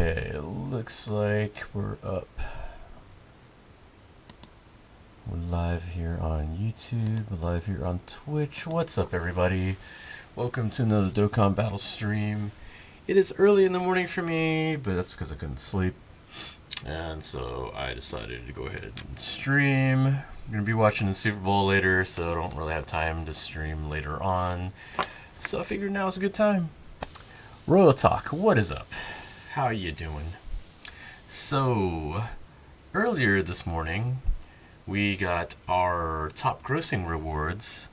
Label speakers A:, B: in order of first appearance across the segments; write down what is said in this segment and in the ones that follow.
A: Okay, looks like we're up. We're live here on YouTube, we're live here on Twitch. What's up, everybody? Welcome to another Dokkan Battle stream. It is early in the morning for me, but that's because I couldn't sleep. And so I decided to go ahead and stream. I'm going to be watching the Super Bowl later, so I don't really have time to stream later on. So I figured now is a good time. Royal Talk, what is up? How you doing? So, earlier this morning, we got our top grossing rewards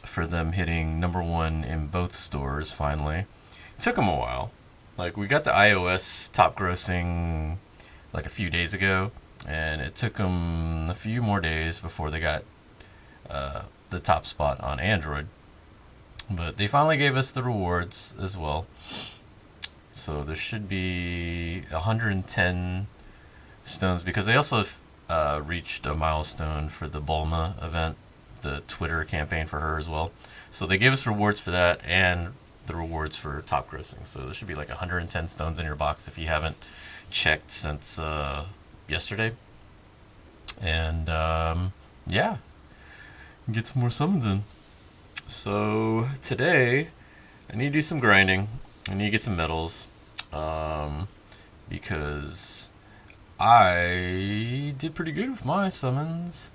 A: for them hitting #1 in both stores finally. It took them a while. Like, we got the iOS top grossing like a few days ago, and it took them a few more days before they got the top spot on Android. But they finally gave us the rewards as well. So there should be 110 stones, because they also reached a milestone for the Bulma event, the Twitter campaign for her as well. So they gave us rewards for that and the rewards for top grossing. So there should be like 110 stones in your box if you haven't checked since yesterday. And yeah, get some more summons in. So today I need to do some grinding. I need to get some medals, because I did pretty good with my summons.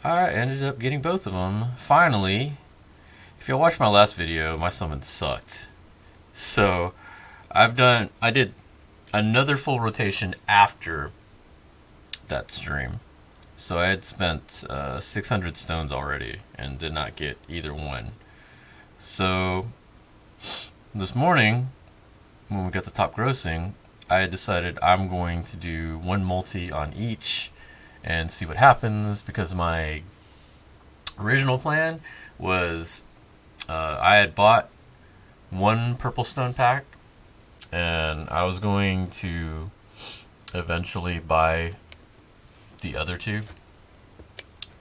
A: I ended up getting both of them, finally. If y'all watched my last video, my summons sucked. So, I did another full rotation after that stream. So I had spent 600 stones already, and did not get either one. So, this morning, when we got the top grossing, I had decided I'm going to do one multi on each and see what happens, because my original plan was I had bought one purple stone pack, and I was going to eventually buy the other two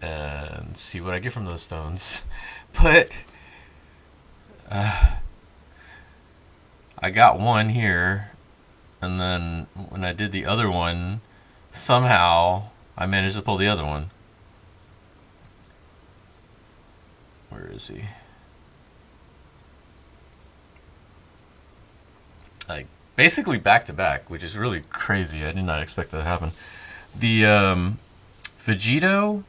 A: and see what I get from those stones. But I got one here, and then when I did the other one, somehow I managed to pull the other one. Where is he? Like, basically back to back, which is really crazy. I did not expect that to happen. The Vegito,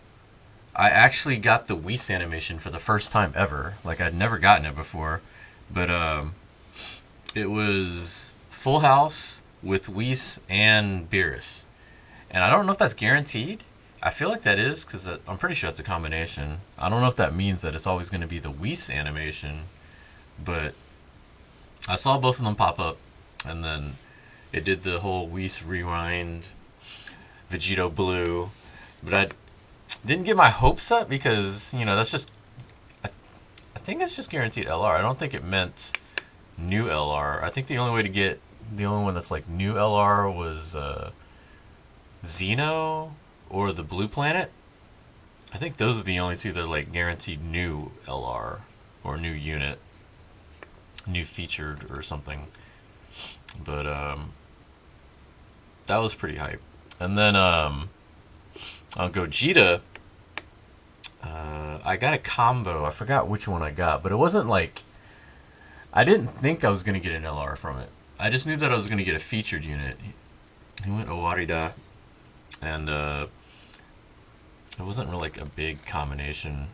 A: I actually got the Whis animation for the first time ever. Like, I'd never gotten it before. But it was Full House with Whis and Beerus. And I don't know if that's guaranteed. I feel like that is, because I'm pretty sure it's a combination. I don't know if that means that it's always going to be the Whis animation. But I saw both of them pop up. And then it did the whole Whis rewind, Vegito Blue. But I didn't get my hopes up, because, you know, that's just... I think it's just guaranteed LR. I don't think it meant new LR. I think the only one that's like new LR was Xeno or the Blue Planet. I think those are the only two that are like guaranteed new LR or new unit, new featured or something. But that was pretty hype. And then on Gogeta, I got a combo. I forgot which one I got, but it wasn't like... I didn't think I was going to get an LR from it. I just knew that I was going to get a featured unit. He went Owarida, and it wasn't really like a big combination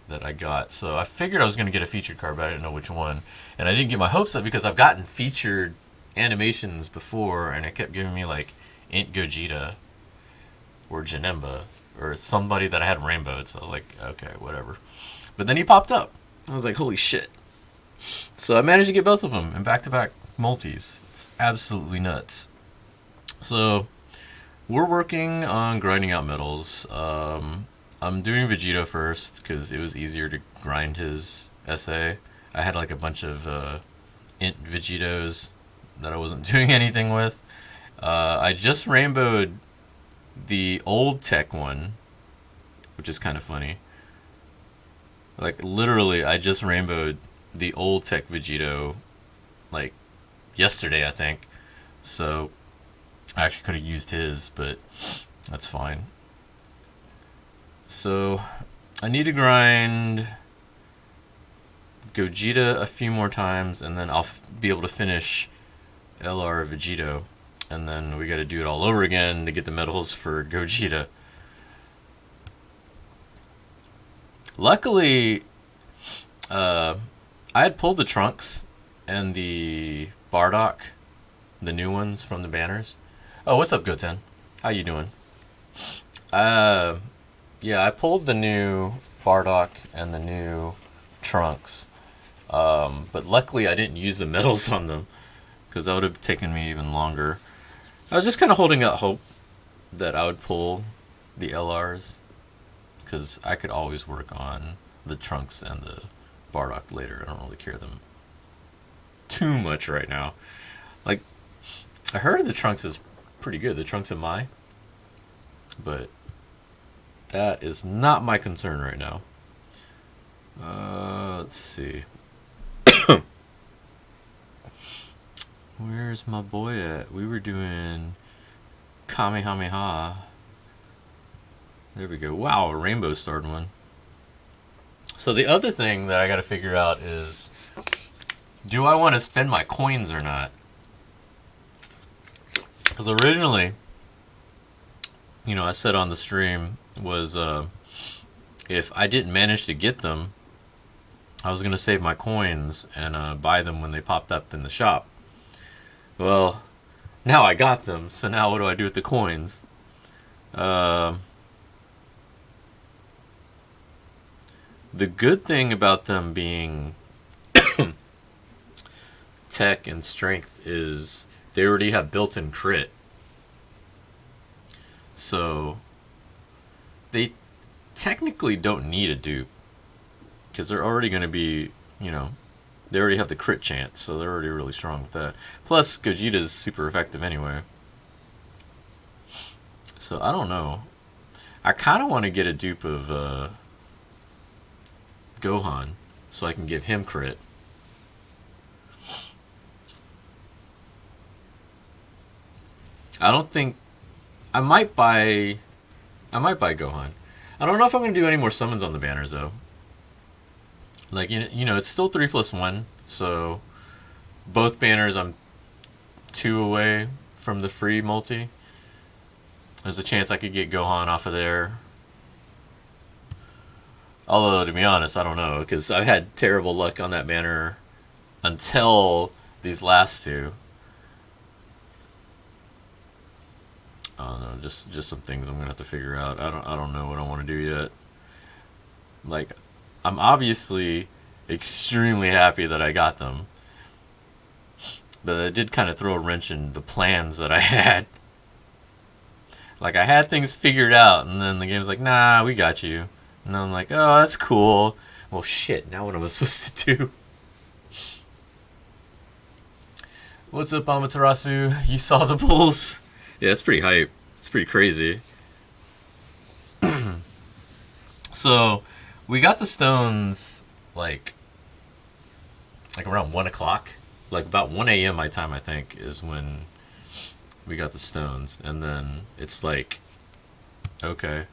A: that I got. So I figured I was going to get a featured card, but I didn't know which one. And I didn't get my hopes up, because I've gotten featured animations before, and it kept giving me like Int Gogeta or Janemba or somebody that I had rainbowed. So I was like, okay, whatever. But then he popped up. I was like, holy shit. So I managed to get both of them in back-to-back multis. It's absolutely nuts. So we're working on grinding out medals. I'm doing Vegito first, because it was easier to grind his SA. I had like a bunch of Int Vegitos that I wasn't doing anything with. I just rainbowed the old tech one, which is kind of funny. Like, literally, I just rainbowed the old tech Vegito like yesterday, I think. So I actually could have used his, but that's fine. So I need to grind Gogeta a few more times, and then I'll be able to finish LR Vegito. And then we got to do it all over again to get the medals for Gogeta. Luckily, I had pulled the Trunks and the Bardock, the new ones from the banners. Oh, what's up, Goten? How you doing? Yeah, I pulled the new Bardock and the new Trunks. But luckily I didn't use the medals on them, because that would have taken me even longer. I was just kind of holding out hope that I would pull the LRs, because I could always work on the Trunks and the Bardock later. I don't really care them too much right now. Like, I heard the Trunks is pretty good, the Trunks and Mai, but that is not my concern right now. Let's see. Where's my boy at? We were doing Kamehameha. There we go. Wow, a rainbow starred one. So the other thing that I gotta figure out is, do I want to spend my coins or not? Because originally, you know, I said on the stream was if I didn't manage to get them, I was going to save my coins and buy them when they popped up in the shop. Well, now I got them, so now what do I do with the coins? The good thing about them being tech and strength is they already have built-in crit. So they technically don't need a dupe, because they're already going to be, you know, they already have the crit chance, so they're already really strong with that. Plus, Gogeta's super effective anyway. So I don't know. I kind of want to get a dupe of Gohan, so I can give him crit. I don't think... I might buy Gohan. I don't know if I'm going to do any more summons on the banners, though. Like, you know, it's still 3+1, so both banners I'm 2 away from the free multi. There's a chance I could get Gohan off of there. Although, to be honest, I don't know, because I've had terrible luck on that banner until these last two. I don't know, just some things I'm gonna have to figure out. I don't know what I want to do yet. Like, I'm obviously extremely happy that I got them, but it did kind of throw a wrench in the plans that I had. Like, I had things figured out, and then the game's like, nah, we got you. And I'm like, oh, that's cool. Well, shit, now what am I supposed to do? What's up, Amaterasu? You saw the pulls? Yeah, it's pretty hype. It's pretty crazy. So, we got the stones, like around 1 o'clock. Like, about 1 a.m. my time, I think, is when we got the stones. And then it's like, okay.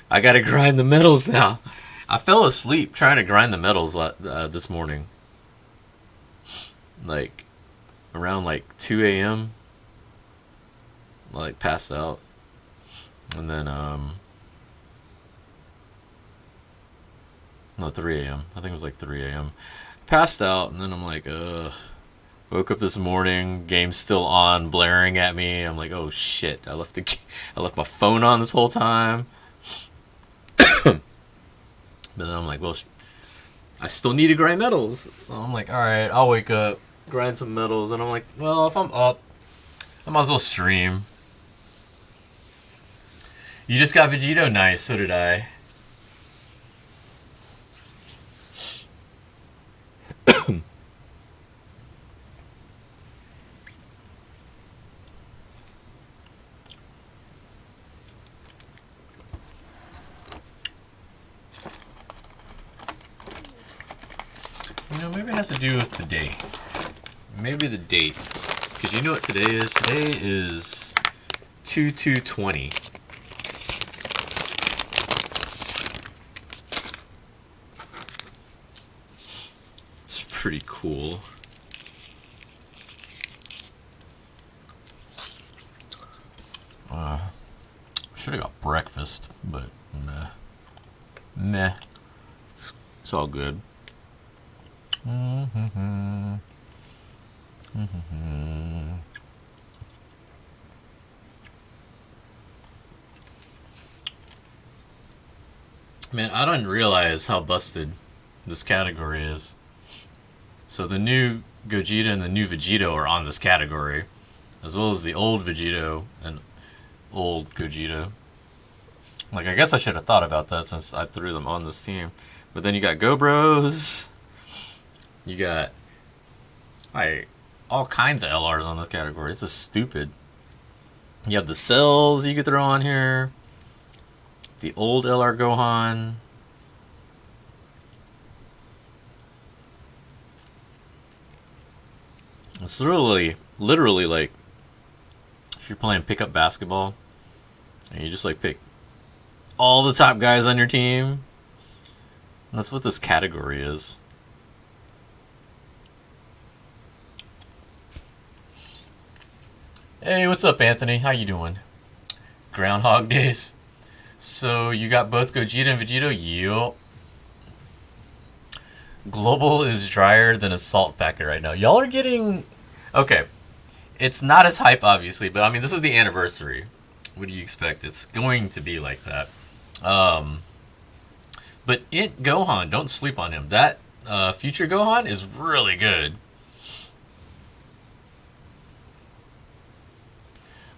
A: I gotta grind the metals now. I fell asleep trying to grind the metals this morning. Like, around, like, 2 a.m. Like, passed out. And then, no, 3 a.m. I think it was like 3 a.m. Passed out, and then I'm like, woke up this morning, game's still on, blaring at me. I'm like, oh shit, I left my phone on this whole time. But then I'm like, well, I still need to grind metals. I'm like, alright, I'll wake up, grind some metals, and I'm like, well, if I'm up, I might as well stream. You just got Vegito? Nice, so did I. You know, maybe it has to do with the day. maybe the date. Because you know what today is? Today is 2/2/20. It's pretty cool. Should have got breakfast, but meh. Meh. It's all good. Man, I didn't realize how busted this category is. So the new Gogeta and the new Vegito are on this category, as well as the old Vegito and old Gogeta. Like, I guess I should have thought about that since I threw them on this team. But then you got Go Bros. You got like all kinds of LRs on this category. This is stupid. You have the Cells you could throw on here. The old LR Gohan. It's literally like if you're playing pickup basketball and you just like pick all the top guys on your team. That's what this category is. Hey, what's up, Anthony? How you doing? Groundhog Days. So you got both Gogeta and Vegito? Yup. Global is drier than a salt packet right now. Y'all are getting... Okay. It's not as hype, obviously, but I mean, this is the anniversary. What do you expect? It's going to be like that. But Gohan, don't sleep on him. That future Gohan is really good.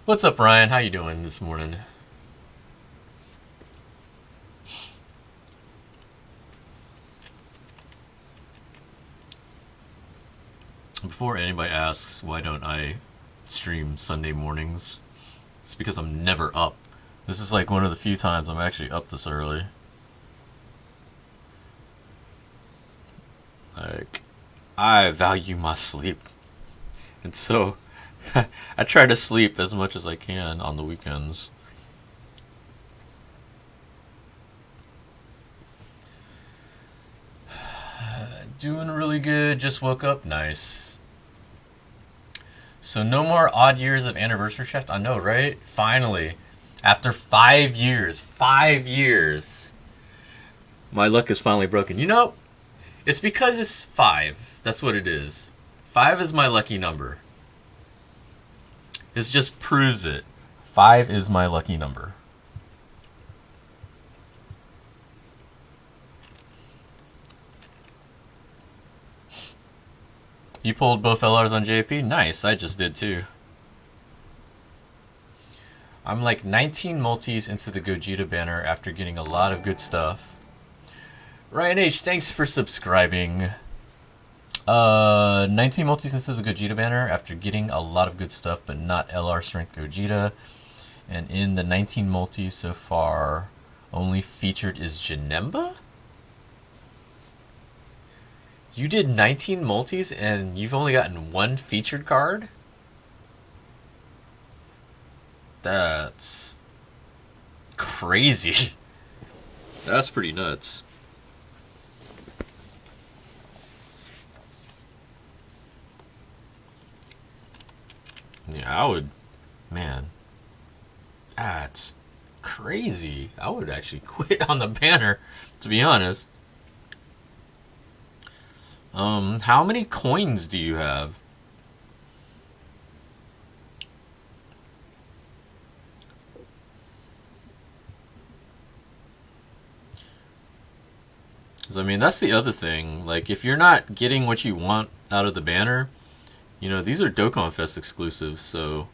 A: What's up, Ryan? How you doing this morning? Before anybody asks why don't I stream Sunday mornings, it's because I'm never up. This is like one of the few times I'm actually up this early. Like, I value my sleep. And so, I try to sleep as much as I can on the weekends. Doing really good, just woke up, nice. So no more odd years of anniversary shift. I know, right? Finally. After 5 years. 5 years. My luck is finally broken. You know, it's because it's 5. That's what it is. 5 is my lucky number. This just proves it. 5 is my lucky number. You pulled both LRs on JP? Nice, I just did too. I'm like 19 multis into the Gogeta banner after getting a lot of good stuff. Ryan H, thanks for subscribing. 19 multis into the Gogeta banner after getting a lot of good stuff, but not LR strength Gogeta. And in the 19 multis so far, only featured is Janemba? You did 19 multis and you've only gotten one featured card? That's crazy. That's pretty nuts. Yeah, I would... Man. That's crazy. I would actually quit on the banner, to be honest. How many coins do you have? Because, I mean, that's the other thing. Like, if you're not getting what you want out of the banner, you know, these are Dokkan Fest exclusives, so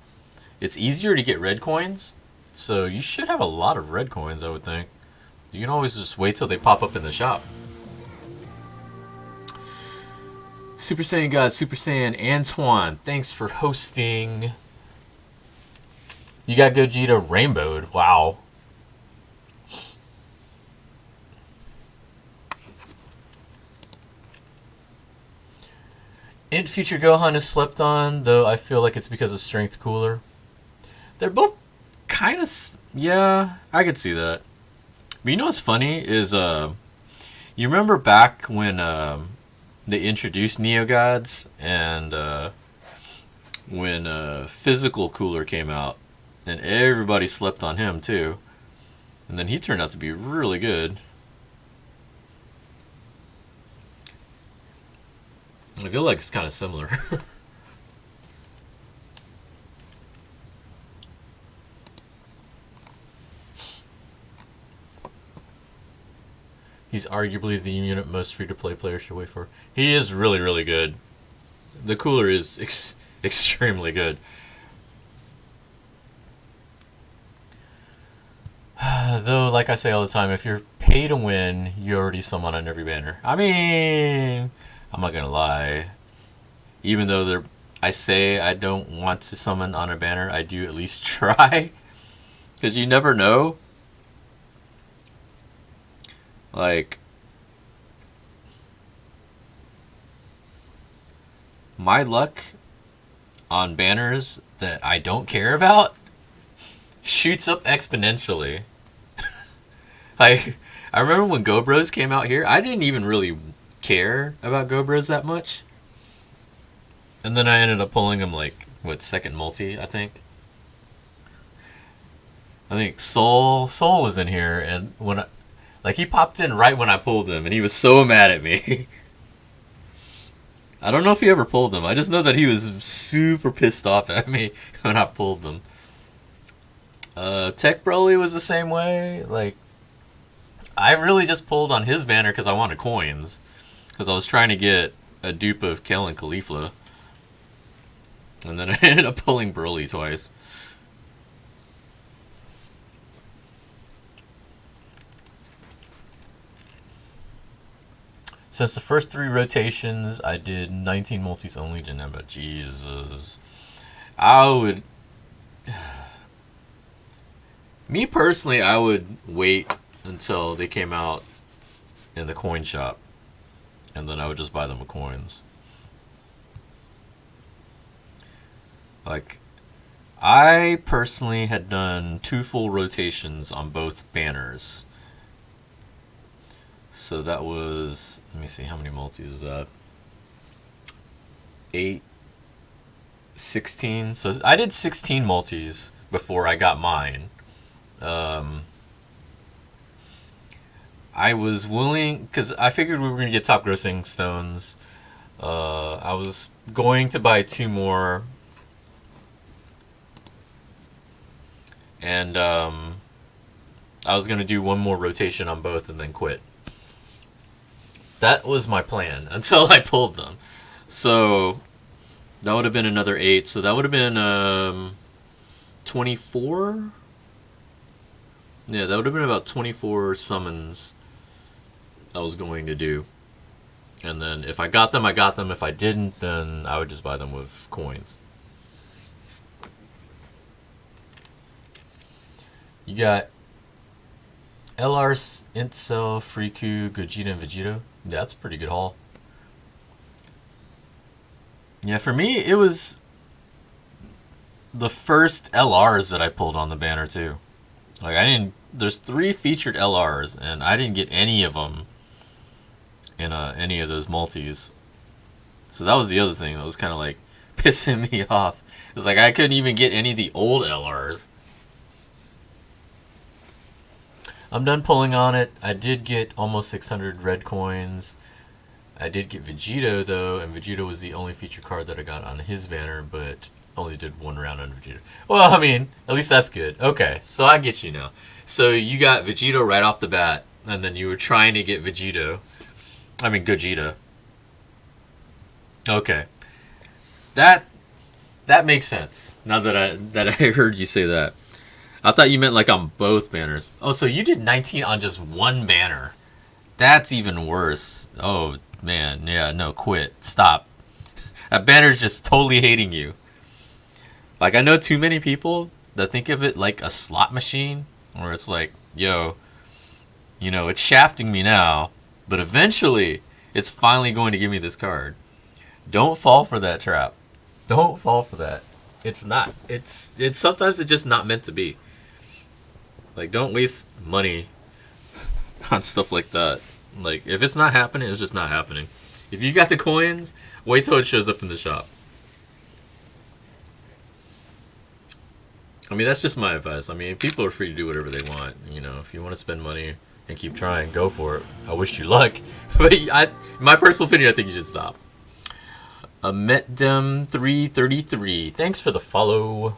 A: it's easier to get red coins. So you should have a lot of red coins, I would think. You can always just wait till they pop up in the shop. Super Saiyan God, Super Saiyan Antoine, thanks for hosting. You got Gogeta rainbowed. Wow. Int Future Gohan is slept on, though I feel like it's because of Strength Cooler. They're both kind of... Yeah, I could see that. But you know what's funny is... you remember back when they introduced Neogods and when Physical Cooler came out and everybody slept on him too. And then he turned out to be really good. I feel like it's kind of similar. He's arguably the unit most free-to-play players should wait for. He is really, really good. The Cooler is extremely good. Though, like I say all the time, if you're pay to win, you already summon on every banner. I mean, I'm not gonna lie. Even though I say I don't want to summon on a banner, I do at least try. Because you never know. Like, my luck on banners that I don't care about shoots up exponentially. Like, I remember when Go Bros came out here, I didn't even really care about Go Bros that much. And then I ended up pulling him, like, what, second multi, I think? I think Soul was in here, and he popped in right when I pulled him, and he was so mad at me. I don't know if he ever pulled them. I just know that he was super pissed off at me when I pulled them. Tech Broly was the same way. Like, I really just pulled on his banner because I wanted coins. Because I was trying to get a dupe of Kel and Caulifla. And then I ended up pulling Broly twice. Since the first 3 rotations, I did 19 multis only to Nemba. Jesus. I would... Me personally, I would wait until they came out in the coin shop. And then I would just buy them with coins. Like, I personally had done 2 full rotations on both banners. So that was, let me see, how many multis is that? 8, 16. So I did 16 multis before I got mine. I was willing, because I figured we were going to get top grossing stones. I was going to buy 2 more. And I was going to do 1 more rotation on both and then quit. That was my plan until I pulled them. So that would have been another 8. So that would have been 24. Yeah, that would have been about 24 summons I was going to do. And then if I got them, I got them. If I didn't, then I would just buy them with coins. You got LR, Intcell, Friku, Gogeta, and Vegito. Yeah, that's a pretty good haul. Yeah, for me, it was the first LRs that I pulled on the banner, too. Like, there's 3 featured LRs, and I didn't get any of them in any of those multis. So that was the other thing that was kind of, like, pissing me off. It's like, I couldn't even get any of the old LRs. I'm done pulling on it. I did get almost 600 red coins. I did get Vegito, though, and Vegito was the only feature card that I got on his banner, but only did 1 round on Vegito. Well, I mean, at least that's good. Okay, so I get you now. So you got Vegito right off the bat, and then you were trying to get Gogeta. Okay. That makes sense, now that I heard you say that. I thought you meant like on both banners. Oh, so you did 19 on just 1 banner. That's even worse. Oh, man. Yeah, no, quit. Stop. That banner's just totally hating you. Like, I know too many people that think of it like a slot machine, where it's like, yo, you know, it's shafting me now, but eventually it's finally going to give me this card. Don't fall for that trap. Don't fall for that. It's not. It's sometimes it's just not meant to be. Like, don't waste money on stuff like that. Like, if it's not happening, it's just not happening. If you got the coins, wait till it shows up in the shop. I mean, that's just my advice. I mean, people are free to do whatever they want. You know, if you want to spend money and keep trying, go for it. I wish you luck. But my personal opinion, I think you should stop. Metdem333. Thanks for the follow.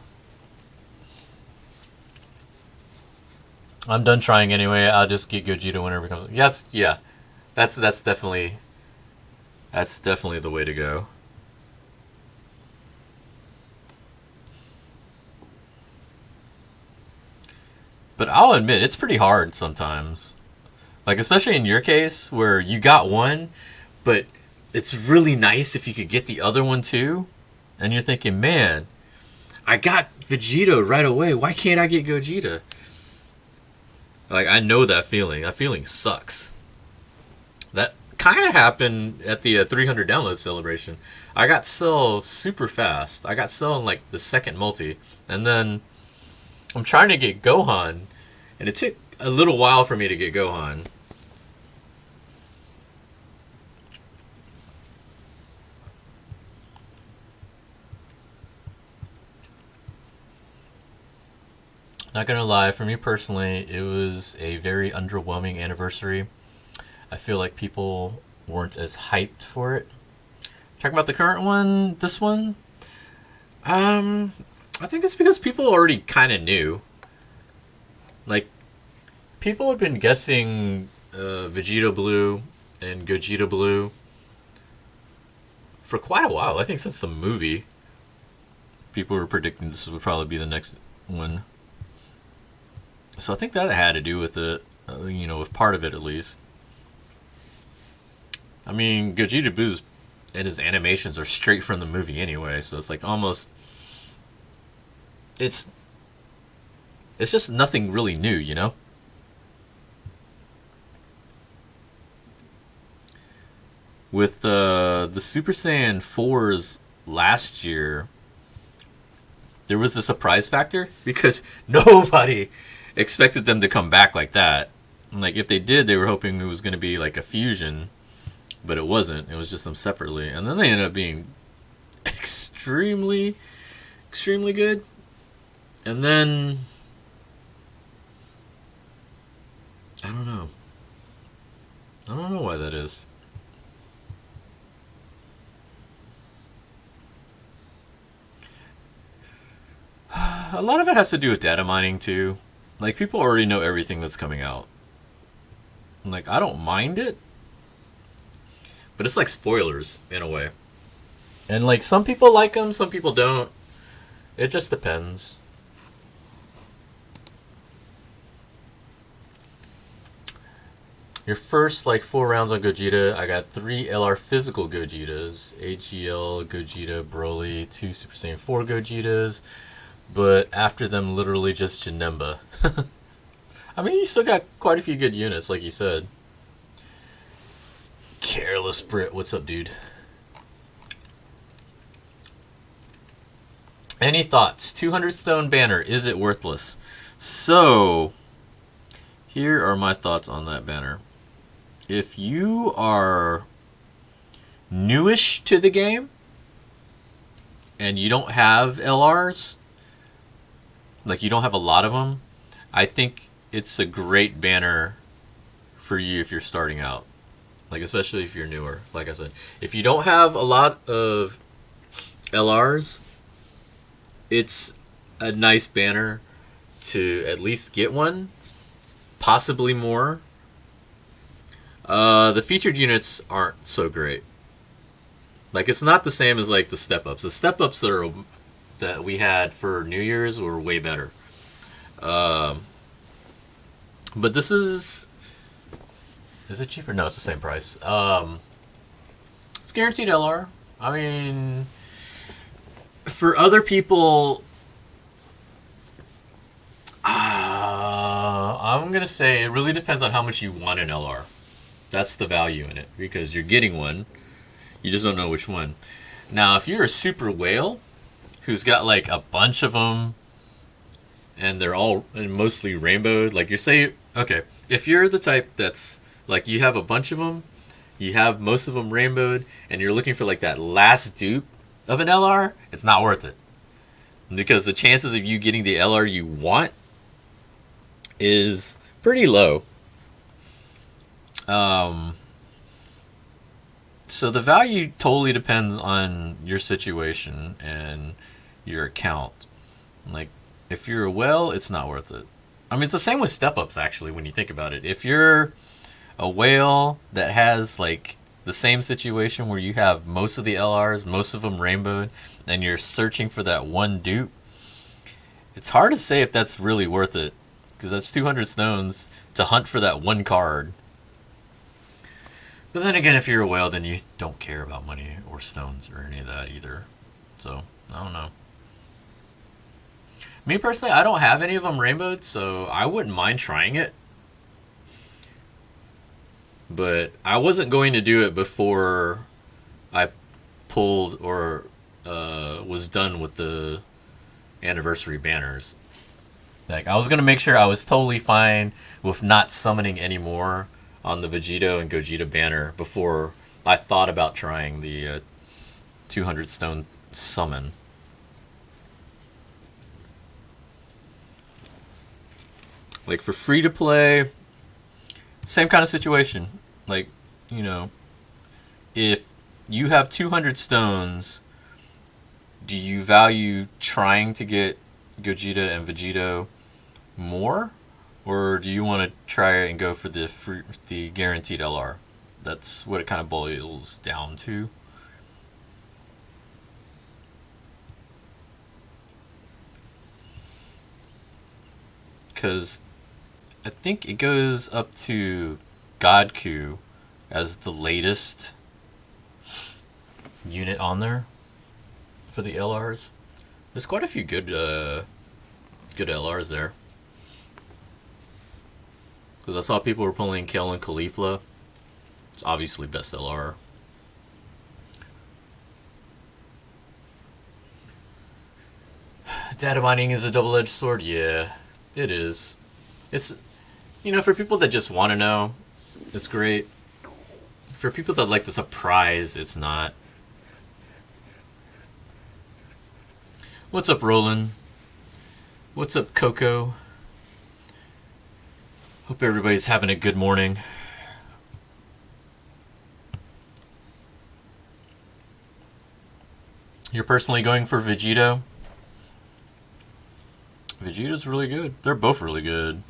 A: I'm done trying anyway. I'll just get Gogeta whenever it comes. Yeah, that's definitely the way to go. But I'll admit it's pretty hard sometimes. Like, especially in your case where you got one, but it's really nice if you could get the other one too. And you're thinking, man, I got Vegeta right away. Why can't I get Gogeta? Like, I know that feeling. That feeling sucks. That kind of happened at the 300 download celebration. I got Cell super fast. I got Cell in like the second multi. And then I'm trying to get Gohan. And it took a little while for me to get Gohan. Not gonna lie, for me personally, it was a very underwhelming anniversary. I feel like people weren't as hyped for it. Talking about the current one, this one, I think it's because people already kind of knew. Like, people had been guessing Vegeta Blue and Gogeta Blue for quite a while. I think since the movie, people were predicting this would probably be the next one. So I think that had to do with it, with part of it at least. I mean, Gogeta Blue's and his animations are straight from the movie anyway, so it's like almost... It's just nothing really new, you know? With the Super Saiyan 4s last year, there was a surprise factor because nobody expected them to come back like that. Like, if they did, they were hoping it was going to be like a fusion, but it wasn't. It was just them separately. And then they ended up being extremely, extremely good. And then, I don't know. I don't know why that is. A lot of it has to do with data mining too. Like, people already know everything that's coming out. Like, I don't mind it, but it's like spoilers in a way. And like, some people like them, some people don't. It just depends. Your first like 4 rounds on Gogeta, I got 3 LR physical Gogetas, AGL Gogeta, Broly, 2 Super Saiyan 4 Gogetas, but after them literally just Janemba. I mean, you still got quite a few good units, like you said. Careless Brit, what's up, dude? Any thoughts? 200 stone banner, is it worthless? So, here are my thoughts on that banner. If you are newish to the game and you don't have LRs, like you don't have a lot of them, I think it's a great banner for you if you're starting out. Like, especially if you're newer, like I said. If you don't have a lot of LRs, it's a nice banner to at least get one, possibly more. The featured units aren't so great. Like, it's not the same as like the step-ups. The step-ups that we had for New Year's were way better. But this is it cheaper? No, it's the same price. It's guaranteed LR. I mean, for other people, I'm gonna say it really depends on how much you want an LR. That's the value in it, because you're getting one, you just don't know which one. Now, if you're a super whale who's got like a bunch of them and they're all mostly rainbowed, like you say, okay, if you're the type that's like you have a bunch of them, you have most of them rainbowed, and you're looking for like that last dupe of an LR, it's not worth it. Because the chances of you getting the LR you want is pretty low. So the value totally depends on your situation and your account. Like, if you're a whale, it's not worth it. I mean, it's the same with step ups, actually, when you think about it. If you're a whale that has, like, the same situation where you have most of the LRs, most of them rainbowed, and you're searching for that one dupe, it's hard to say if that's really worth it. Because that's 200 stones to hunt for that one card. But then again, if you're a whale, then you don't care about money or stones or any of that either. So, I don't know. Me personally, I don't have any of them rainbowed, so I wouldn't mind trying it. But I wasn't going to do it before I pulled or was done with the anniversary banners. Like, I was going to make sure I was totally fine with not summoning anymore on the Vegito and Gogeta banner before I thought about trying the 200 stone summon. Like, for free to play, same kind of situation. Like, you know, if you have 200 stones, do you value trying to get Gogeta and Vegito more? Or do you want to try and go for the guaranteed LR? That's what it kind of boils down to. Because I think it goes up to Godku as the latest unit on there for the LRs. There's quite a few good LRs there. Because I saw people were pulling Kale and Caulifla. It's obviously best LR. Data mining is a double-edged sword. Yeah, it is. It's, you know, for people that just want to know, it's great. For people that like the surprise, it's not. What's up, Roland? What's up, Coco? Hope everybody's having a good morning. You're personally going for Vegito? Vegito's really good. They're both really good.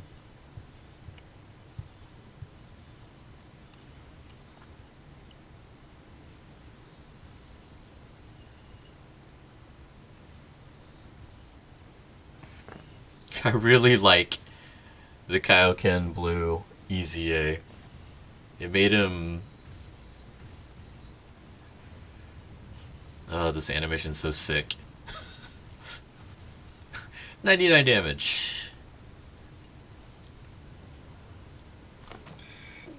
A: I really like the Kaioken Blue EZA. It made him... Oh, this animation's so sick. 99 damage.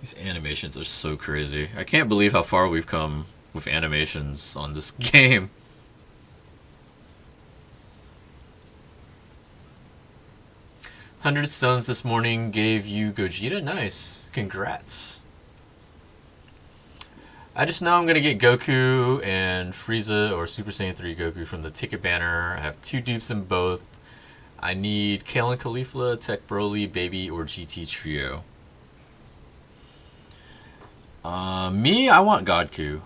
A: These animations are so crazy. I can't believe how far we've come with animations on this game. $100 stones this morning gave you Gogeta? Nice. Congrats. I just know I'm going to get Goku and Frieza or Super Saiyan 3 Goku from the ticket banner. I have 2 dupes in both. I need Kale and Caulifla, Tech Broly, Baby, or GT Trio. Me, I want Godku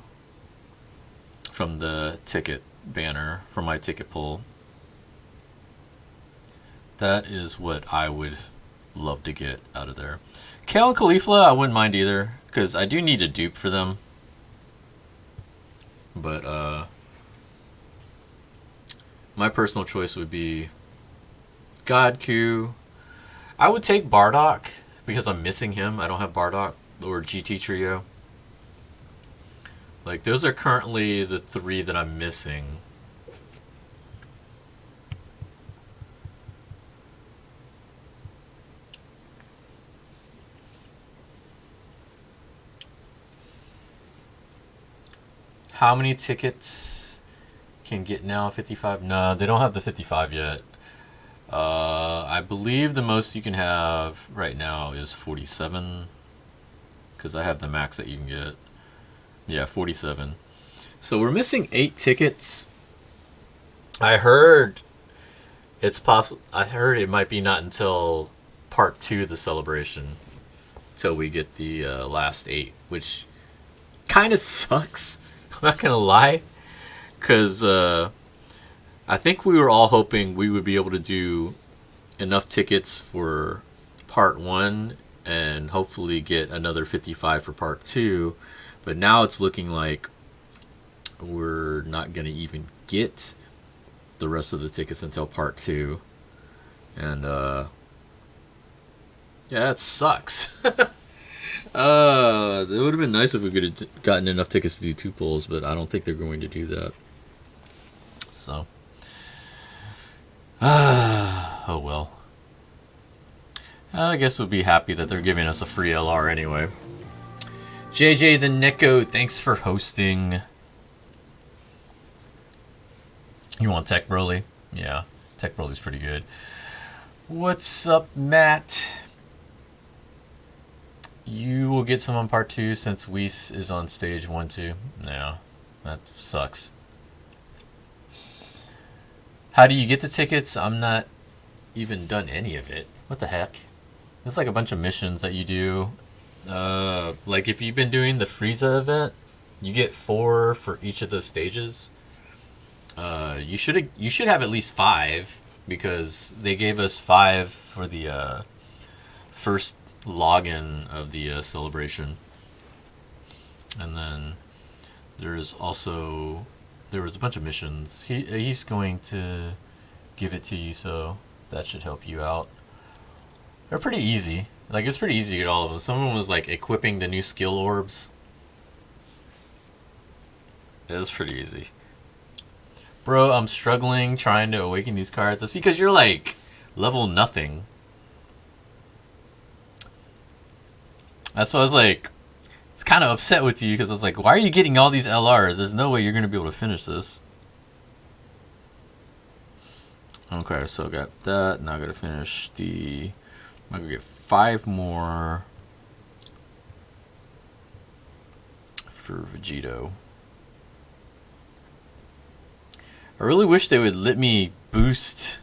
A: from the ticket banner, from my ticket pull. That is what I would love to get out of there. Kale and Caulifla, I wouldn't mind either, because I do need a dupe for them. But, my personal choice would be Godku. I would take Bardock, because I'm missing him. I don't have Bardock, or GT Trio. Like, those are currently the 3 that I'm missing. How many tickets can get now 55. No, they don't have the 55 yet. I believe the most you can have right now is 47. Because I have the max that you can get. Yeah, 47. So we're missing 8 tickets. I heard it's possible. I heard it might be not until part 2 of the celebration till we get the last 8, which kind of sucks. I'm not gonna lie, because I think we were all hoping we would be able to do enough tickets for part 1 and hopefully get another 55 for part 2. But now it's looking like we're not going to even get the rest of the tickets until part 2. And yeah, it sucks. It would have been nice if we could have gotten enough tickets to do 2 pulls, but I don't think they're going to do that. So, oh well. I guess we'll be happy that they're giving us a free LR anyway. JJ the Neko, thanks for hosting. You want Tech Broly? Yeah, Tech Broly's pretty good. What's up, Matt? You will get some on part 2 since Whis is on stage 1, 2. No, that sucks. How do you get the tickets? I'm not even done any of it. What the heck? It's like a bunch of missions that you do. Like if you've been doing the Frieza event, you get 4 for each of the stages. You should have at least 5 because they gave us 5 for the first login of the celebration. And then there was a bunch of missions. He's going to give it to you, so that should help you out. They're pretty easy. Like, it's pretty easy to get all of them. Some of them was like equipping the new skill orbs. It was pretty easy. Bro, I'm struggling trying to awaken these cards. That's because you're like level nothing. That's why I was like, it's kind of upset with you because I was like, why are you getting all these LRs? There's no way you're going to be able to finish this. Okay, so I got that. Now I got to finish the... I'm going to get 5 more for Vegito. I really wish they would let me boost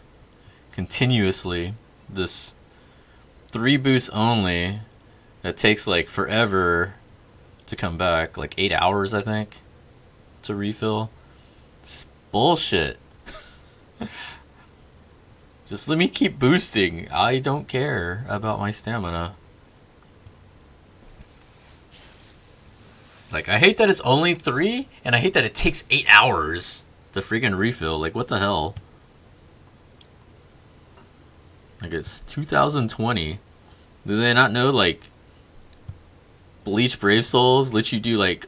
A: continuously. This 3 boosts only that takes like forever to come back. Like 8 hours, I think, to refill. It's bullshit. Just let me keep boosting. I don't care about my stamina. Like, I hate that it's only 3, and I hate that it takes 8 hours to freaking refill. Like, what the hell? Like, it's 2020. Do they not know, like, Bleach Brave Souls let you do, like,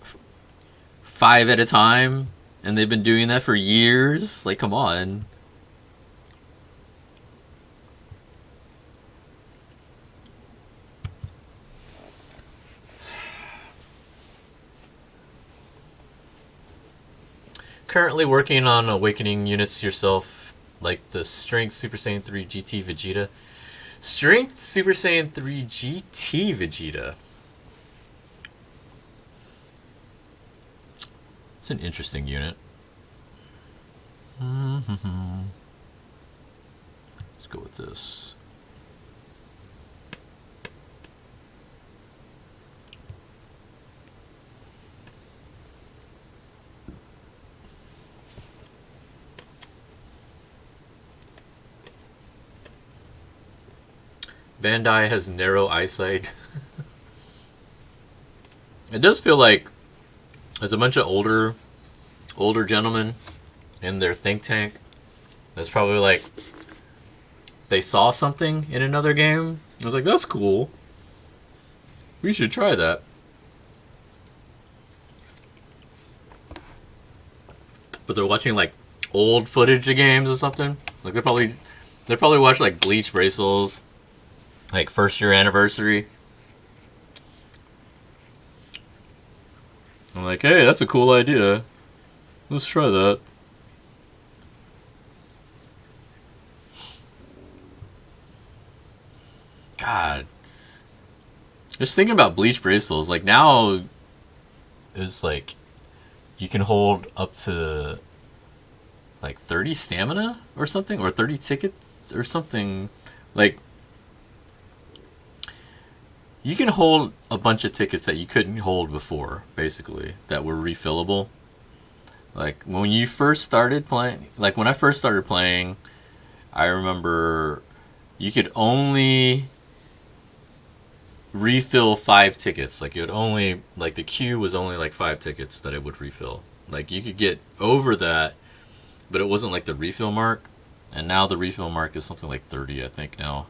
A: 5 at a time? And they've been doing that for years? Like, come on. Currently working on awakening units yourself, like the Strength Super Saiyan 3 GT Vegeta. Strength Super Saiyan 3 GT Vegeta. It's an interesting unit. Let's go with this. Bandai has narrow eyesight. It does feel like there's a bunch of older gentlemen in their think tank. That's probably like they saw something in another game. I was like, that's cool. We should try that. But they're watching like old footage of games or something. Like they probably watch like Bleach Brave Souls. Like, 1st year anniversary. I'm like, hey, that's a cool idea. Let's try that. God. Just thinking about Bleach Brave Souls, like now it's like you can hold up to like 30 stamina or something, or 30 tickets or something. Like you can hold a bunch of tickets that you couldn't hold before, basically, that were refillable. Like when you first started playing, like when I first started playing, I remember you could only refill 5 tickets. Like it would only, like the queue was only like 5 tickets that it would refill. Like you could get over that, but it wasn't like the refill mark. And now the refill mark is something like 30, I think now.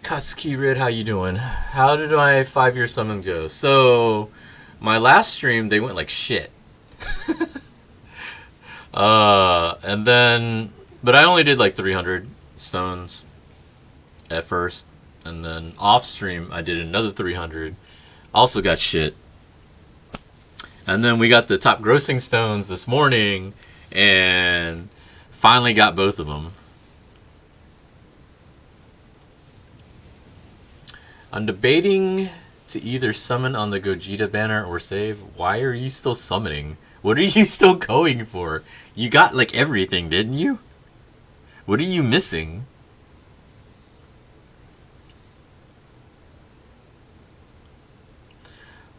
A: Katsuki Red, how you doing? How did my 5-year summon go? So, my last stream, they went like shit. And then, but I only did like 300 stones at first. And then off stream, I did another 300. Also got shit. And then we got the top grossing stones this morning and finally got both of them. I'm debating to either summon on the Gogeta banner or save. Why are you still summoning? What are you still going for? You got like everything, didn't you? What are you missing?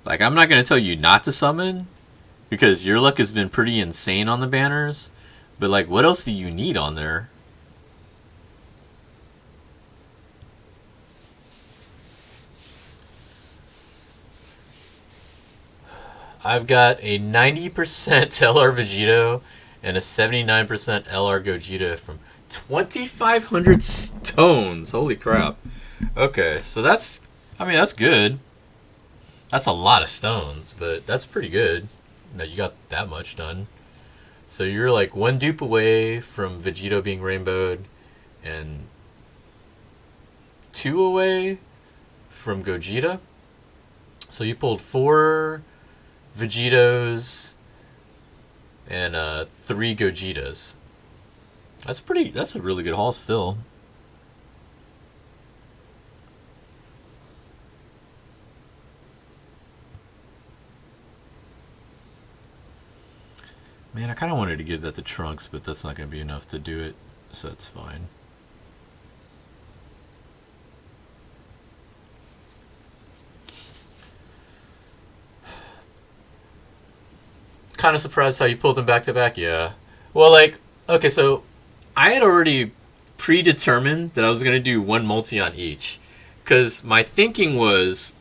A: Like, I'm not going to tell you not to summon, because your luck has been pretty insane on the banners. But like, what else do you need on there? I've got a 90% LR Vegito and a 79% LR Gogeta from 2,500 stones. Holy crap. Okay, so that's, I mean, that's good. That's a lot of stones, but that's pretty good that you got that much done. So you're like 1 dupe away from Vegito being rainbowed and 2 away from Gogeta. So you pulled 4 Vegitos and 3 Gogetas. That's a really good haul still. Man, I kind of wanted to give that to Trunks, but that's not going to be enough to do it, so it's fine. Kind of surprised how you pulled them back to back, yeah. Well, like, okay, so I had already predetermined that I was going to do 1 multi on each. Because my thinking was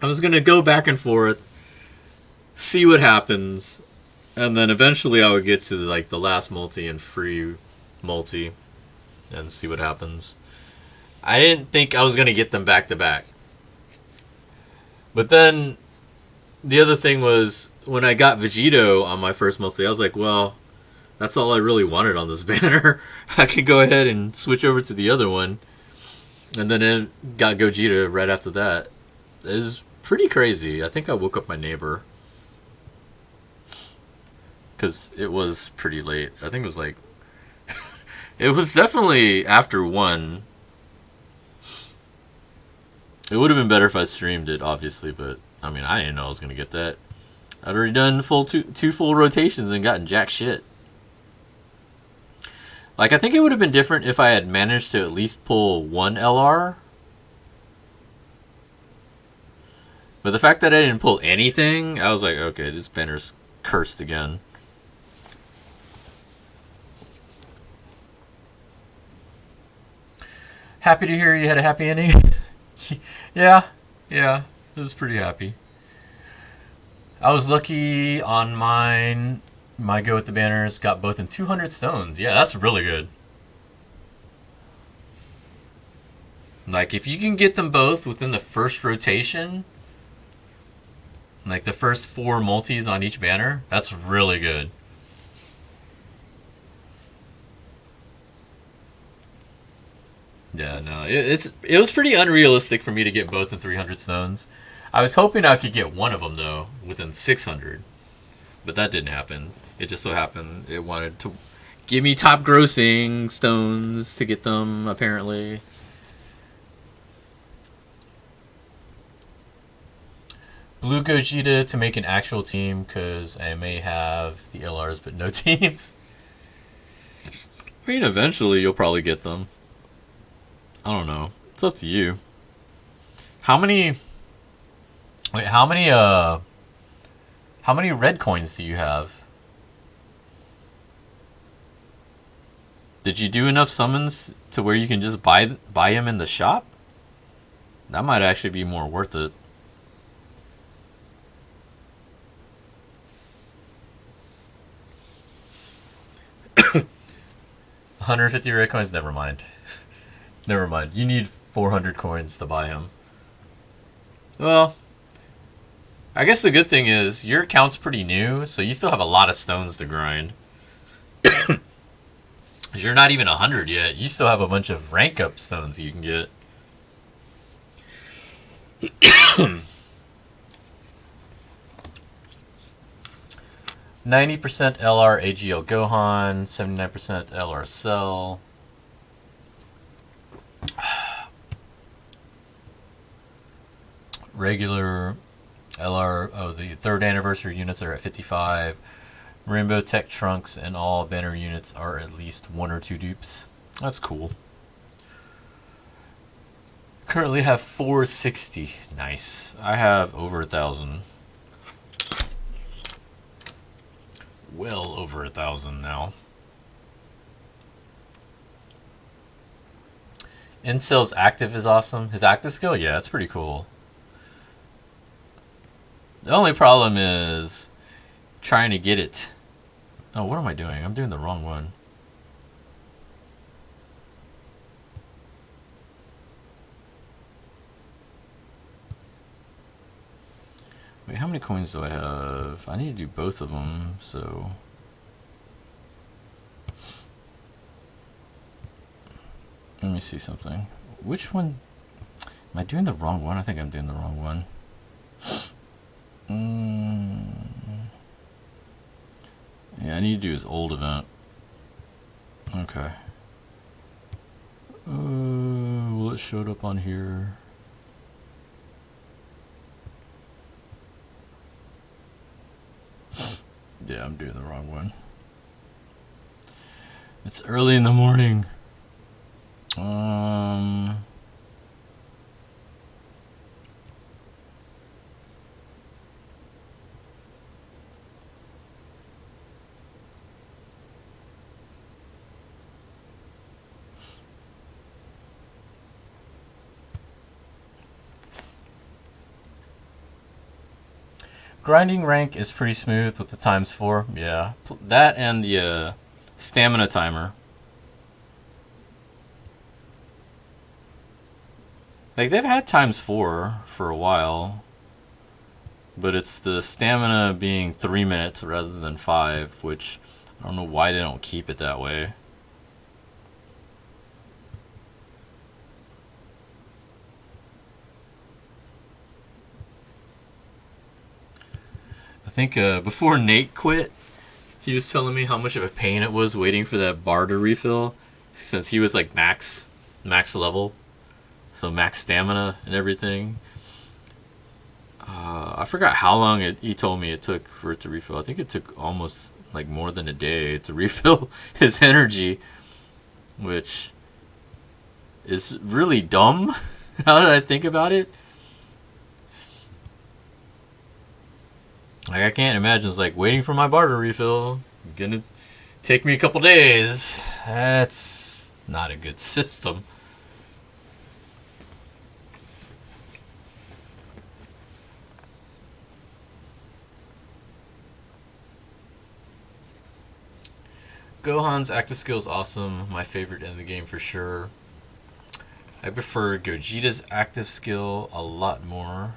A: I was going to go back and forth, see what happens, and then eventually I would get to like the last multi and free multi and see what happens. I didn't think I was going to get them back to back. But then the other thing was, when I got Vegito on my first multi, I was like, well, that's all I really wanted on this banner. I could go ahead and switch over to the other one. And then it got Gogeta right after that. It was pretty crazy. I think I woke up my neighbor. Because it was pretty late. I think it was like... it was definitely after 1. It would have been better if I streamed it, obviously, but... I mean, I didn't know I was going to get that. I'd already done two full rotations and gotten jack shit. Like, I think it would have been different if I had managed to at least pull 1 LR. But the fact that I didn't pull anything, I was like, okay, this banner's cursed again. Happy to hear you had a happy ending. Yeah. It was pretty happy. I was lucky on mine. My go with the banners got both in 200 stones. Yeah, that's really good. Like, if you can get them both within the first rotation, like the first 4 multis on each banner, that's really good. Yeah, no, it was pretty unrealistic for me to get both in 300 stones. I was hoping I could get one of them though within 600, but that didn't happen. It just so happened it wanted to give me top grossing stones to get them apparently. Blue Gogeta to make an actual team because I may have the LRs but no teams. I mean, eventually you'll probably get them. I don't know. It's up to you. How many? Wait, how many red coins do you have? Did you do enough summons to where you can just buy him in the shop? That might actually be more worth it. 150 red coins? Never mind. Never mind. You need 400 coins to buy him. Well, I guess the good thing is your account's pretty new, so you still have a lot of stones to grind. You're not even 100 yet. You still have a bunch of rank up stones you can get. 90% LR AGL Gohan, 79% LR Cell. Regular LR, the third anniversary units are at 55. Rainbow Tech Trunks and all banner units are at least 1 or 2 dupes. That's cool. Currently have 460. Nice. I have over 1,000. Well over 1,000 now. Incel's active is awesome. His active skill, yeah, it's pretty cool. The only problem is trying to get it. Oh, what am I doing? I'm doing the wrong one. Wait, how many coins do I have? I need to do both of them, so... Let me see something. Which one? Am I doing the wrong one? I think I'm doing the wrong one. Yeah, I need to do his old event. Okay. Well, it showed up on here. Yeah, I'm doing the wrong one. It's early in the morning. Grinding rank is pretty smooth with the ×4. Yeah, that and the stamina timer. Like, they've had ×4 for a while, but it's the stamina being 3 minutes rather than 5, which I don't know why they don't keep it that way. I think before Nate quit, he was telling me how much of a pain it was waiting for that bar to refill, since he was like max level, so max stamina and everything. I forgot how long he told me it took for it to refill. I think it took almost like more than a day to refill his energy, which is really dumb. Now that I think about it, like, I can't imagine it's like waiting for my bar to refill. Gonna take me a couple days. That's not a good system. Gohan's active skill is awesome. My favorite in the game for sure. I prefer Gogeta's active skill a lot more.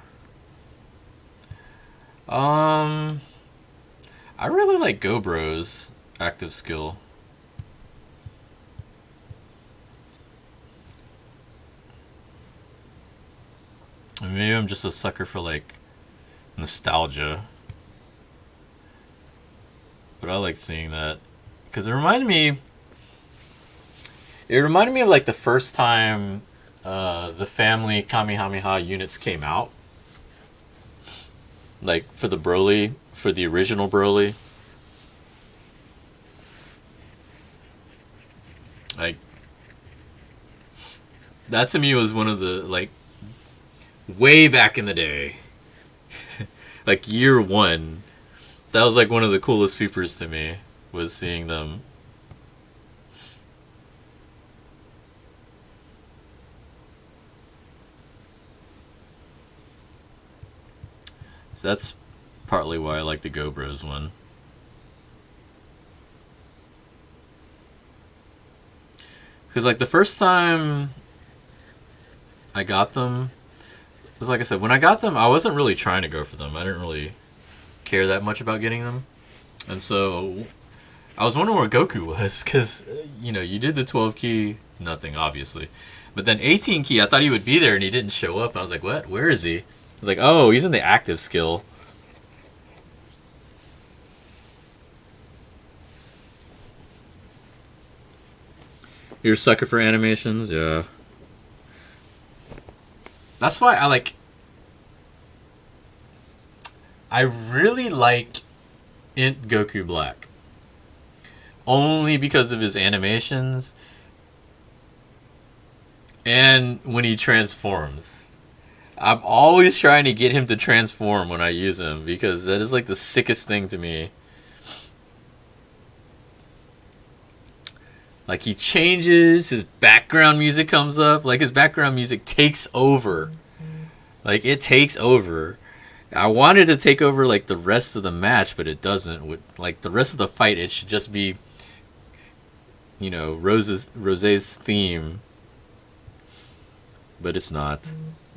A: I really like Gobro's active skill. Maybe I'm just a sucker for like nostalgia. But I liked seeing that because it reminded me. It reminded me of like the first time the family Kamehameha units came out, like for the Broly, for the original Broly. Like that to me was one of the like way back in the day, like year one. That was like one of the coolest supers to me was seeing them. So that's partly why I like the Go Bros one. Because like the first time I got them, it was like I said, when I got them, I wasn't really trying to go for them. I didn't really care that much about getting them. And so I was wondering where Goku was because, you know, you did the 12 key, nothing, obviously. But then 18 key, I thought he would be there and he didn't show up. I was like, what? Where is he? I was like, oh, he's in the active skill. You're a sucker for animations? Yeah. That's why I really like Int Goku Black. Only because of his animations and when he transforms. I'm always trying to get him to transform when I use him because that is like the sickest thing to me. Like he changes, his background music comes up, like his background music takes over. Like it takes over. I wanted to take over like the rest of the match, but it doesn't. With like the rest of the fight, it should just be, you know, Rose's theme. But it's not.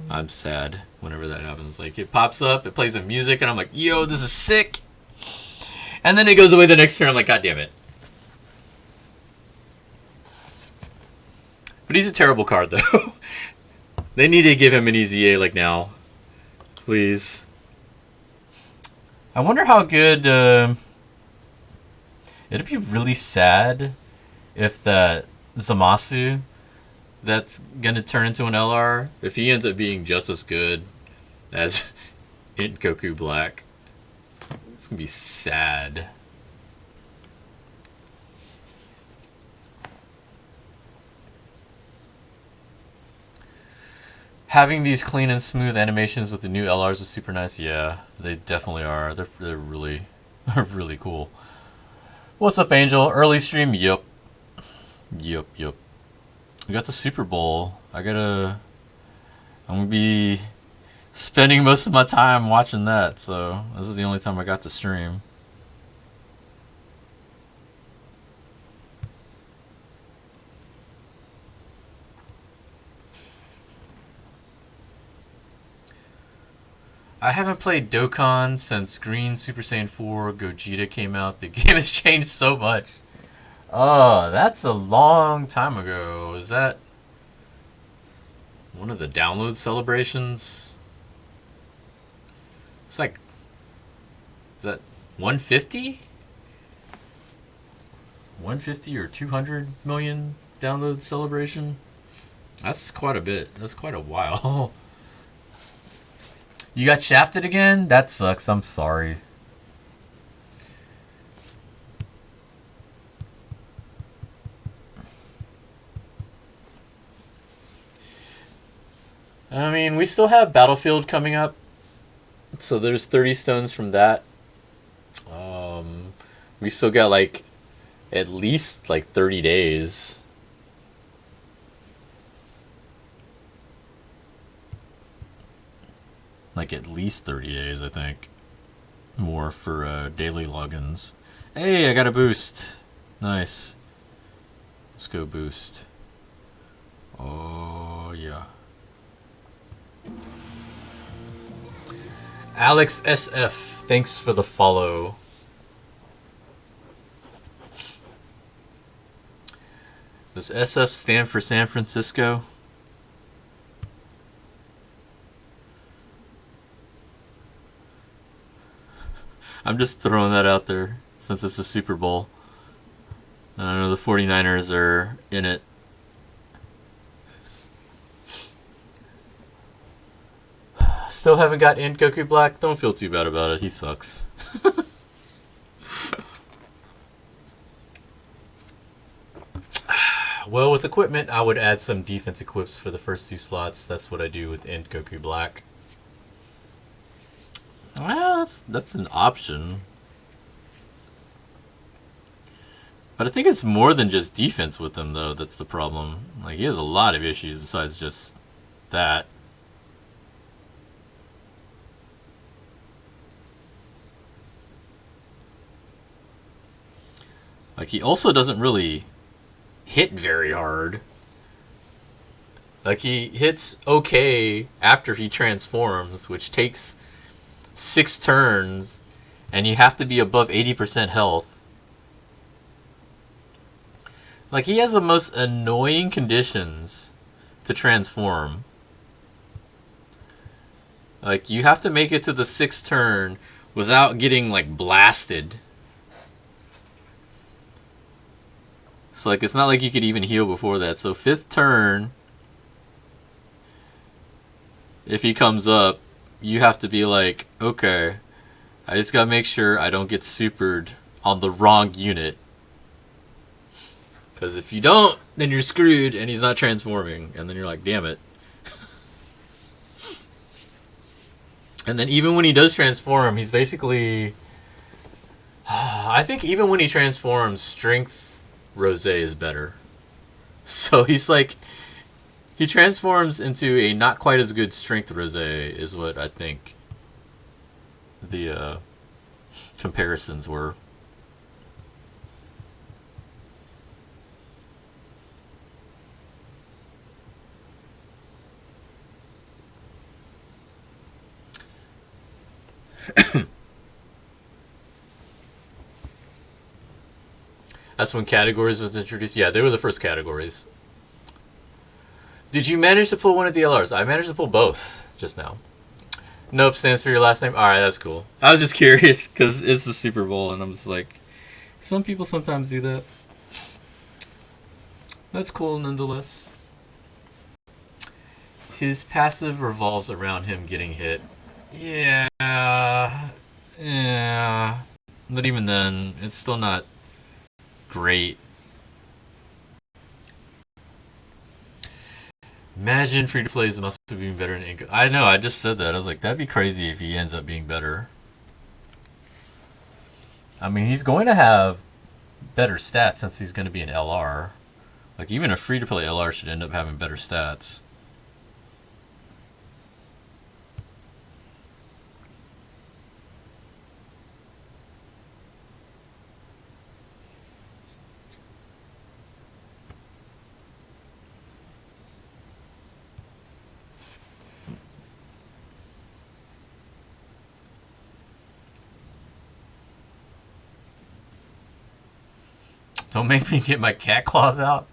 A: I'm sad whenever that happens. Like it pops up, it plays some music, and I'm like, yo, this is sick. And then it goes away the next turn. I'm like, god damn it. But he's a terrible card, though. They need to give him an EZA, like, now. Please. I wonder how good... it'd be really sad if that Zamasu that's going to turn into an LR, if he ends up being just as good as Int Goku Black. It's going to be sad. Having these clean and smooth animations with the new LRs is super nice. Yeah, they definitely are. They're really, really cool. What's up, Angel? Early stream? Yup. We got the Super Bowl. I'm gonna be spending most of my time watching that. So this is the only time I got to stream. I haven't played Dokkan since Green Super Saiyan 4 Gogeta came out. The game has changed so much. Oh, that's a long time ago. Is that one of the download celebrations? It's like, is that 150? 150 or 200 million download celebration? That's quite a bit. That's quite a while. You got shafted again? That sucks. I'm sorry. I mean, we still have Battlefield coming up. So there's 30 stones from that. We still got like at least like 30 days. Like at least 30 days, I think. More for daily logins. Hey, I got a boost. Nice. Let's go boost. Oh, yeah. Alex SF, thanks for the follow. Does SF stand for San Francisco? I'm just throwing that out there since it's the Super Bowl. I know the 49ers are in it. Still haven't got in Goku Black. Don't feel too bad about it. He sucks. Well, with equipment, I would add some defense equips for the first 2 slots. That's what I do with Int Goku Black. Well, that's an option. But I think it's more than just defense with him, though. That's the problem. Like, he has a lot of issues besides just that. Like, he also doesn't really hit very hard. Like, he hits okay after he transforms, which takes 6 turns, and you have to be above 80% health. Like, he has the most annoying conditions to transform. Like, you have to make it to the 6th turn without getting, like, blasted. So, like, it's not like you could even heal before that. So, 5th turn, if he comes up, you have to be like, okay, I just gotta make sure I don't get supered on the wrong unit. Because if you don't, then you're screwed and he's not transforming. And then you're like, damn it. And then even when he does transform, he's basically... I think even when he transforms, Strength Rose is better. So he's like... He transforms into a not quite as good Strength Rose is what I think the comparisons were. That's when categories was introduced. Yeah, they were the first categories. Did you manage to pull one of the LRs? I managed to pull both just now. Nope stands for your last name. All right, that's cool. I was just curious because it's the Super Bowl, and I'm just like, some people sometimes do that. That's cool nonetheless. His passive revolves around him getting hit. Yeah. But even then, it's still not great. Imagine free-to-plays must have been better than Inca. I know, I just said that. I was like, that'd be crazy if he ends up being better. I mean, he's going to have better stats since he's going to be an LR. Like, even a free-to-play LR should end up having better stats. Don't make me get my cat claws out.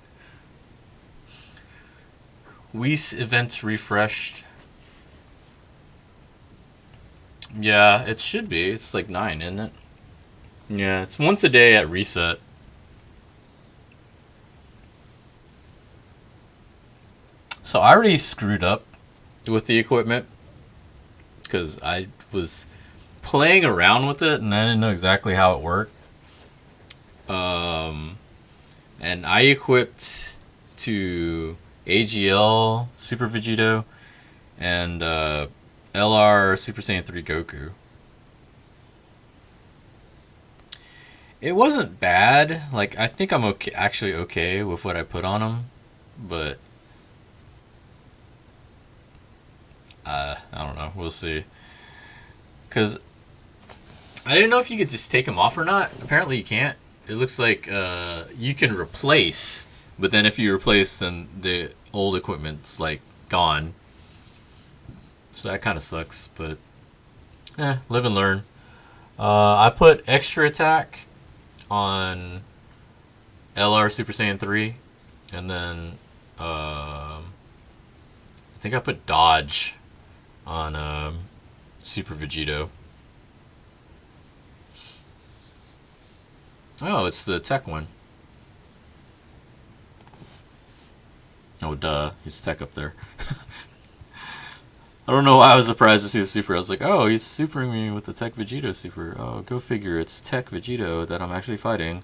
A: Whis events refreshed. Yeah, it should be. It's like 9, isn't it? Yeah, it's once a day at reset. So I already screwed up with the equipment because I was playing around with it and I didn't know exactly how it worked. And I equipped to AGL Super Vegito and LR Super Saiyan 3 Goku. It wasn't bad. Like, I think I'm okay, actually okay with what I put on him, but I don't know. We'll see. Because I didn't know if you could just take him off or not. Apparently you can't. It looks like you can replace, but then if you replace, then the old equipment's like gone. So that kind of sucks, but live and learn. I put extra attack on LR Super Saiyan 3, and then I think I put dodge on Super Vegito. Oh, it's the tech one. Oh, duh. He's tech up there. I don't know why I was surprised to see the super. I was like, oh, he's supering me with the tech Vegito super. Oh, go figure. It's tech Vegito that I'm actually fighting.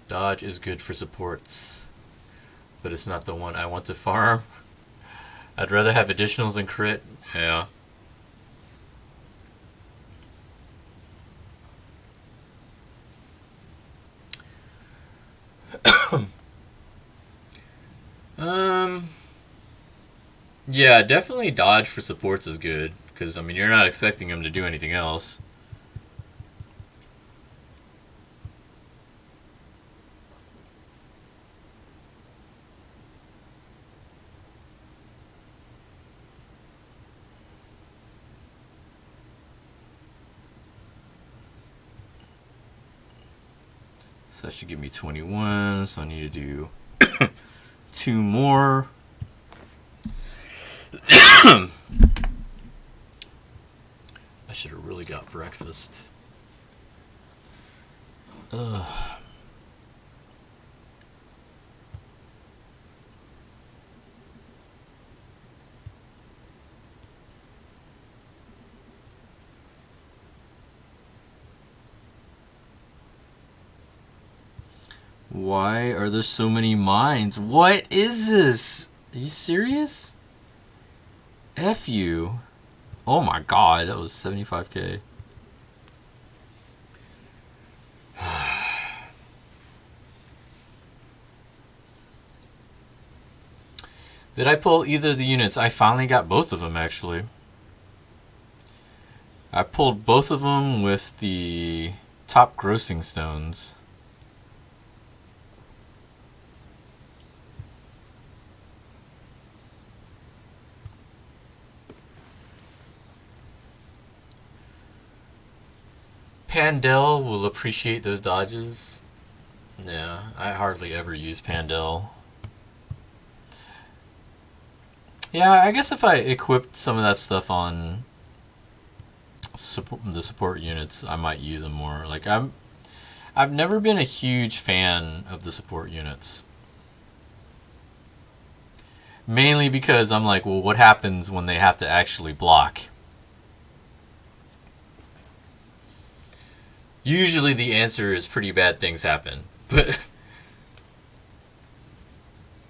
A: Dodge is good for supports, but it's not the one I want to farm. I'd rather have additionals than crit. Yeah. um. Yeah, definitely dodge for supports is good because I mean you're not expecting him to do anything else. So that should give me 21. So I need to do 2 more. I should have really got breakfast. Ugh. Why are there so many mines? What is this? Are you serious? F you. Oh my god, that was 75k. Did I pull either of the units? I finally got both of them, actually. I pulled both of them with the top grossing stones. Pandel will appreciate those dodges. Yeah, I hardly ever use Pandel. Yeah, I guess if I equipped some of that stuff on the support units, I might use them more. Like I've never been a huge fan of the support units. Mainly because I'm like, well, what happens when they have to actually block? Usually the answer is pretty bad things happen. But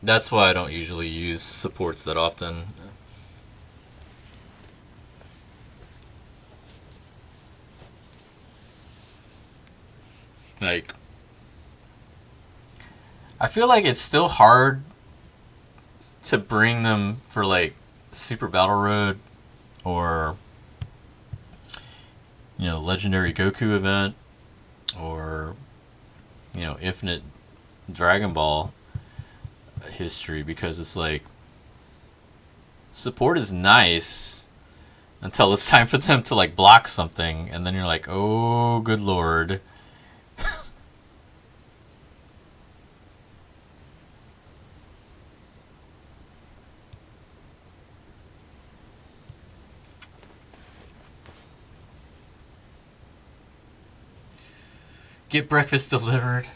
A: that's why I don't usually use supports that often. Like, I feel like it's still hard to bring them for like Super Battle Road or Legendary Goku event or Infinite Dragon Ball history, because it's like support is nice until it's time for them to like block something, and then you're like, oh good lord. Get breakfast delivered.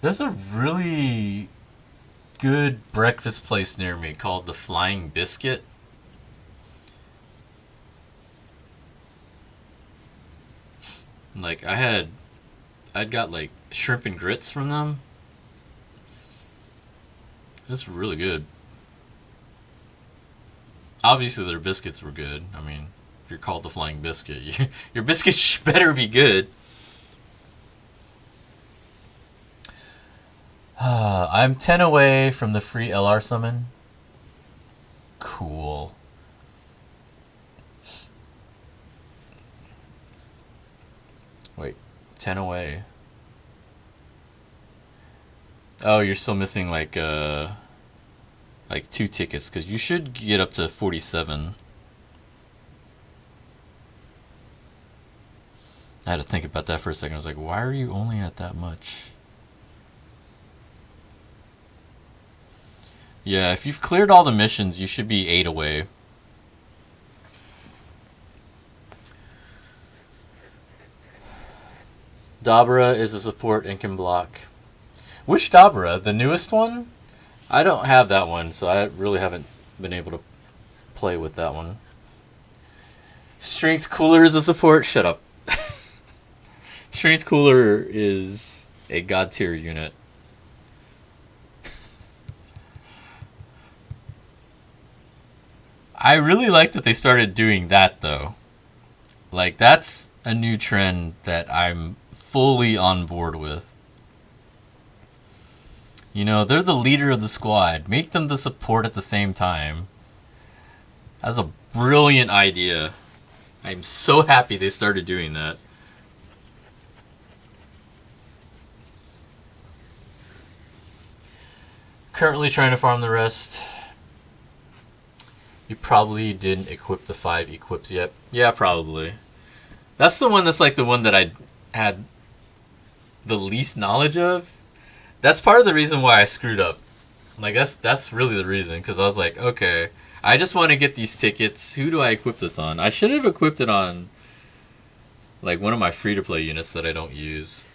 A: There's a really good breakfast place near me called the Flying Biscuit. Like I'd got like shrimp and grits from them. It's really good. Obviously their biscuits were good. I mean, if you're called the Flying Biscuit, your biscuits better be good. I'm 10 away from the free LR summon. Cool. Wait, 10 away. Oh, you're still missing like 2 tickets, because you should get up to 47. I had to think about that for a second. I was like, why are you only at that much? Yeah, if you've cleared all the missions, you should be 8 away. Dabra is a support and can block. Which Dabra? The newest one? I don't have that one, so I really haven't been able to play with that one. Strength Cooler is a support? Shut up. Strength Cooler is a god tier unit. I really like that they started doing that, though. Like, that's a new trend that I'm fully on board with. You know, they're the leader of the squad. Make them the support at the same time. That's a brilliant idea. I'm so happy they started doing that. Currently trying to farm the rest. You probably didn't equip the 5 equips yet. Yeah, probably. That's the one that's like the one that I had the least knowledge of. That's part of the reason why I screwed up. Like, that's really the reason. Because I was like, okay, I just want to get these tickets. Who do I equip this on? I should have equipped it on, like, one of my free-to-play units that I don't use.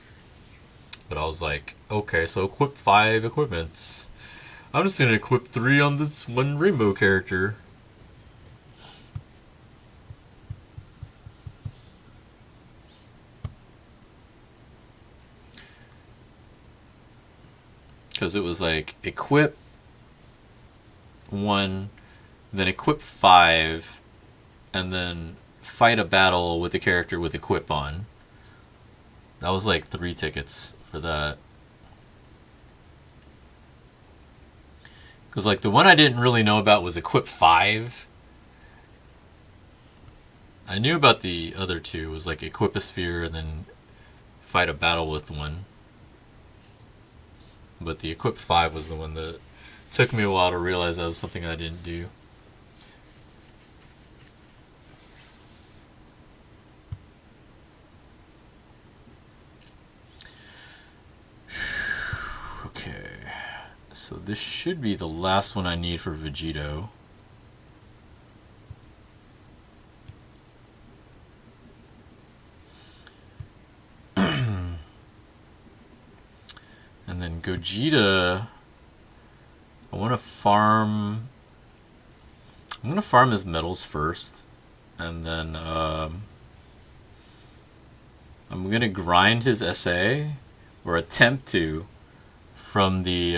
A: But I was like, okay, so equip 5 equipments. I'm just going to equip 3 on this one rainbow character. Because it was like, equip 1, then equip 5, and then fight a battle with the character with equip on. That was like 3 tickets for that. Because like the one I didn't really know about was equip 5. I knew about the other 2. It was like equip a sphere and then fight a battle with one. But the equip 5 was the one that took me a while to realize that was something I didn't do. Okay. So this should be the last one I need for Vegito. And then Gogeta, I want to farm. I'm going to farm his medals first. And then I'm going to grind his SA, or attempt to, from the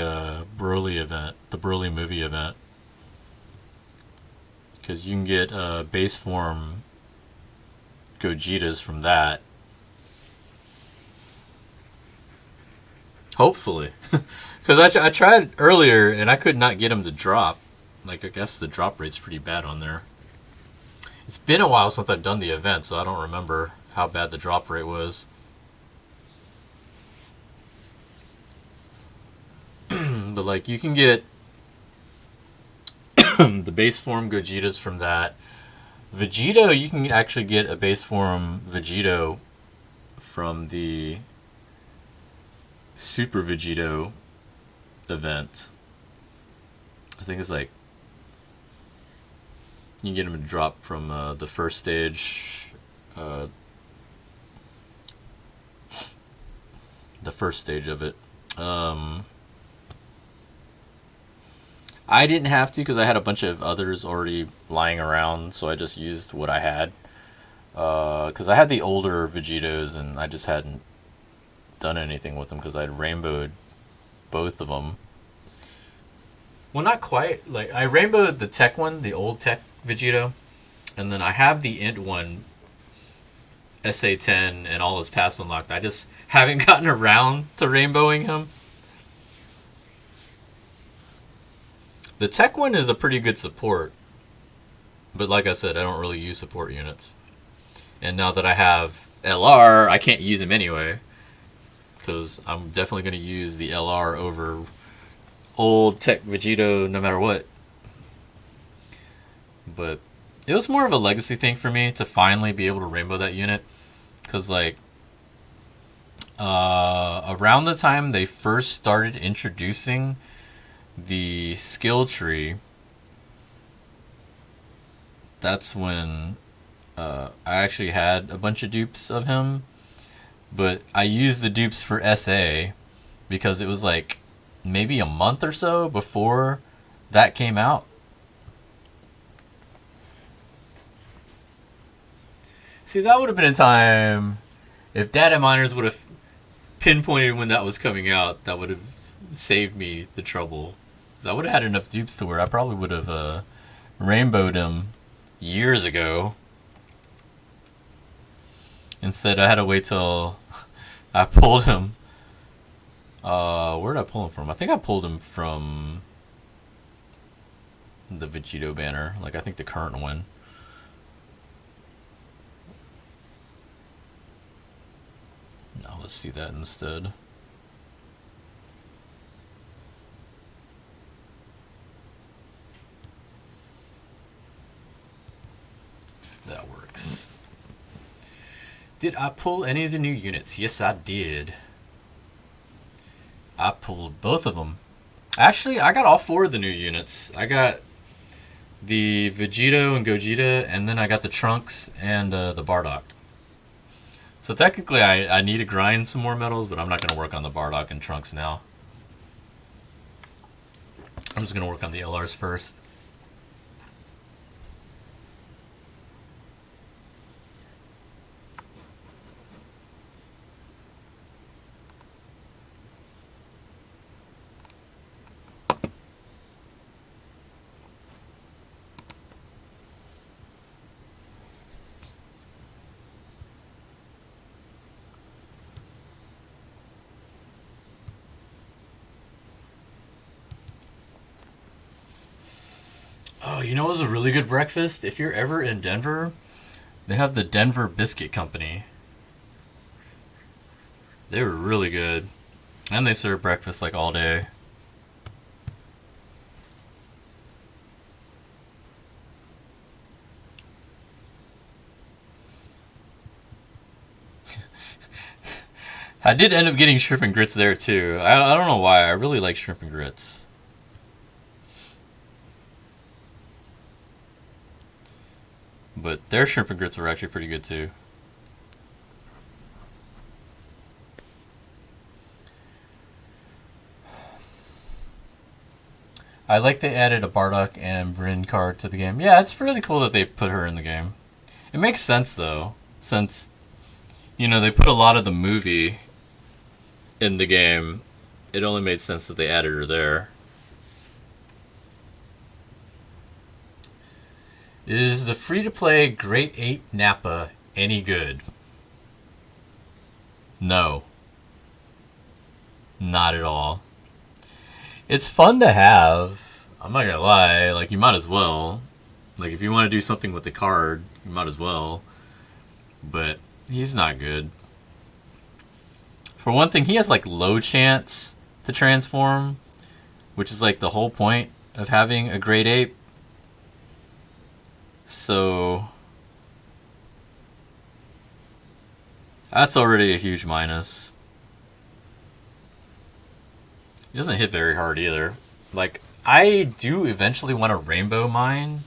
A: Broly event, the Broly movie event. Because you can get base form Gogetas from that. Hopefully. Because I tried earlier and I could not get him to drop. Like, I guess the drop rate's pretty bad on there. It's been a while since I've done the event, so I don't remember how bad the drop rate was. But, like, you can get the base form Gogetas from that. Vegito, you can actually get a base form Vegito from the Super Vegito event. I think it's like you can get him to drop from the first stage. The first stage of it. I didn't have to because I had a bunch of others already lying around, so I just used what I had. Because I had the older Vegetos and I just hadn't done anything with them because I'd rainbowed both of them. Well, not quite. Like, I rainbowed the tech one, the old tech Vegito, and then I have the int one, SA10, and all his pass unlocked. I just haven't gotten around to rainbowing him. The tech one is a pretty good support, but like I said, I don't really use support units. And now that I have LR, I can't use him anyway, because I'm definitely going to use the LR over old tech Vegito no matter what. But it was more of a legacy thing for me to finally be able to rainbow that unit, because like around the time they first started introducing the skill tree, that's when I actually had a bunch of dupes of him. But I used the dupes for SA because it was like maybe a month or so before that came out. See, that would have been in time. If data miners would have pinpointed when that was coming out, that would have saved me the trouble. Because I would have had enough dupes to where I probably would have rainbowed him years ago. Instead, I had to wait till I pulled him. Where did I pull him from? I think I pulled him from the Vegito banner. Like, I think the current one. No, let's do that instead. That works. Did I pull any of the new units? Yes, I did. I pulled both of them. Actually, I got all 4 of the new units. I got the Vegito and Gogeta, and then I got the Trunks and the Bardock. So technically, I need to grind some more medals, but I'm not going to work on the Bardock and Trunks now. I'm just going to work on the LRs first. Oh, you know what was a really good breakfast? If you're ever in Denver, they have the Denver Biscuit Company. They were really good. And they serve breakfast like all day. I did end up getting shrimp and grits there too. I don't know why. I really like shrimp and grits. But their shrimp and grits were actually pretty good too. I like they added a Bardock and Bryn card to the game. Yeah, it's really cool that they put her in the game. It makes sense though, since, you know, they put a lot of the movie in the game. It only made sense that they added her there. Is the free-to-play Great Ape Nappa any good? No. Not at all. It's fun to have. I'm not gonna lie. Like, you might as well. Like, if you want to do something with the card, you might as well. But he's not good. For one thing, he has, like, low chance to transform, which is, like, the whole point of having a Great Ape. So that's already a huge minus. He doesn't hit very hard either. Like, I do eventually want to rainbow mine,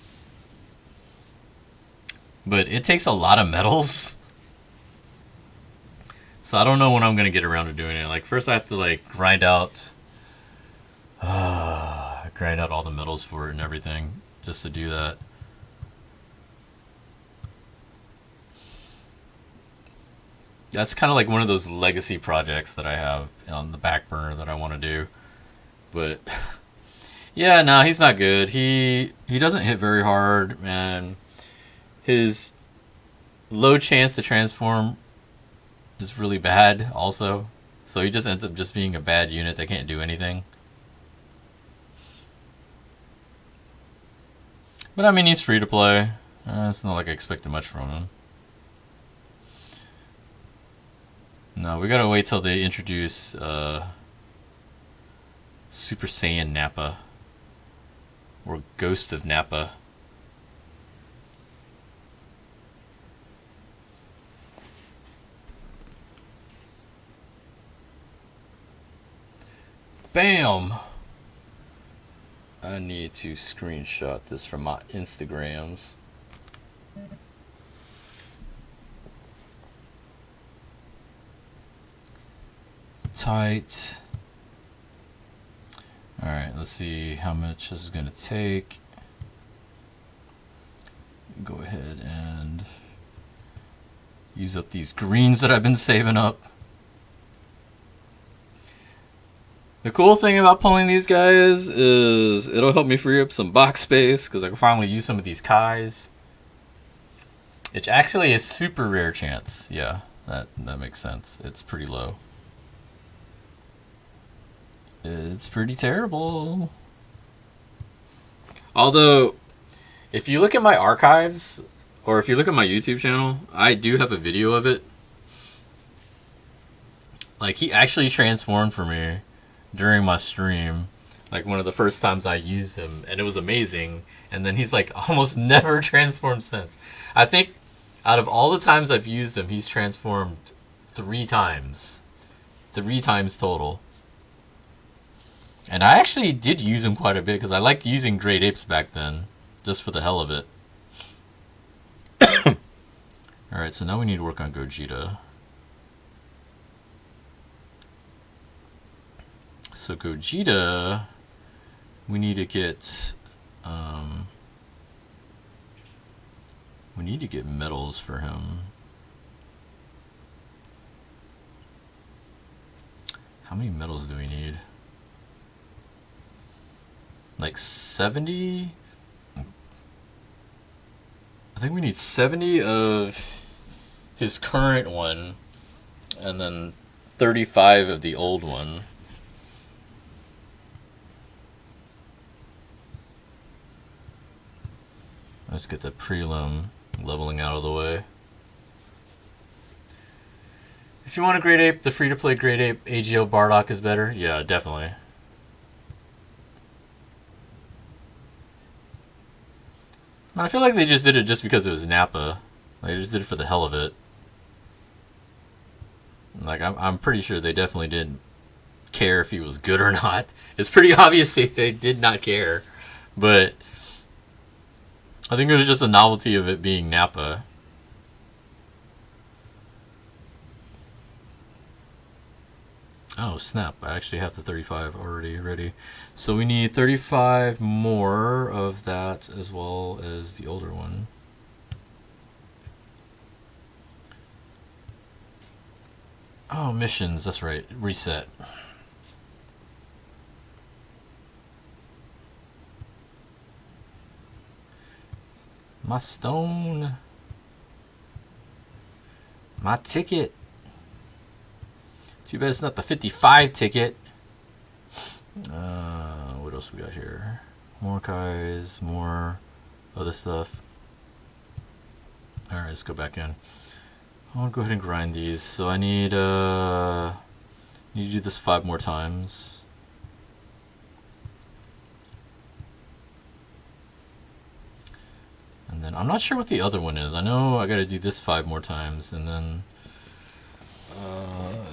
A: but it takes a lot of metals. So I don't know when I'm going to get around to doing it. Like, first I have to, like, grind out all the metals for it and everything just to do that. That's kind of like one of those legacy projects that I have on the back burner that I want to do. But yeah, no, he's not good. He doesn't hit very hard, and his low chance to transform is really bad also. So he just ends up just being a bad unit that can't do anything. But I mean, he's free to play. It's not like I expected much from him. No, we gotta wait till they introduce Super Saiyan Nappa. Or Ghost of Nappa. Bam! I need to screenshot this from my Instagrams. tight. Alright, let's see how much this is going to take. Go ahead and use up these greens that I've been saving up. The cool thing about pulling these guys is it'll help me free up some box space because I can finally use some of these Kais. It's actually a super rare chance. Yeah, that makes sense. It's pretty low. It's pretty terrible. Although, if you look at my archives, or if you look at my YouTube channel, I do have a video of it. Like, he actually transformed for me during my stream, like one of the first times I used him, and it was amazing. And then he's like almost never transformed since. I think out of all the times I've used him, he's transformed 3 times. 3 times total. And I actually did use him quite a bit because I liked using Great Apes back then, just for the hell of it. Alright, so now we need to work on Gogeta. So Gogeta, we need to get medals for him. How many medals do we need? Like 70? I think we need 70 of his current one, and then 35 of the old one. Let's get the prelim leveling out of the way. If you want a Great Ape, the free-to-play Great Ape AGL Bardock is better. Yeah, definitely. I feel like they just did it just because it was Nappa. They just did it for the hell of it. Like, I'm pretty sure they definitely didn't care if he was good or not. It's pretty obvious they did not care. But I think it was just a novelty of it being Nappa. Oh, snap. I actually have the 35 already ready. So we need 35 more of that as well as the older one. Oh, missions. That's right. Reset. My stone. My ticket. Too bad it's not the 55 ticket. What else we got here? More Kais, more other stuff. Alright, let's go back in. I want to go ahead and grind these. So I need to do this 5 more times. And then I'm not sure what the other one is. I know I gotta do this 5 more times, and then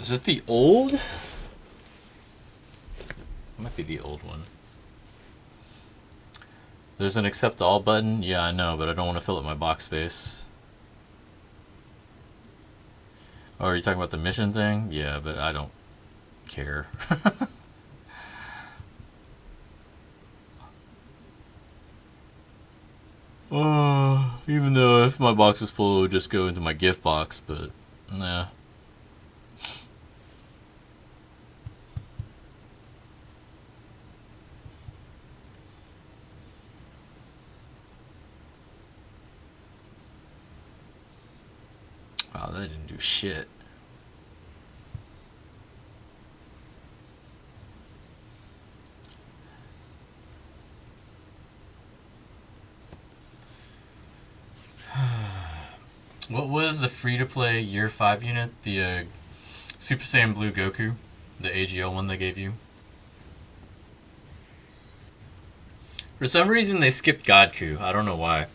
A: is it the old? It might be the old one. There's an accept all button. Yeah, I know, but I don't want to fill up my box space. Oh, are you talking about the mission thing? Yeah, but I don't care. Even though if my box is full, it would just go into my gift box, but nah. Wow, that didn't do shit. What was the free-to-play Year 5 unit? The Super Saiyan Blue Goku? The AGL one they gave you? For some reason they skipped Godku. I don't know why.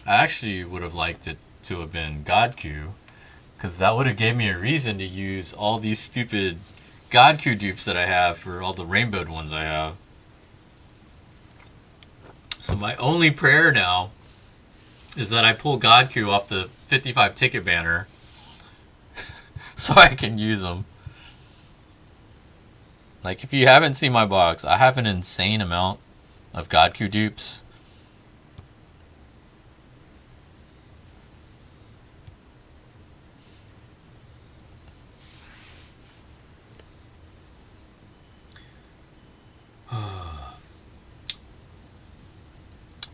A: I actually would have liked it to have been Godku, because that would have gave me a reason to use all these stupid Godku dupes that I have for all the rainbowed ones I have. So my only prayer now is that I pull Godku off the 55 ticket banner so I can use them. Like, if you haven't seen my box, I have an insane amount of Godku dupes.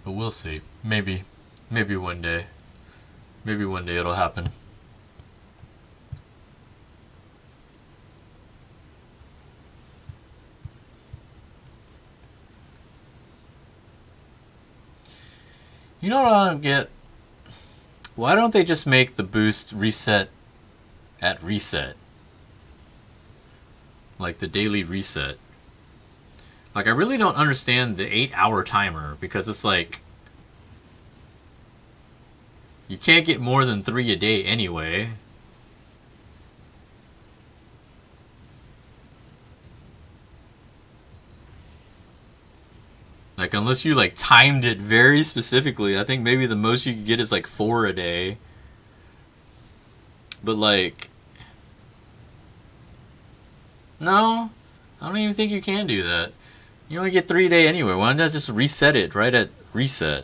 A: But we'll see. Maybe one day. Maybe one day it'll happen. You know what I don't get? Why don't they just make the boost reset at reset? Like the daily reset. Like, I really don't understand the 8-hour timer, because it's like, you can't get more than 3 a day anyway. Like, unless you, like, timed it very specifically, I think maybe the most you could get is, like, 4 a day. But, like, no, I don't even think you can do that. You only get 3 a day anyway. Why not just reset it right at reset?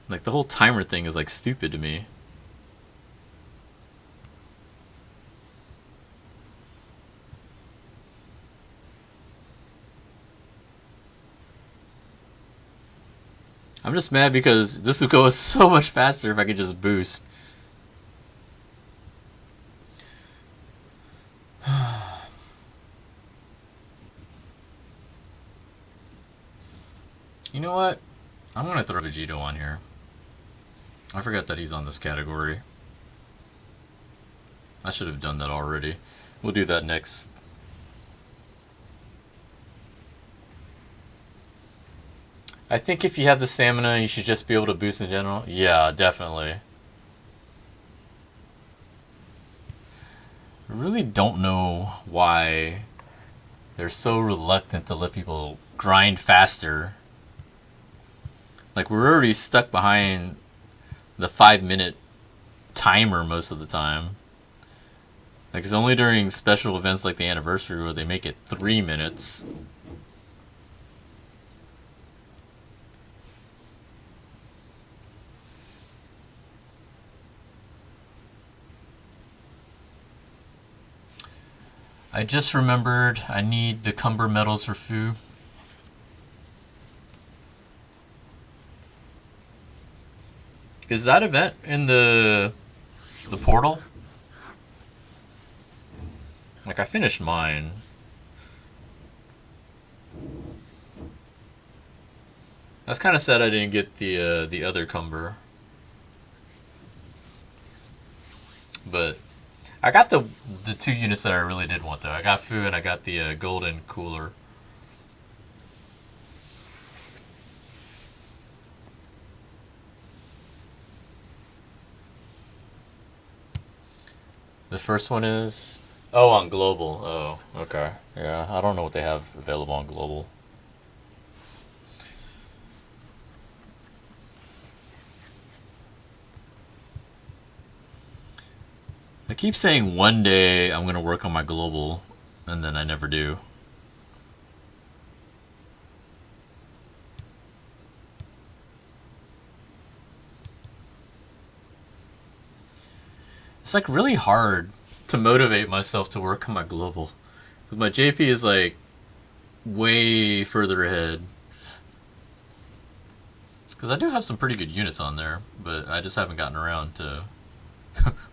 A: Like, the whole timer thing is, like, stupid to me. I'm just mad because this would go so much faster if I could just boost. You know what? I'm going to throw Vegito on here. I forgot that he's on this category. I should have done that already. We'll do that next. I think if you have the stamina, you should just be able to boost in general. Yeah, definitely. I really don't know why they're so reluctant to let people grind faster. Like, we're already stuck behind the 5-minute timer most of the time. Like, it's only during special events like the anniversary where they make it 3 minutes. I just remembered I need the Cumber medals for Fu. Is that event in the portal? Like, I finished mine. I was kind of sad I didn't get the other Cumber. But I got the 2 units that I really did want, though. I got Fu and I got the golden cooler. The first one is... Oh, on Global. Oh, okay. Yeah, I don't know what they have available on Global. I keep saying one day I'm going to work on my Global, and then I never do. It's like really hard to motivate myself to work on my Global. Because my JP is like way further ahead. Because I do have some pretty good units on there, but I just haven't gotten around to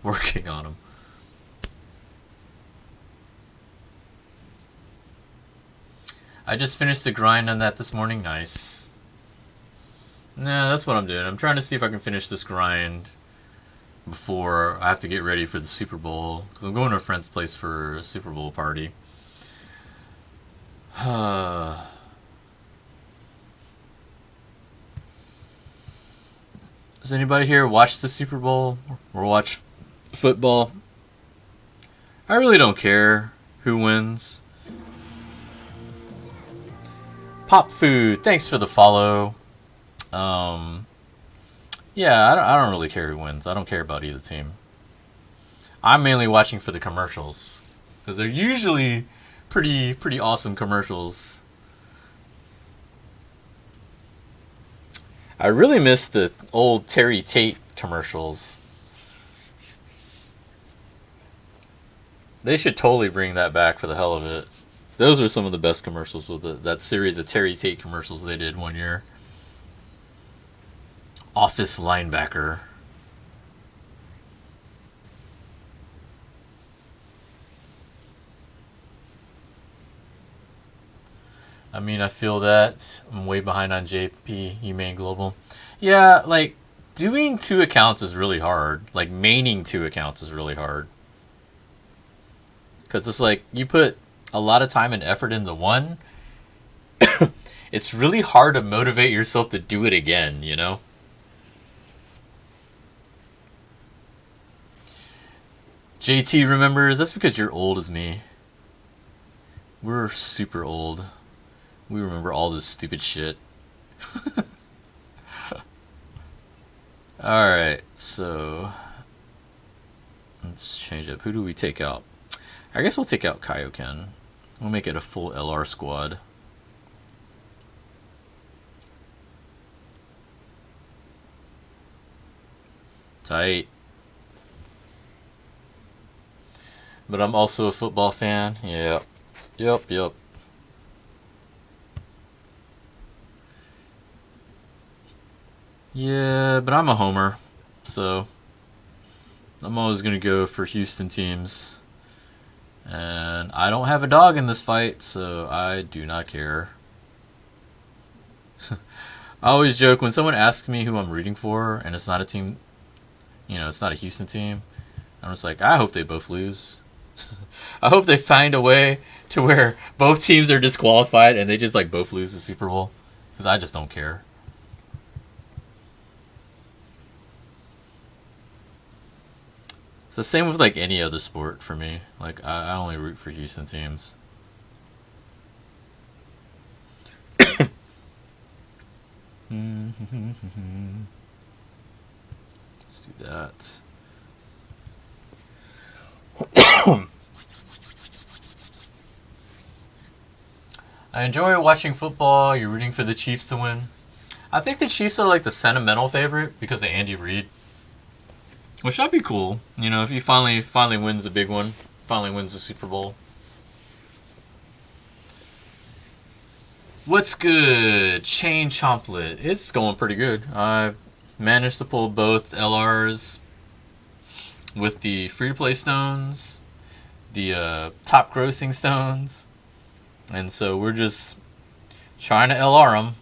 A: working on them. I just finished the grind on that this morning. Nice. Nah, that's what I'm doing. I'm trying to see if I can finish this grind before I have to get ready for the Super Bowl. Because I'm going to a friend's place for a Super Bowl party. Does anybody here watch the Super Bowl or watch football? I really don't care who wins. Pop Food, thanks for the follow. Yeah, I don't really care who wins. I don't care about either team. I'm mainly watching for the commercials because they're usually pretty awesome commercials. I really miss the old Terry Tate commercials. They should totally bring that back for the hell of it. Those were some of the best commercials with that series of Terry Tate commercials they did one year. Office linebacker. I mean, I feel that. I'm way behind on JP, Humane Global. Yeah, like, doing 2 accounts is really hard. Like, maining 2 accounts is really hard. Because it's like, you put a lot of time and effort into one. It's really hard to motivate yourself to do it again, you know? JT remembers, that's because you're old as me. We're super old. We remember all this stupid shit. Alright, so let's change up. Who do we take out? I guess we'll take out Kaioken. We'll make it a full LR squad. Tight. But I'm also a football fan. Yeah. Yep. Yeah, but I'm a homer. So I'm always going to go for Houston teams. And I don't have a dog in this fight, so I do not care. I always joke when someone asks me who I'm rooting for and it's not a team, you know, it's not a Houston team. I'm just like, I hope they both lose. I hope they find a way to where both teams are disqualified and they just like both lose the Super Bowl. Because I just don't care. It's the same with like any other sport for me. Like I only root for Houston teams. Let's do that. I enjoy watching football. You're rooting for the Chiefs to win. I think the Chiefs are like the sentimental favorite because of Andy Reid. Which that'd be cool, you know, if he finally wins a big one, finally wins the Super Bowl. What's good? Chain Chomplet. It's going pretty good. I managed to pull both LRs with the free to play stones, the top grossing stones, and so we're just trying to LR them.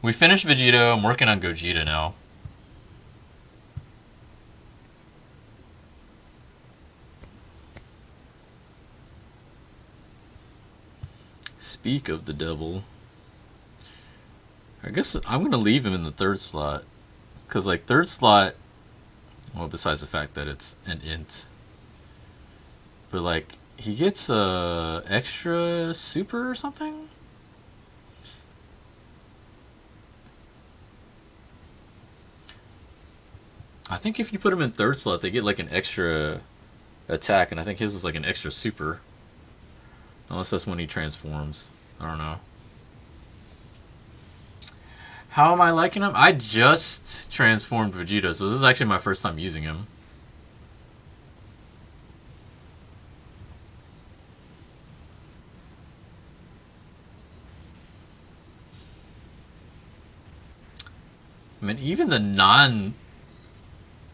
A: We finished Vegito. I'm working on Gogeta now. Speak of the devil. I guess I'm going to leave him in the 3rd slot. Because, like, 3rd slot, well, besides the fact that it's an int. But, like, he gets a extra super or something? I think if you put him in 3rd slot, they get, like, an extra attack. And I think his is, like, an extra super. Unless that's when he transforms. I don't know. How am I liking him? I just transformed Vegeta, so this is actually my first time using him. I mean, even the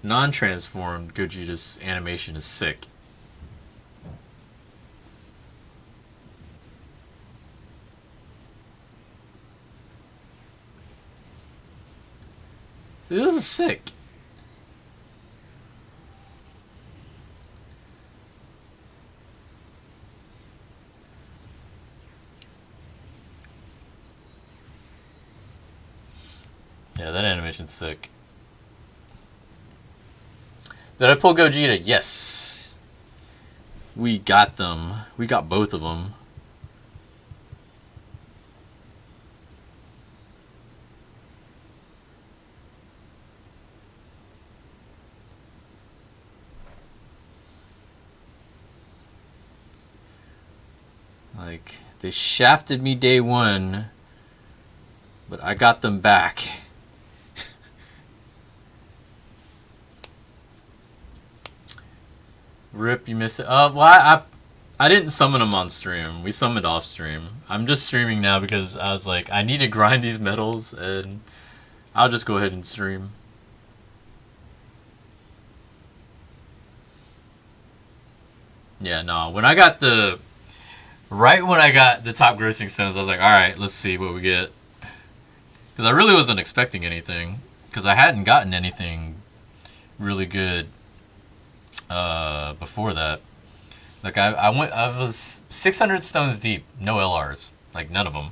A: non-transformed Gogeta's animation is sick. This is sick. Yeah, that animation's sick. Did I pull Gogeta? Yes. We got them. We got both of them. Like, they shafted me day one, but I got them back. Rip, you missed it. Well, I didn't summon them on stream. We summoned off stream. I'm just streaming now because I was like, I need to grind these medals, and I'll just go ahead and stream. Yeah, no. When I got the top grossing stones, I was like, all right, let's see what we get. Because I really wasn't expecting anything. Because I hadn't gotten anything really good before that. Like I was 600 stones deep, no LRs, like none of them.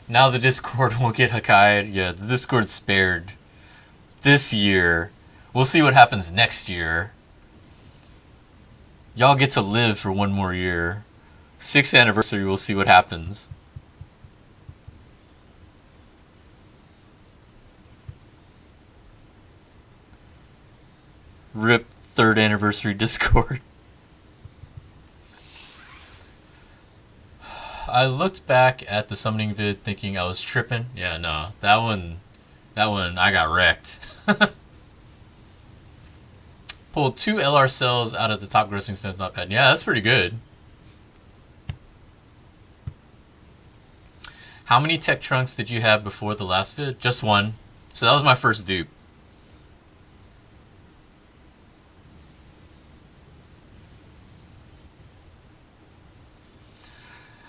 A: Now the Discord won't get Hakai. Yeah, the Discord's spared this year. We'll see what happens next year. Y'all get to live for one more year. 6th anniversary, we'll see what happens. Rip 3rd anniversary Discord. I looked back at the summoning vid thinking I was tripping. Yeah, no. That one I got wrecked. Pulled 2 LR cells out of the top grossing stones not pad. Yeah, that's pretty good. How many tech trunks did you have before the last vid? Just one. So that was my first dupe.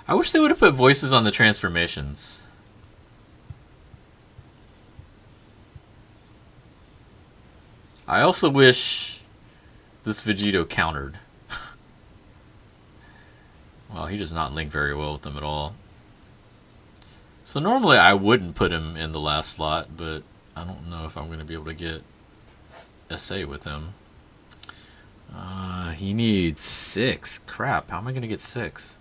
A: I wish they would have put voices on the transformations. I also wish this Vegito countered. Well, he does not link very well with them at all. So normally I wouldn't put him in the last slot, but I don't know if I'm going to be able to get SA with him. He needs 6. Crap, how am I going to get 6?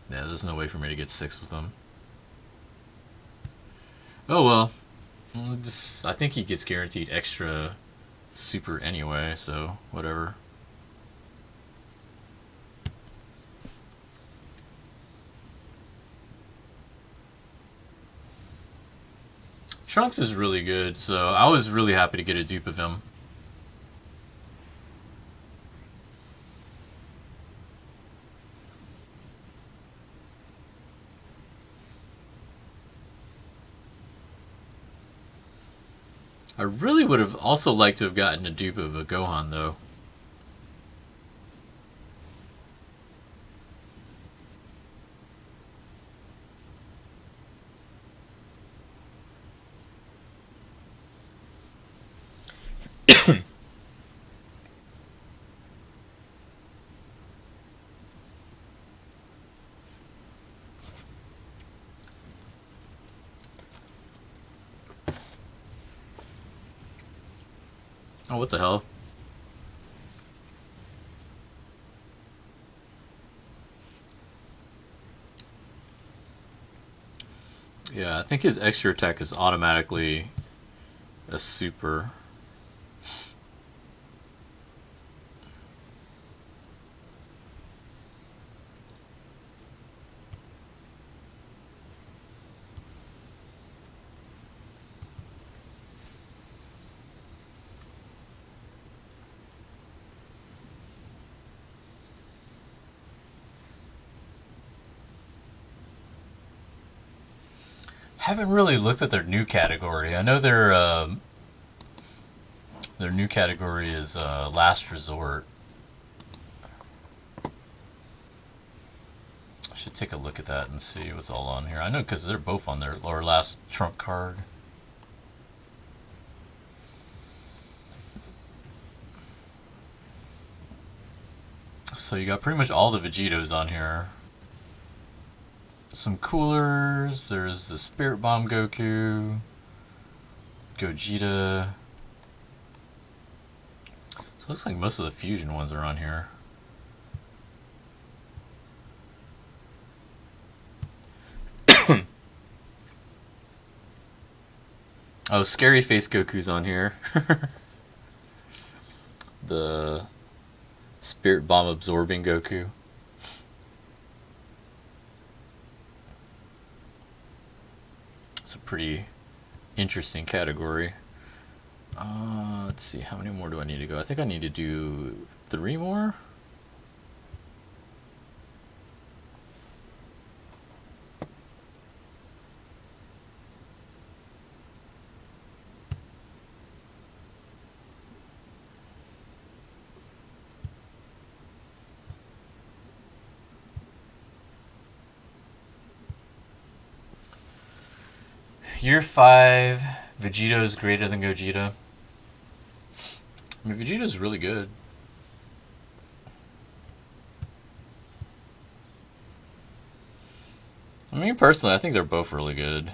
A: Yeah, there's no way for me to get 6 with him. Oh well. I think he gets guaranteed extra super anyway, so whatever. Trunks is really good, so I was really happy to get a dupe of him. I really would have also liked to have gotten a dupe of a Gohan, though. Oh, what the hell? Yeah, I think his extra attack is automatically a super. Haven't really looked at their new category. I know their new category is Last Resort. I should take a look at that and see what's all on here. I know because they're both on their last trump card. So you got pretty much all the Vegetos on here. Some coolers. There's the Spirit Bomb Goku, Gogeta. So it looks like most of the fusion ones are on here. Oh, Scary Face Goku's on here. The Spirit Bomb absorbing Goku. It's a pretty interesting category. Let's see, how many more do I need to go? I think I need to do 3 more. Year 5, Vegeto's greater than Gogeta. I mean, Vegeta's really good. I mean, personally, I think they're both really good.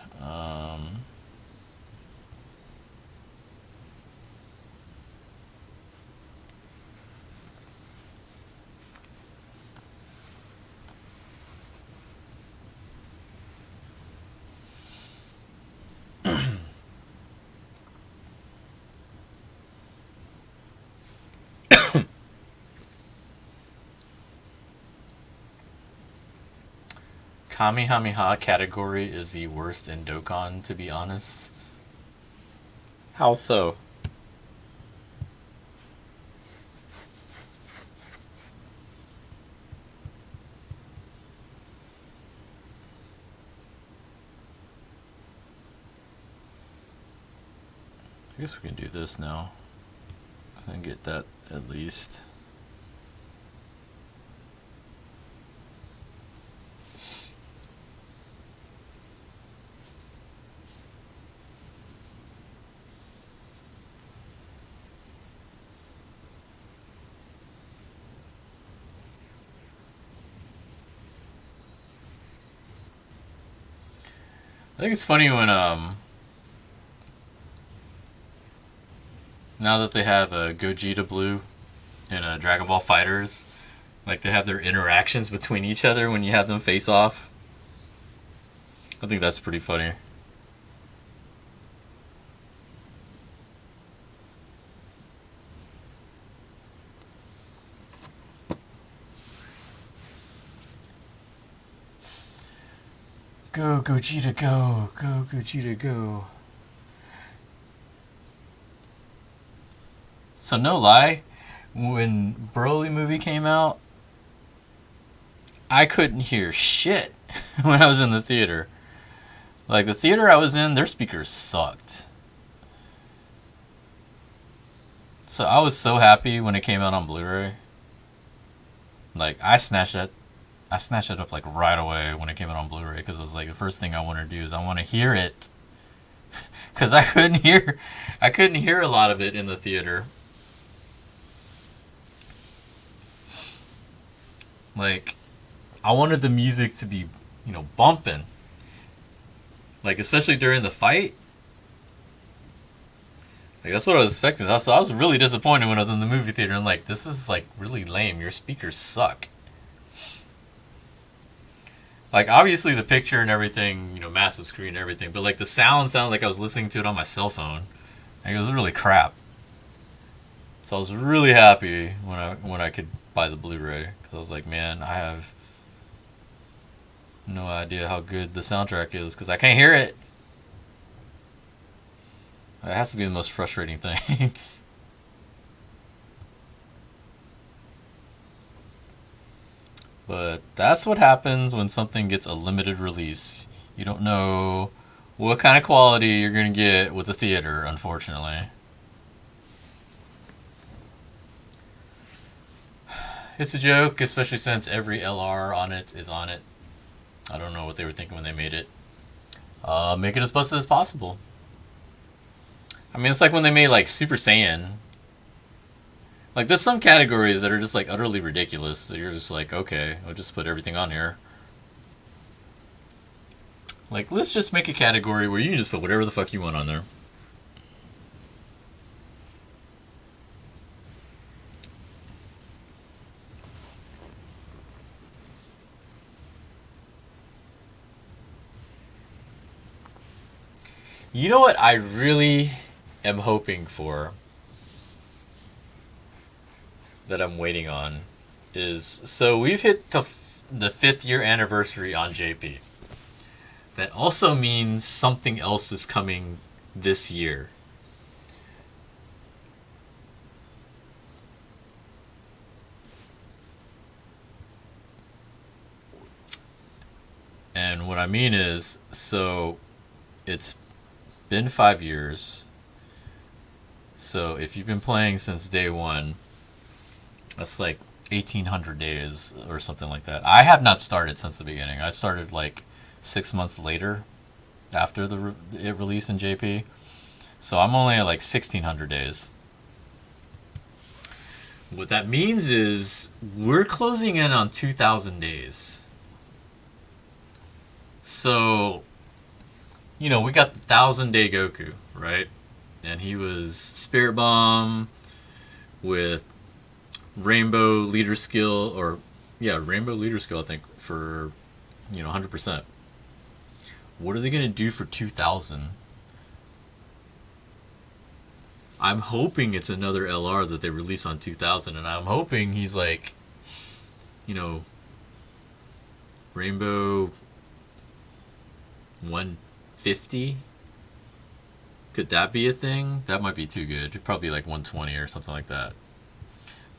A: Kamehameha category is the worst in Dokkan, to be honest. How so? I guess we can do this now. I can get that at least. I think it's funny when now that they have Gogeta Blue and Dragon Ball Fighters, like they have their interactions between each other when you have them face off. I think that's pretty funny. Go, Gogeta, go. Go, Gogeta, go. So, no lie, when Broly movie came out, I couldn't hear shit when I was in the theater. Like, the theater I was in, their speakers sucked. So, I was so happy when it came out on Blu-ray. Like, I snatched it up like right away when it came out on Blu-ray because it was like the first thing I want to do is I want to hear it because I couldn't hear a lot of it in the theater. Like, I wanted the music to be, bumping. Like, especially during the fight. Like, that's what I was expecting. So I was really disappointed when I was in the movie theater and like, this is like really lame. Your speakers suck. Like, obviously the picture and everything, massive screen and everything, but like the sound sounded like I was listening to it on my cell phone. Like, it was really crap. So I was really happy when I could buy the Blu-ray because I was like, man, I have no idea how good the soundtrack is because I can't hear it. It has to be the most frustrating thing. But that's what happens when something gets a limited release. You don't know what kind of quality you're going to get with the theater, unfortunately. It's a joke, especially since every LR on it is on it. I don't know what they were thinking when they made it. Make it as busted as possible. I mean, it's like when they made like Super Saiyan. Like, there's some categories that are just like utterly ridiculous. So you're just like, okay, I'll just put everything on here. Like, let's just make a category where you can just put whatever the fuck you want on there. You know what I really am hoping for, that I'm waiting on, is so we've hit the 5th-year anniversary on JP. That also means something else is coming this year. And what I mean is, so it's been 5 years. So if you've been playing since day one, that's like 1,800 days or something like that. I have not started since the beginning. I started like 6 months later after it released in JP. So I'm only at like 1,600 days. What that means is we're closing in on 2,000 days. So, we got the 1,000-day Goku, right? And he was Spirit Bomb with Rainbow Leader Skill, Rainbow Leader Skill, I think, for, 100%. What are they going to do for 2,000? I'm hoping it's another LR that they release on 2,000, and I'm hoping he's like, Rainbow 150. Could that be a thing? That might be too good. Probably like 120 or something like that.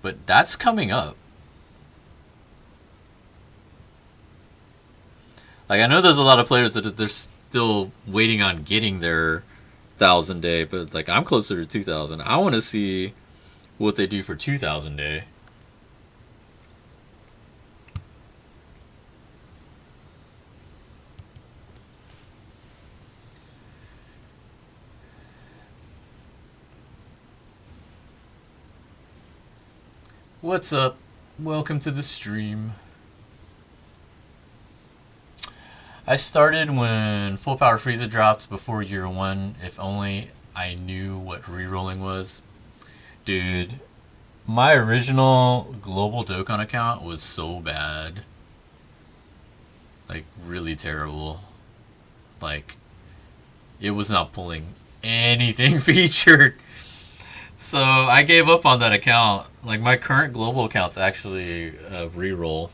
A: But that's coming up. Like, I know there's a lot of players that they're still waiting on getting their 1,000 day, but like I'm closer to 2,000. I want to see what they do for 2,000 day. What's up? Welcome to the stream. I started when Full Power Frieza dropped before year 1. If only I knew what rerolling was. Dude, my original Global Dokkan account was so bad. Like, really terrible. Like, it was not pulling anything featured. So I gave up on that account. Like, my current global account's actually a reroll.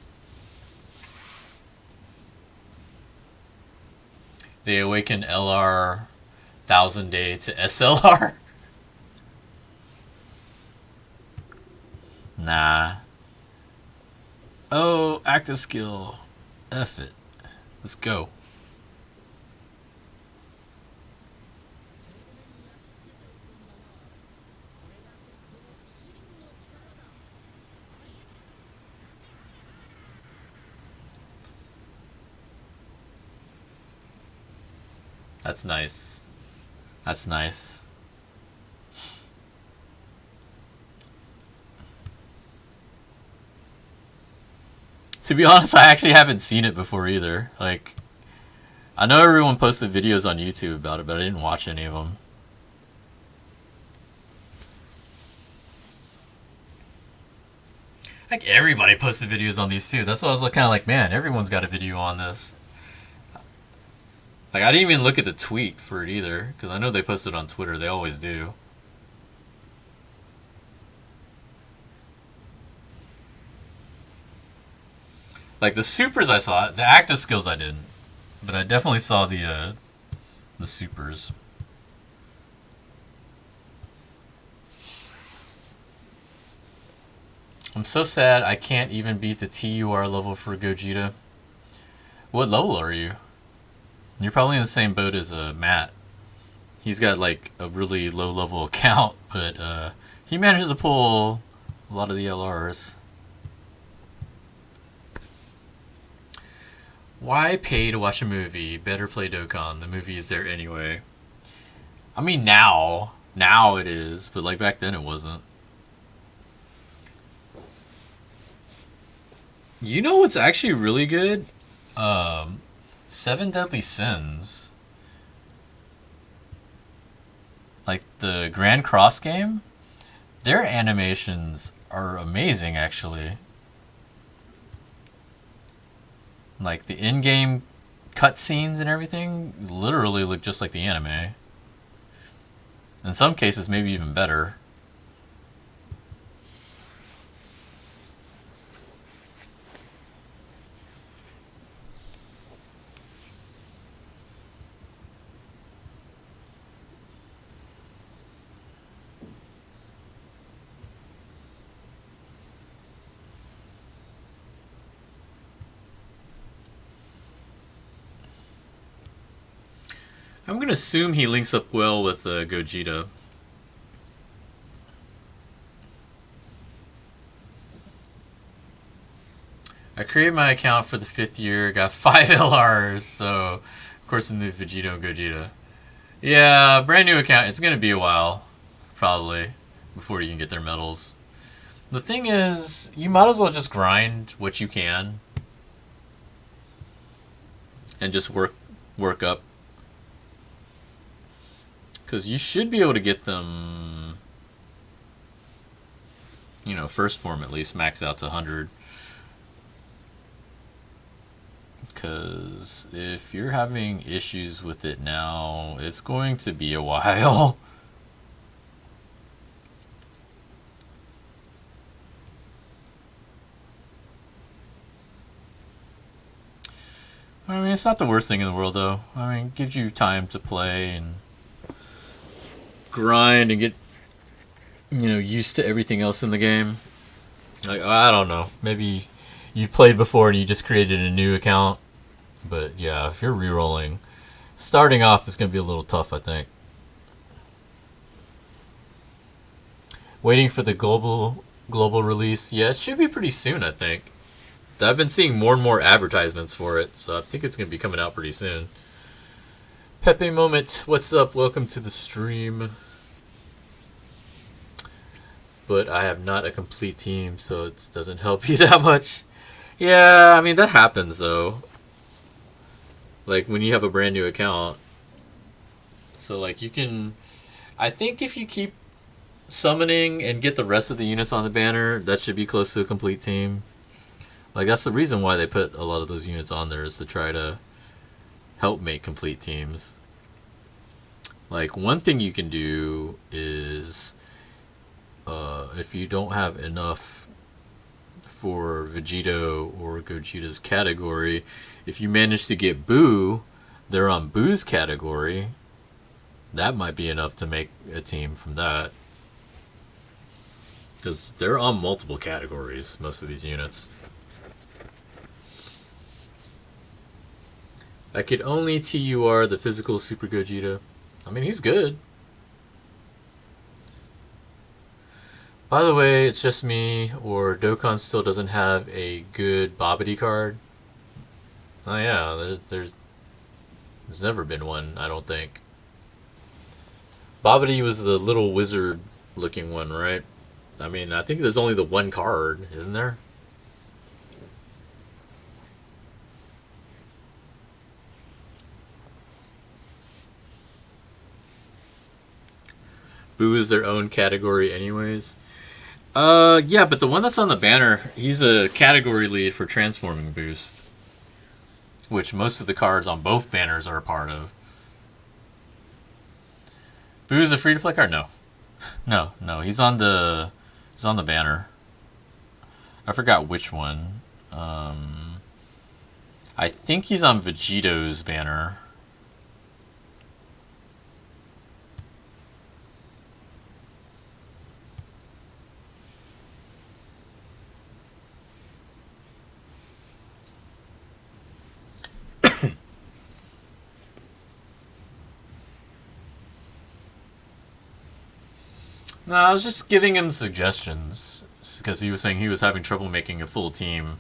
A: They awaken LR 1,000 day to SLR. Nah. Oh, active skill. F it. Let's go. That's nice. That's nice. To be honest, I actually haven't seen it before either. Like, I know everyone posted videos on YouTube about it, but I didn't watch any of them. Like, everybody posted videos on these too. That's why I was kind of like, man, everyone's got a video on this. Like, I didn't even look at the tweet for it either, because I know they posted on Twitter. They always do. Like, the supers I saw, the active skills I didn't. But I definitely saw the supers. I'm so sad I can't even beat the TUR level for Gogeta. What level are you? You're probably in the same boat as Matt. He's got like a really low level account, but he manages to pull a lot of the LRs. Why pay to watch a movie? Better play Dokkan. The movie is there anyway. I mean, now it is, but like back then it wasn't. You know what's actually really good? Seven Deadly Sins. Like the Grand Cross game, their animations are amazing actually. Like the in-game cutscenes and everything literally look just like the anime. In some cases, maybe even better. I'm going to assume he links up well with Gogeta. I created my account for the 5th year, got 5 LRs, so of course in the Vegeta and Gogeta. Yeah, brand new account. It's going to be a while, probably, before you can get their medals. The thing is, you might as well just grind what you can and just work up. Because you should be able to get them, you know, first form at least, max out to 100. Because if you're having issues with it now, it's going to be a while. I mean, it's not the worst thing in the world, though. I mean, it gives you time to play and grind and get, you know, used to everything else in the game. Like, I don't know. Maybe you played before and you just created a new account. But yeah, if you're re-rolling, starting off is going to be a little tough, I think. Waiting for the global release. Yeah, it should be pretty soon, I think. I've been seeing more and more advertisements for it, so I think it's going to be coming out pretty soon. Pepe Moment, what's up? Welcome to the stream. But I have not a complete team, so it doesn't help you that much. Yeah, I mean, that happens, though. Like, when you have a brand new account. So, like, you can... I think if you keep summoning and get the rest of the units on the banner, that should be close to a complete team. Like, that's the reason why they put a lot of those units on there, is to try to help make complete teams. Like, one thing you can do is... if you don't have enough for Vegito or Gogeta's category, if you manage to get Boo, they're on Boo's category, that might be enough to make a team from that. Because they're on multiple categories, most of these units. I could only TUR the physical Super Gogeta. I mean, he's good. By the way, it's just me, or Dokkan still doesn't have a good Babidi card. Oh yeah, there's never been one, I don't think. Babidi was the little wizard looking one, right? I mean, I think there's only the one card, isn't there? Boo is their own category anyways. Yeah, but the one that's on the banner, he's a category lead for Transforming Boost, which most of the cards on both banners are a part of. Boo is a free-to-play card? No. No, he's on the banner. I forgot which one. I think he's on Vegito's banner. No, I was just giving him suggestions because he was saying he was having trouble making a full team.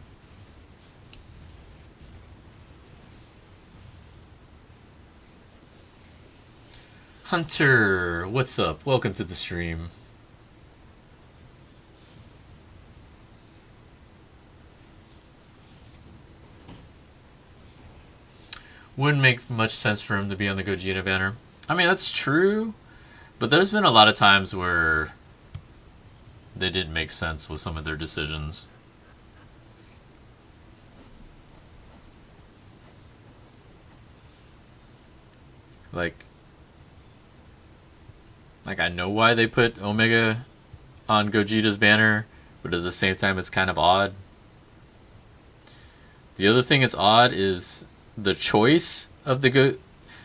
A: Hunter, what's up? Welcome to the stream. Wouldn't make much sense for him to be on the Gogeta banner. I mean, that's true. But there's been a lot of times where they didn't make sense with some of their decisions. Like, Like, I know why they put Omega on Gogeta's banner, but at the same time, it's kind of odd. The other thing that's odd is the choice of the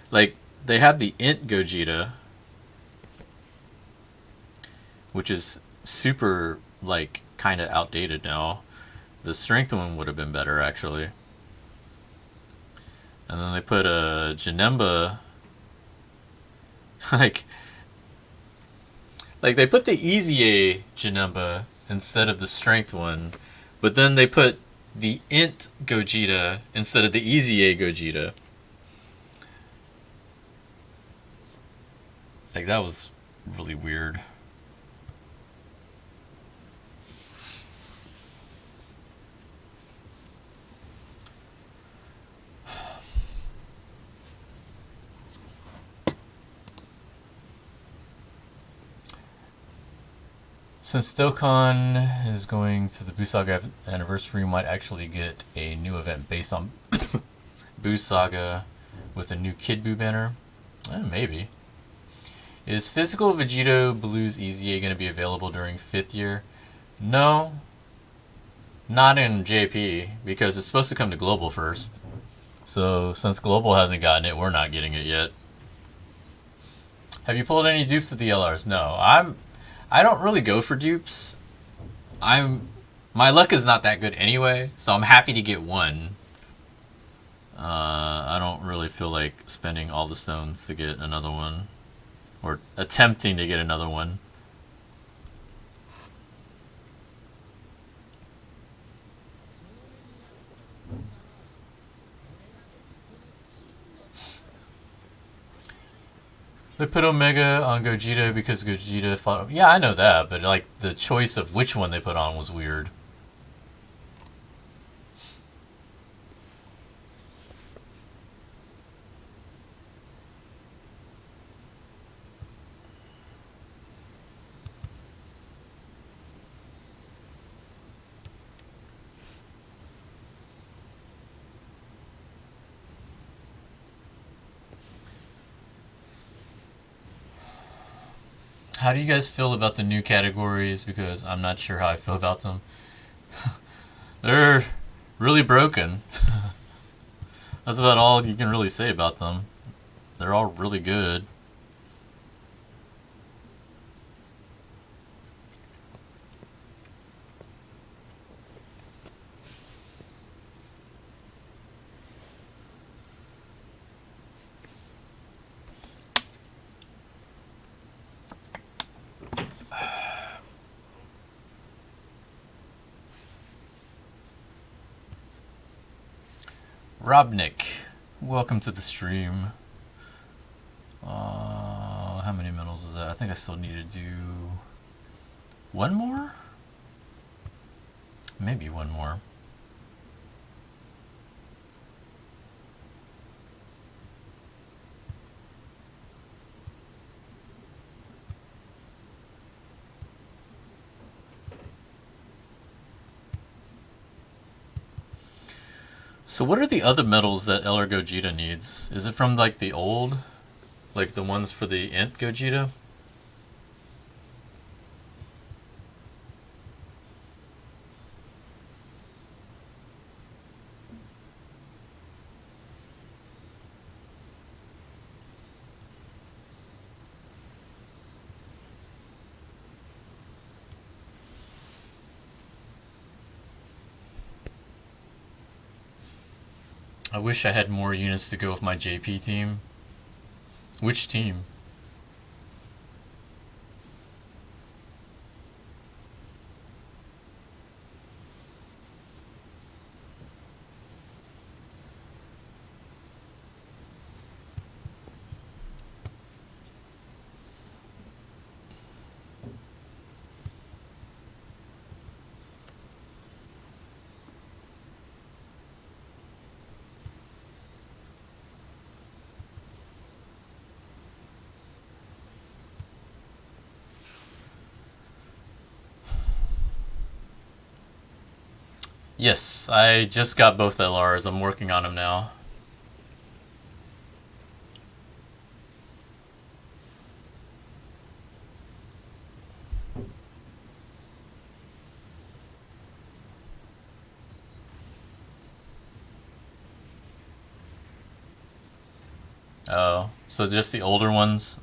A: like, they have the Int Gogeta, which is super, like, kind of outdated now. The strength one would have been better, actually. And then they put a Janemba. like they put the Easy A Janemba instead of the strength one, but then they put the Int Gogeta instead of the Easy A Gogeta. Like, that was really weird. Since Dokkan is going to the Buu Saga anniversary, we might actually get a new event based on Buu Saga with a new Kid Buu banner. Maybe. Is Physical Vegito Blues Easy A going to be available during 5th year? No. Not in JP, because it's supposed to come to Global first. So, since Global hasn't gotten it, we're not getting it yet. Have you pulled any dupes of the LRs? No. I don't really go for dupes. My luck is not that good anyway, so I'm happy to get one. I don't really feel like spending all the stones to get another one, or attempting to get another one. They put Omega on Gogeta because Gogeta fought. Yeah, I know that, but like the choice of which one they put on was weird. How do you guys feel about the new categories? Because I'm not sure how I feel about them. They're really broken. That's about all you can really say about them. They're all really good. Robnik, welcome to the stream. How many medals is that? I think I still need to do one more? Maybe one more. So what are the other medals that LR Gogeta needs? Is it from like the old? Like the ones for the Int Gogeta? I wish I had more units to go with my JP team. Which team? Yes, I just got both LRs. I'm working on them now. Oh, so just the older ones?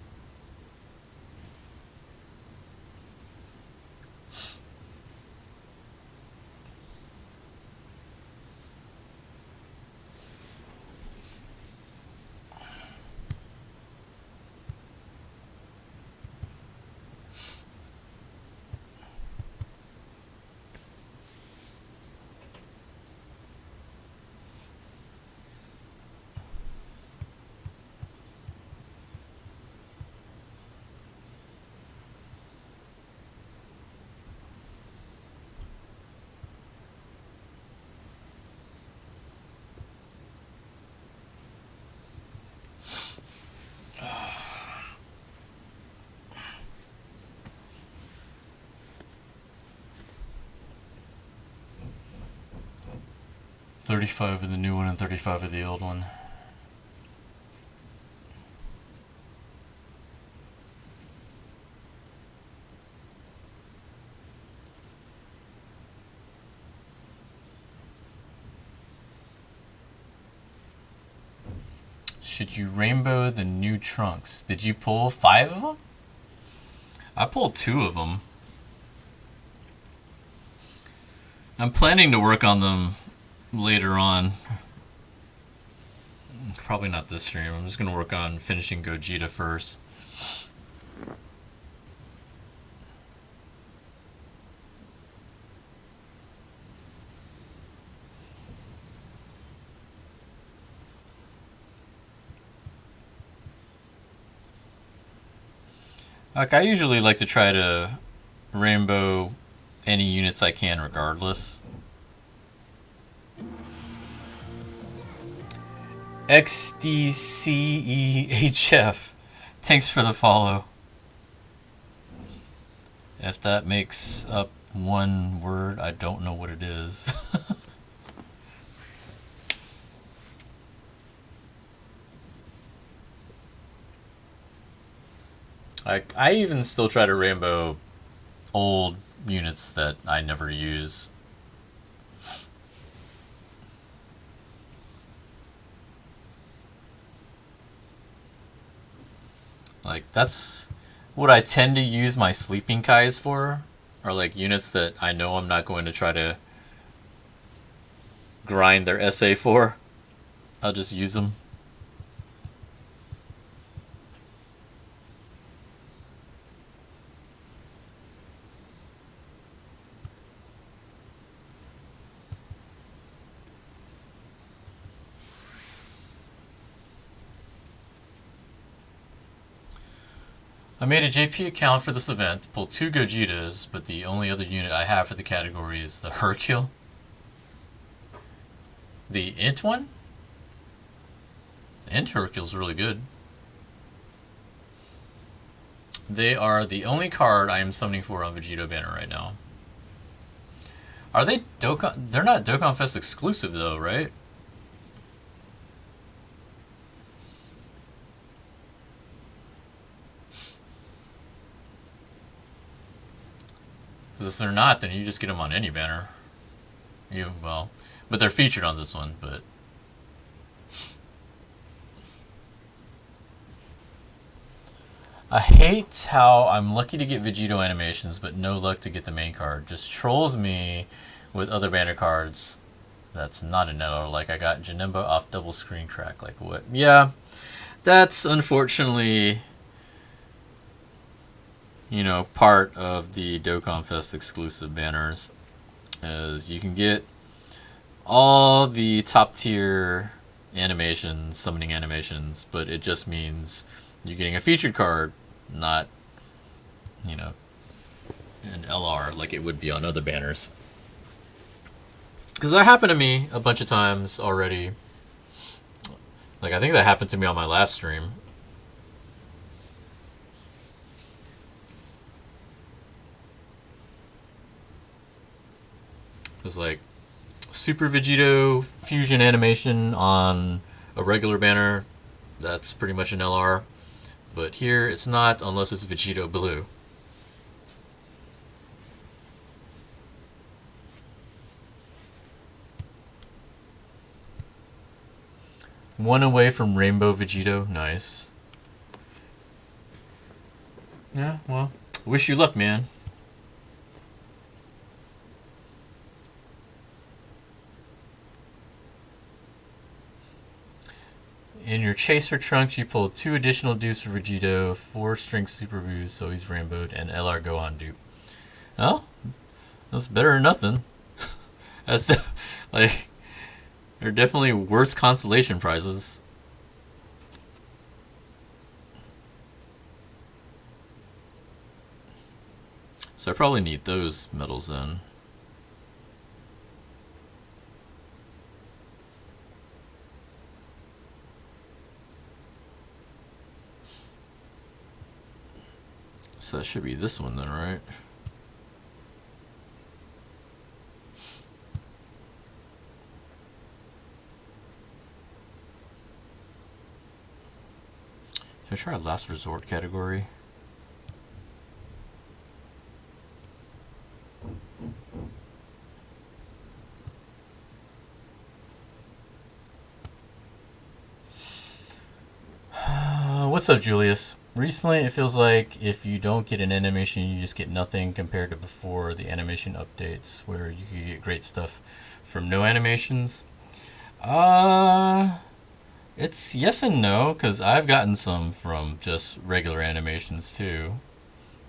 A: $35 of the new one and $35 of the old one. Should you rainbow the new trunks? Did you pull 5 of them? I pulled 2 of them. I'm planning to work on them later on. Probably not this stream. I'm just going to work on finishing Gogeta first. Like, I usually like to try to rainbow any units I can regardless. XDCEHF. Thanks for the follow. If that makes up one word, I don't know what it is. I even still try to rainbow old units that I never use. Like, that's what I tend to use my sleeping Kais for, are like units that I know I'm not going to try to grind their SA for. I'll just use them. I made a JP account for this event, pulled 2 Gogetas, but the only other unit I have for the category is the Hercule. The Int one? Int Hercule's really good. They are the only card I am summoning for on Vegito banner right now. Are they Dokkan? They're not Dokkan Fest exclusive though, right? Because if they're not, then you just get them on any banner. Well, but they're featured on this one, but... I hate how I'm lucky to get Vegito animations, but no luck to get the main card. Just trolls me with other banner cards. That's not a no. Like, I got Janemba off double screen crack. Like, what? Yeah, that's unfortunately, you know, part of the Dokkan Fest exclusive banners. Is you can get all the top tier animations, summoning animations, but it just means you're getting a featured card, not, you know, an LR like it would be on other banners. Because that happened to me a bunch of times already. Like, I think that happened to me on my last stream. It was like Super Vegito fusion animation on a regular banner. That's pretty much an LR. But here it's not unless it's Vegito Blue. One away from Rainbow Vegito. Nice. Yeah, well, wish you luck, man. In your Chaser Trunks, you pull 2 additional dupes for Vegito, 4 Strength Super Boost, so he's Rainbowed, and LR Gohan dupe. Oh, that's better than nothing. That's like, they're definitely worse consolation prizes. So I probably need those medals then. So that should be this one then, right? Should I try a last resort category? What's up, Julius? Recently, it feels like if you don't get an animation, you just get nothing compared to before the animation updates, where you could get great stuff from no animations. It's yes and no, because I've gotten some from just regular animations too.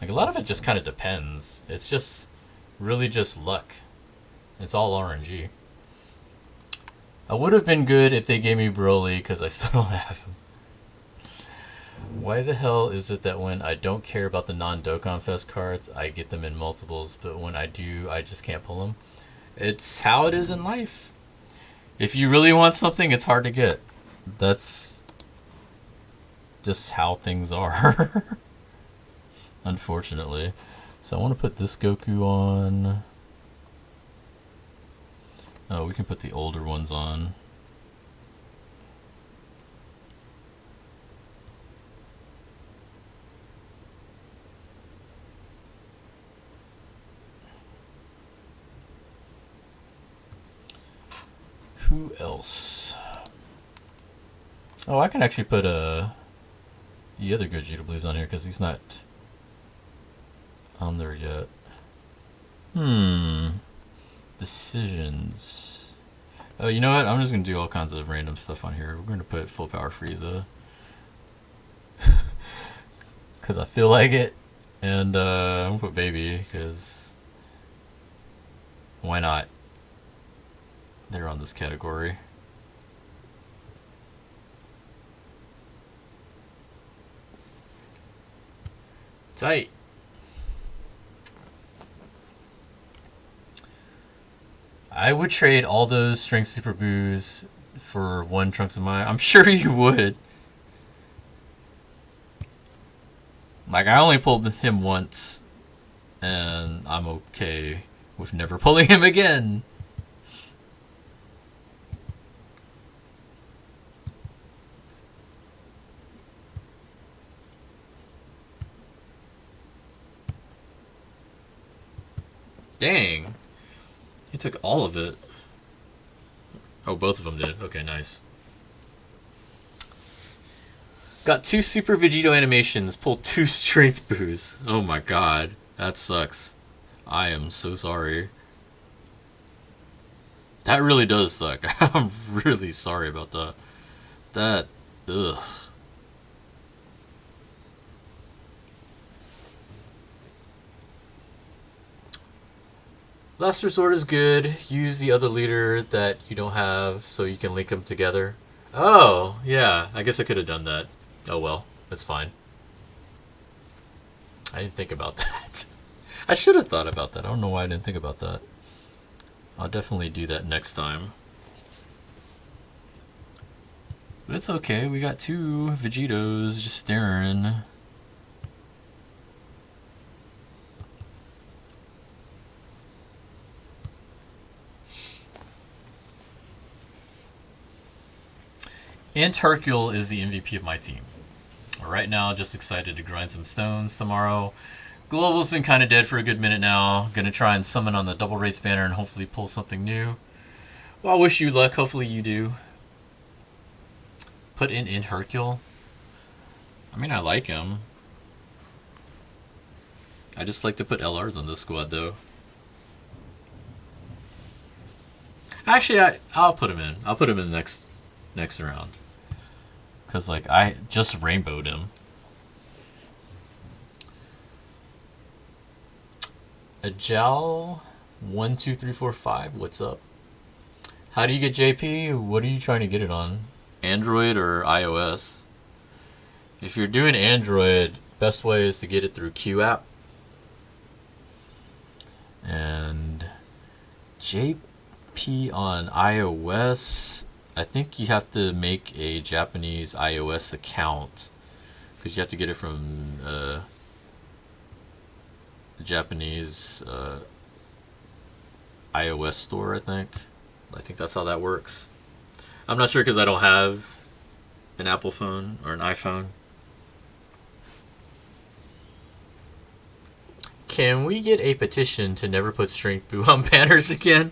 A: Like, a lot of it just kind of depends. It's just really just luck. It's all RNG. I would have been good if they gave me Broly, because I still don't have him. Why the hell is it that when I don't care about the non-Dokkan Fest cards, I get them in multiples, but when I do, I just can't pull them? It's how it is in life. If you really want something, it's hard to get. That's just how things are. Unfortunately. So I want to put this Goku on. Oh, we can put the older ones on. Who else? Oh, I can actually put the other Gogeta Blues on here because he's not on there yet. Decisions. Oh, you know what? I'm just going to do all kinds of random stuff on here. We're going to put Full Power Frieza. Because I feel like it. And I'm going to put Baby because why not? They're on this category. Tight. I would trade all those Strength Super Boos for one Trunks of Mine. I'm sure you would. Like, I only pulled him once, and I'm okay with never pulling him again. Dang. He took all of it. Oh, both of them did. Okay, nice. Got 2 Super Vegito animations, pulled 2 Strength Boosts. Oh my god. That sucks. I am so sorry. That really does suck. I'm really sorry about that. That, ugh. Last Resort is good. Use the other leader that you don't have so you can link them together. Oh, yeah. I guess I could have done that. Oh well. That's fine. I didn't think about that. I should have thought about that. I don't know why I didn't think about that. I'll definitely do that next time. But it's okay. We got 2 Vegetos just staring. Ant Hercule is the MVP of my team. Right now, just excited to grind some stones tomorrow. Global's been kind of dead for a good minute now. Gonna try and summon on the double rates banner and hopefully pull something new. Well, I wish you luck. Hopefully you do. Put in Hercule. I mean, I like him. I just like to put LRs on this squad, though. Actually, I'll put him in. I'll put him in the next round. Because, like, I just rainbowed him. Ajal 12345, what's up? How do you get JP? What are you trying to get it on? Android or iOS? If you're doing Android, best way is to get it through Q app. And JP on iOS, I think you have to make a Japanese iOS account because you have to get it from the Japanese iOS store. I think that's how that works. I'm not sure because I don't have an Apple phone or an iPhone. Can we get a petition to never put Strength Boo on banners again?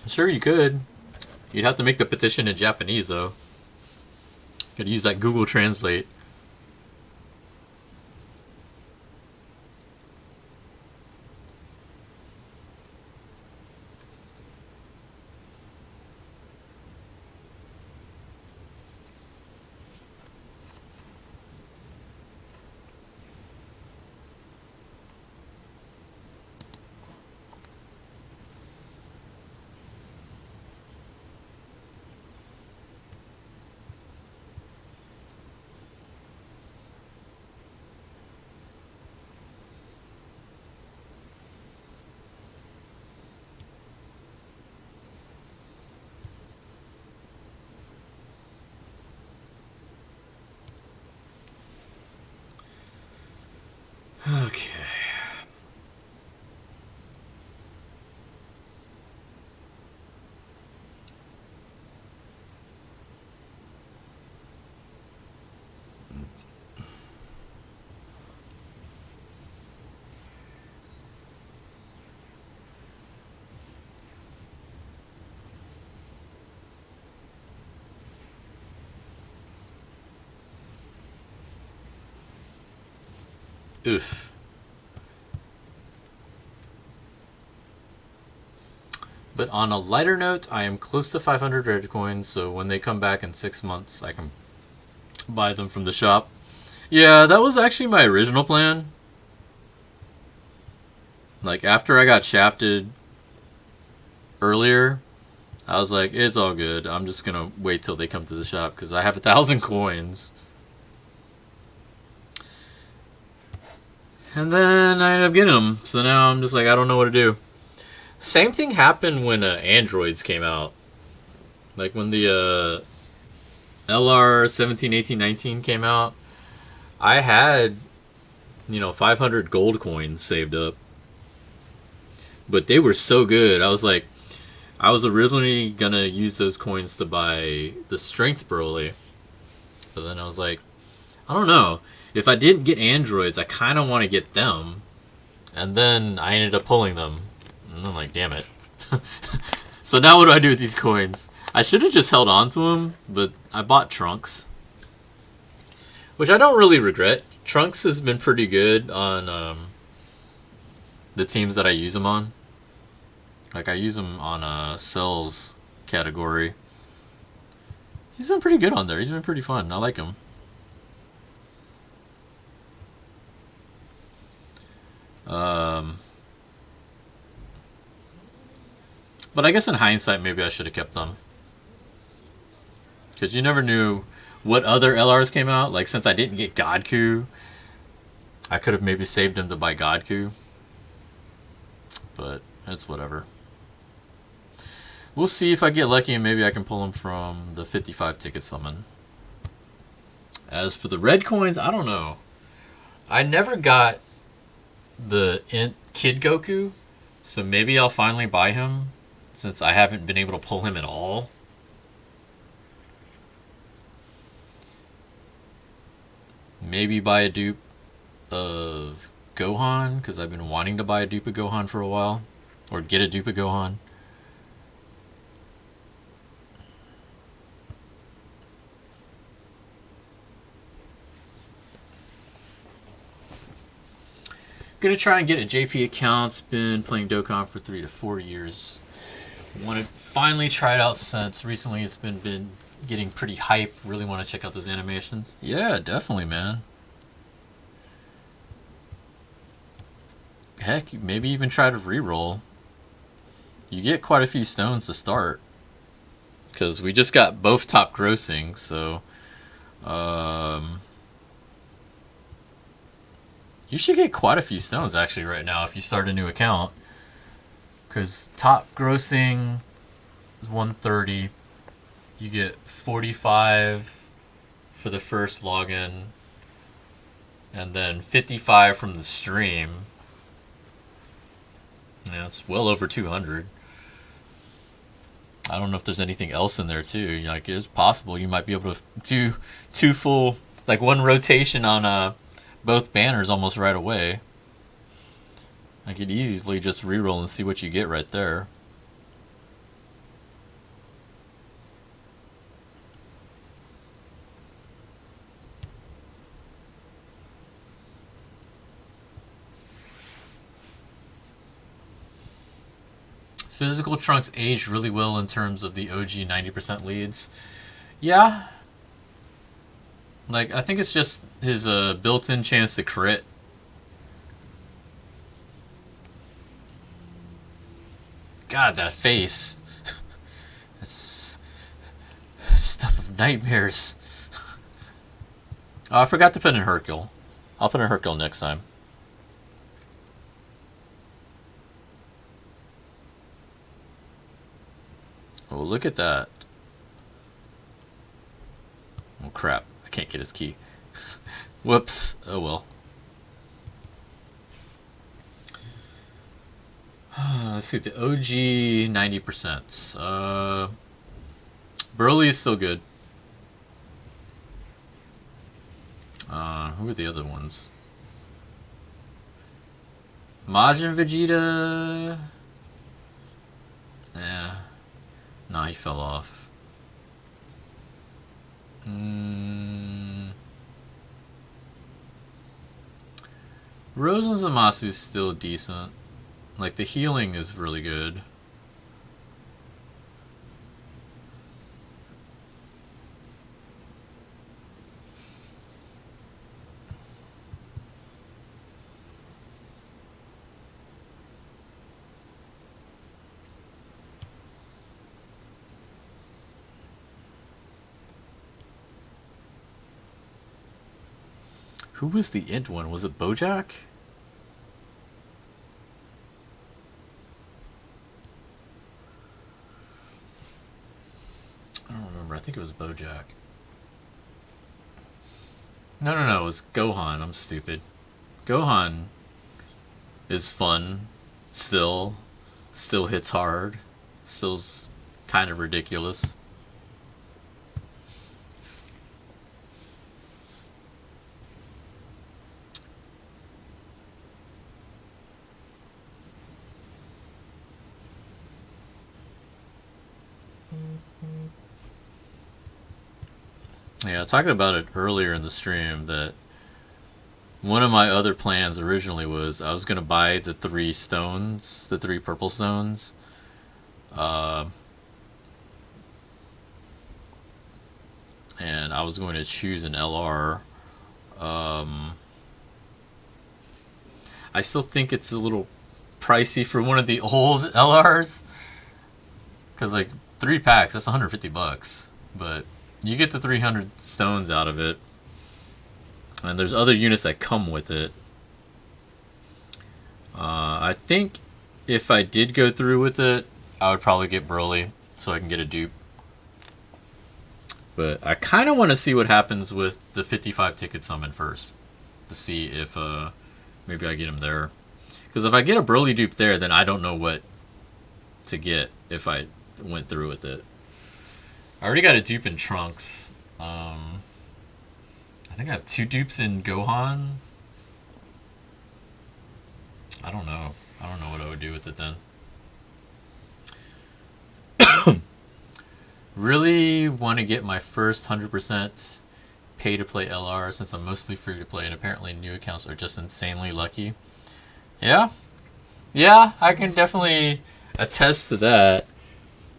A: Sure, you could. You'd have to make the petition in Japanese, though. Gotta use that Google Translate. Okay. Oof. But on a lighter note, I am close to 500 red coins, so when they come back in 6 months, I can buy them from the shop. Yeah, that was actually my original plan. Like, after I got shafted earlier, I was like, it's all good. I'm just gonna wait till they come to the shop, because I have 1,000 coins. And then I ended up getting them, so now I'm just like, I don't know what to do. Same thing happened when Androids came out. Like when the LR 17, 18, 19 came out, I had, 500 gold coins saved up. But they were so good. I was like, I was originally going to use those coins to buy the Strength Broly. But then I was like, I don't know. If I didn't get Androids, I kind of want to get them. And then I ended up pulling them. And I'm like, damn it. So now what do I do with these coins? I should have just held on to them, but I bought Trunks. Which I don't really regret. Trunks has been pretty good on the teams that I use him on. Like, I use him on Cells category. He's been pretty good on there. He's been pretty fun. I like him. But I guess in hindsight, maybe I should have kept them. Because you never knew what other LRs came out. Like, since I didn't get Godku, I could have maybe saved them to buy Godku. But it's whatever. We'll see if I get lucky and maybe I can pull them from the 55 ticket summon. As for the red coins, I don't know. I never got the Kid Goku, so maybe I'll finally buy him since I haven't been able to pull him at all. Maybe buy a dupe of Gohan, because I've been wanting to buy a dupe of Gohan for a while. Or get a dupe of Gohan. Gonna try and get a JP account. Been playing Dokkan for 3 to 4 years. Want to finally try it out since recently it's been getting pretty hype. Really want to check out those animations. Yeah, definitely, man. Heck, maybe even try to reroll. You get quite a few stones to start. Because we just got both top grossing, so... you should get quite a few stones, actually, right now, if you start a new account. Because top grossing is 130. You get 45 for the first login. And then 55 from the stream. Yeah, it's well over 200. I don't know if there's anything else in there too. Like, it's possible you might be able to do 2 full, like 1 rotation on both banners almost right away. I could easily just reroll and see what you get right there. Physical Trunks aged really well in terms of the OG 90% leads. Yeah. Like, I think it's just his built-in chance to crit. God, that face. That's stuff of nightmares. Oh, I forgot to put in Hercule. I'll put in Hercule next time. Oh, look at that. Oh, crap. I can't get his key. Whoops. Oh, well. Let's see. The OG 90%. Broly is still good. Who are the other ones? Majin Vegeta. Yeah. Nah, he fell off. Rose and Zamasu is still decent. Like, the healing is really good. Who was the int one? Was it Bojack? I don't remember. I think it was Bojack. No. It was Gohan. I'm stupid. Gohan is fun. Still hits hard. Still's kind of ridiculous. Yeah, I talked about it earlier in the stream that one of my other plans originally was I was going to buy the 3 stones, the 3 purple stones. And I was going to choose an LR. I still think it's a little pricey for one of the old LRs. Because, like, 3 packs, that's $150. But you get the 300 stones out of it. And there's other units that come with it. I think if I did go through with it, I would probably get Broly so I can get a dupe. But I kind of want to see what happens with the 55 ticket summon first. To see if maybe I get him there. Because if I get a Broly dupe there, then I don't know what to get if I went through with it. I already got a dupe in Trunks. I think I have 2 dupes in Gohan. I don't know. I don't know what I would do with it then. Really want to get my first 100% pay to play LR since I'm mostly free to play and apparently new accounts are just insanely lucky. Yeah, yeah, I can definitely attest to that.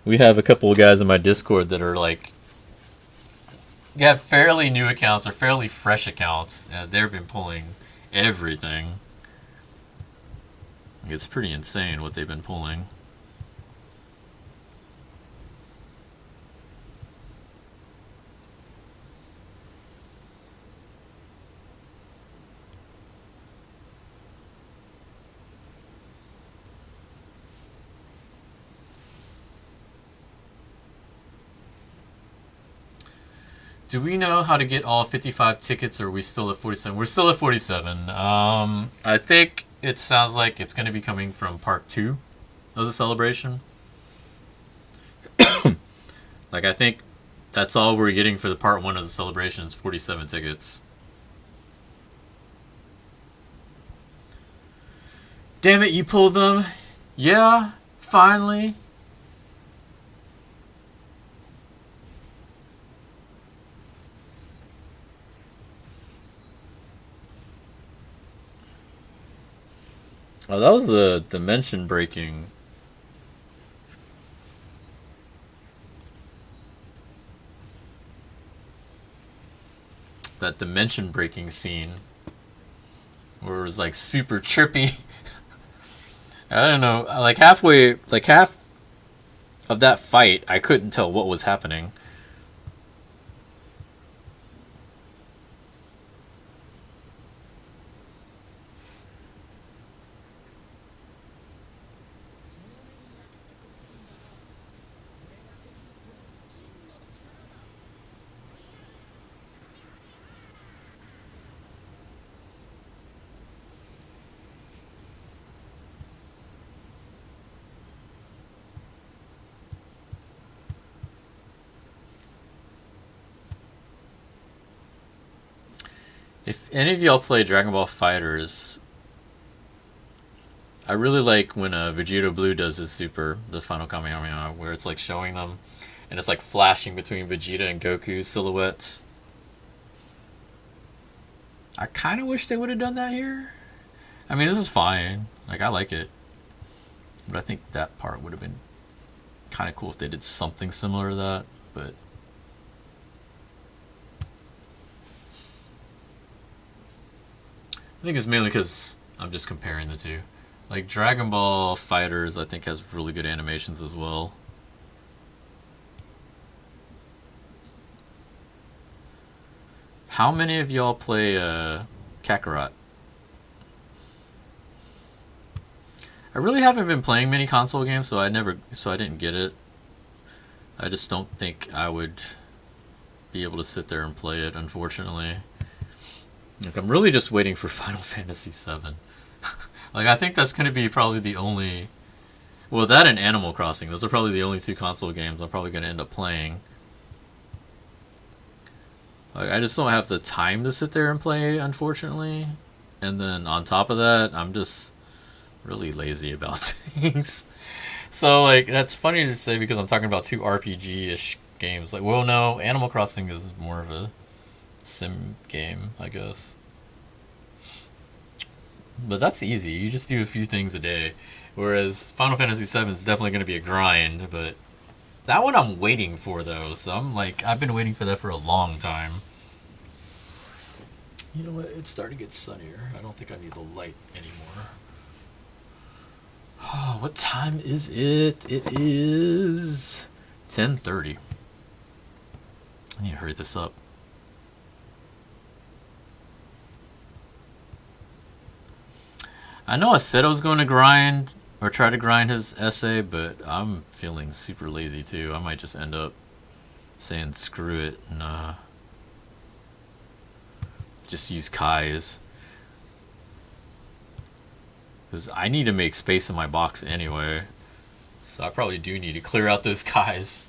A: We have a couple of guys in my Discord that are like, have fairly new accounts or fairly fresh accounts. They've been pulling everything. It's pretty insane what they've been pulling. Do we know how to get all 55 tickets, or are we still at 47? We're still at 47. I think it sounds like it's going to be coming from part 2 of the celebration. Like, I think that's all we're getting for the part 1 of the celebration is 47 tickets. Damn it, you pulled them. Yeah, finally. Oh, that was the dimension breaking. That dimension breaking scene where it was like super trippy. I don't know, like halfway, like half of that fight, I couldn't tell what was happening. If any of y'all play Dragon Ball Fighters, I really like when Vegeta Blue does his super, the final Kamehameha, where it's like showing them, and it's like flashing between Vegeta and Goku's silhouettes. I kind of wish they would have done that here. I mean, this is fine. Like, I like it. But I think that part would have been kind of cool if they did something similar to that. But I think it's mainly because I'm just comparing the two. Like, Dragon Ball Fighters, I think, has really good animations as well. How many of y'all play Kakarot? I really haven't been playing many console games, so I didn't get it. I just don't think I would be able to sit there and play it, unfortunately. Like, I'm really just waiting for Final Fantasy VII. Like, I think that's going to be probably the only... Well, that and Animal Crossing. Those are probably the only 2 console games I'm probably going to end up playing. Like, I just don't have the time to sit there and play, unfortunately. And then on top of that, I'm just really lazy about things. So, like, that's funny to say because I'm talking about 2 RPG-ish games. Like, well, no, Animal Crossing is more of a sim game, I guess. But that's easy. You just do a few things a day. Whereas Final Fantasy VII is definitely going to be a grind, but that one I'm waiting for, though. So I'm like, I've been waiting for that for a long time. You know what? It's starting to get sunnier. I don't think I need the light anymore. Oh, what time is it? It is 10:30. I need to hurry this up. I know I said I was going to grind or try to grind his essay, but I'm feeling super lazy too. I might just end up saying screw it and just use Kai's. Because I need to make space in my box anyway. So I probably do need to clear out those Kai's.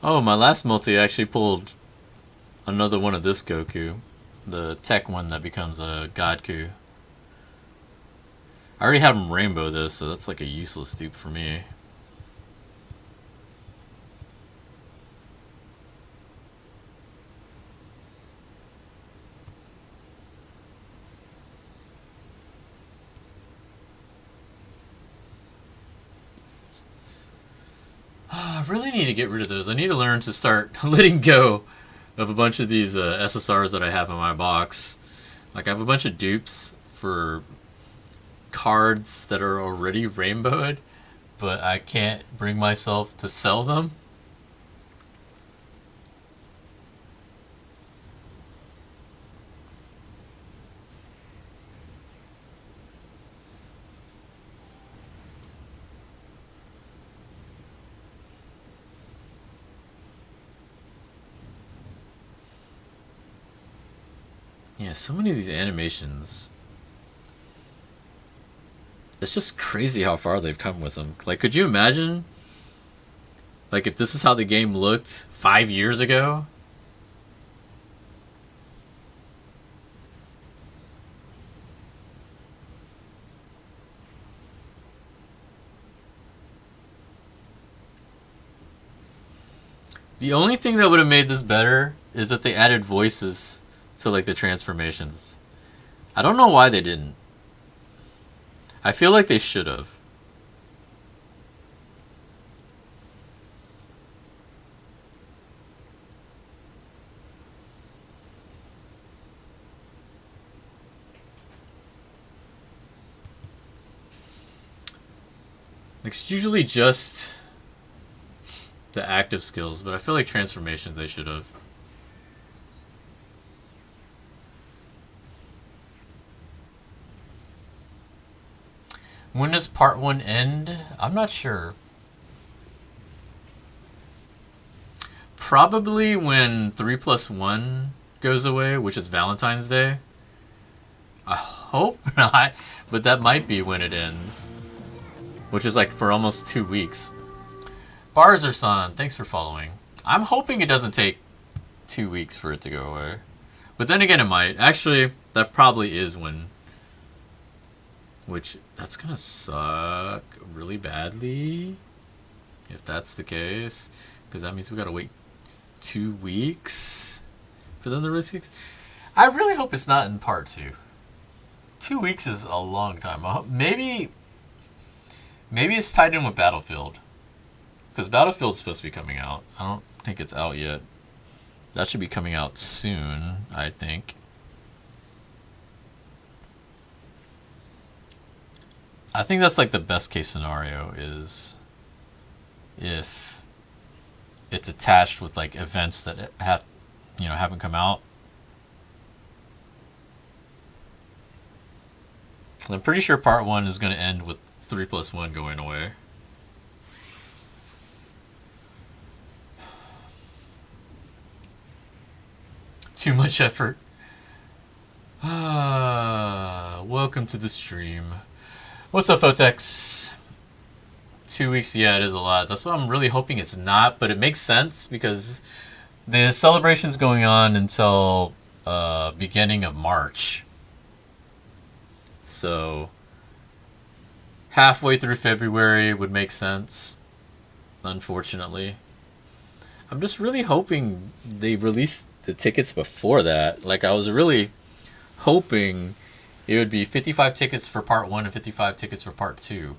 A: Oh, my last multi actually pulled another one of this Goku. The tech one that becomes a Godku. I already have him rainbow this, so that's like a useless dupe for me. I really need to get rid of those. I need to learn to start letting go of a bunch of these SSRs that I have in my box. Like, I have a bunch of dupes for cards that are already rainbowed, but I can't bring myself to sell them. Yeah, so many of these animations. It's just crazy how far they've come with them. Like, could you imagine, like, if this is how the game looked 5 years ago? The only thing that would have made this better is if they added voices to, like, the transformations. I don't know why they didn't. I feel like they should have. It's usually just the active skills, but I feel like transformations they should have. When does part 1 end? I'm not sure. Probably when 3+1 goes away, which is Valentine's Day. I hope not, but that might be when it ends. Which is like for almost 2 weeks. Barzer-san, thanks for following. I'm hoping it doesn't take 2 weeks for it to go away. But then again, it might. Actually, that probably is when. Which, that's gonna suck really badly. If that's the case. Because that means we gotta wait 2 weeks for them to release it. I really hope it's not in part 2. 2 weeks is a long time. Maybe it's tied in with Battlefield. Because Battlefield's supposed to be coming out. I don't think it's out yet. That should be coming out soon, I think. I think that's like the best case scenario is if it's attached with like events that haven't come out. I'm pretty sure part 1 is going to end with 3+1 going away. Too much effort. Welcome to the stream. What's up, Fotex? 2 weeks, yeah, it is a lot. That's why I'm really hoping it's not, but it makes sense because the celebration's going on until beginning of March. So halfway through February would make sense, unfortunately. I'm just really hoping they release the tickets before that. Like, I was really hoping it would be 55 tickets for part 1 and 55 tickets for part 2.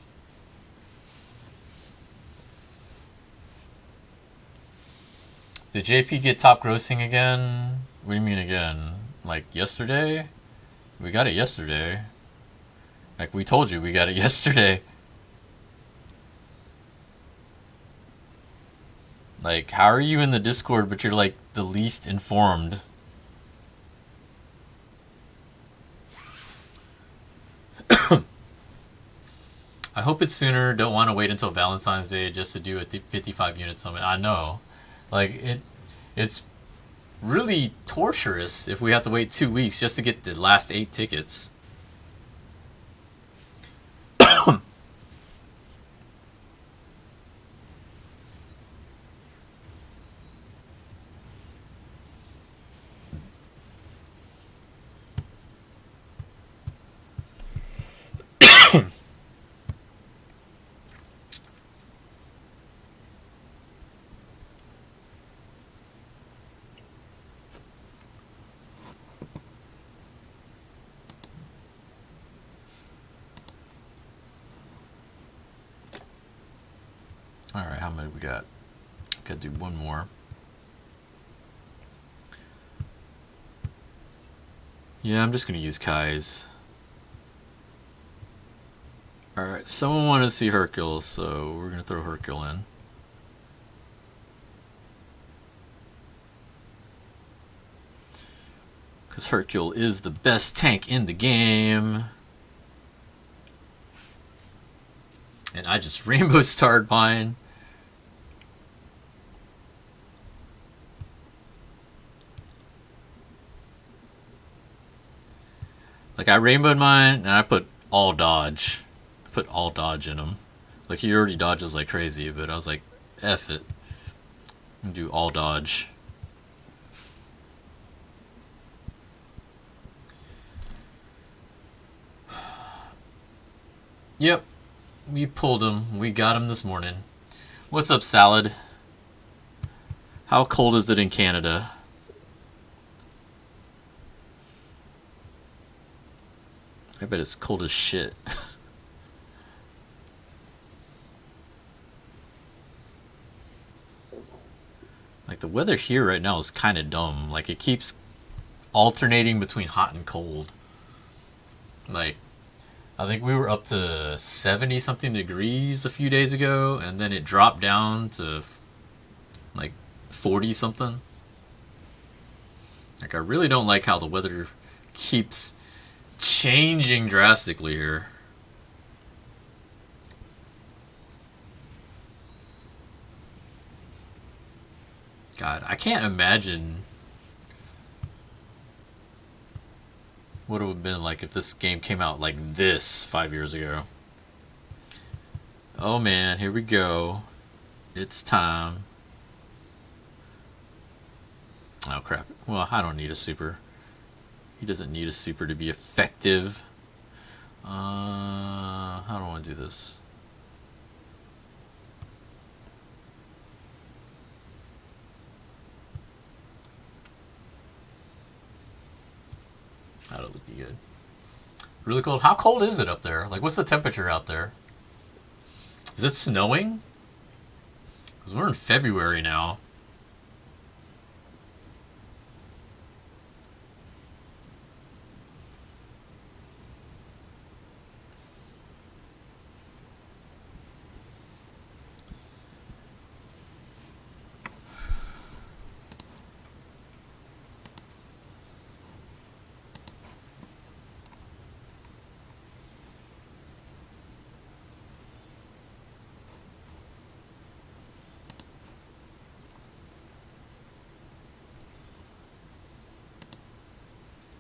A: Did JP get top grossing again? What do you mean again? Like yesterday? We got it yesterday. Like we told you, we got it yesterday. Like, how are you in the Discord but you're like the least informed? I hope it's sooner. Don't want to wait until Valentine's Day just to do a 55 unit summit. I know. Like, it's really torturous if we have to wait 2 weeks just to get the last 8 tickets. Alright, how many we got? Gotta do one more. Yeah, I'm just gonna use Kai's. Alright, someone wanted to see Hercule, so we're gonna throw Hercule in. Because Hercule is the best tank in the game. And I just rainbow starred mine. Like, I rainbowed mine, and I put all dodge. I put all dodge in him. Like, he already dodges like crazy, but I was like, F it. I'm gonna do all dodge. Yep. We pulled him. We got him this morning. What's up, Salad? How cold is it in Canada? I bet it's cold as shit. Like, the weather here right now is kind of dumb. Like, it keeps alternating between hot and cold. Like, I think we were up to 70 something degrees a few days ago, and then it dropped down to like 40 something. Like, I really don't like how the weather keeps changing drastically here. God, I can't imagine what it would have been like if this game came out like this 5 years ago. Oh man, here we go. It's time. Oh crap. Well, I don't need a super. He doesn't need a super to be effective. How do I want to do this? That'll look good. Really cold. How cold is it up there? Like, what's the temperature out there? Is it snowing? Because we're in February now.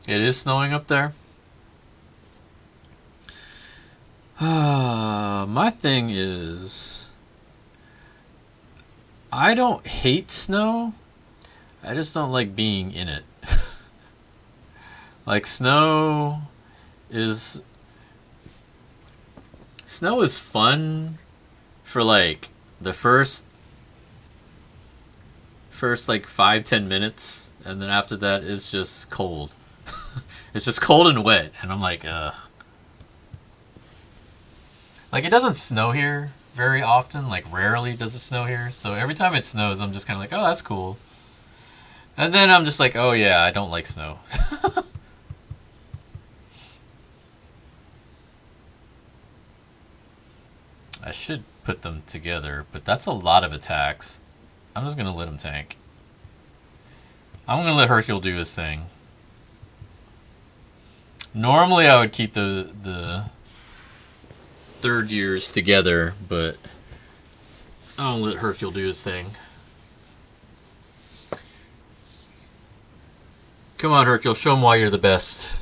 A: It is snowing up there. My thing is, I don't hate snow. I just don't like being in it. Like, snow is fun for like the first like 5-10 minutes, and then after that it's just cold. It's just cold and wet, and I'm like, ugh. Like, it doesn't snow here very often. Like, rarely does it snow here. So every time it snows, I'm just kind of like, oh, that's cool. And then I'm just like, oh yeah, I don't like snow. I should put them together, but that's a lot of attacks. I'm just gonna let him tank. I'm gonna let Hercule do his thing. Normally I would keep the third years together, but I'll let Hercule do his thing. Come on, Hercule, show him why you're the best.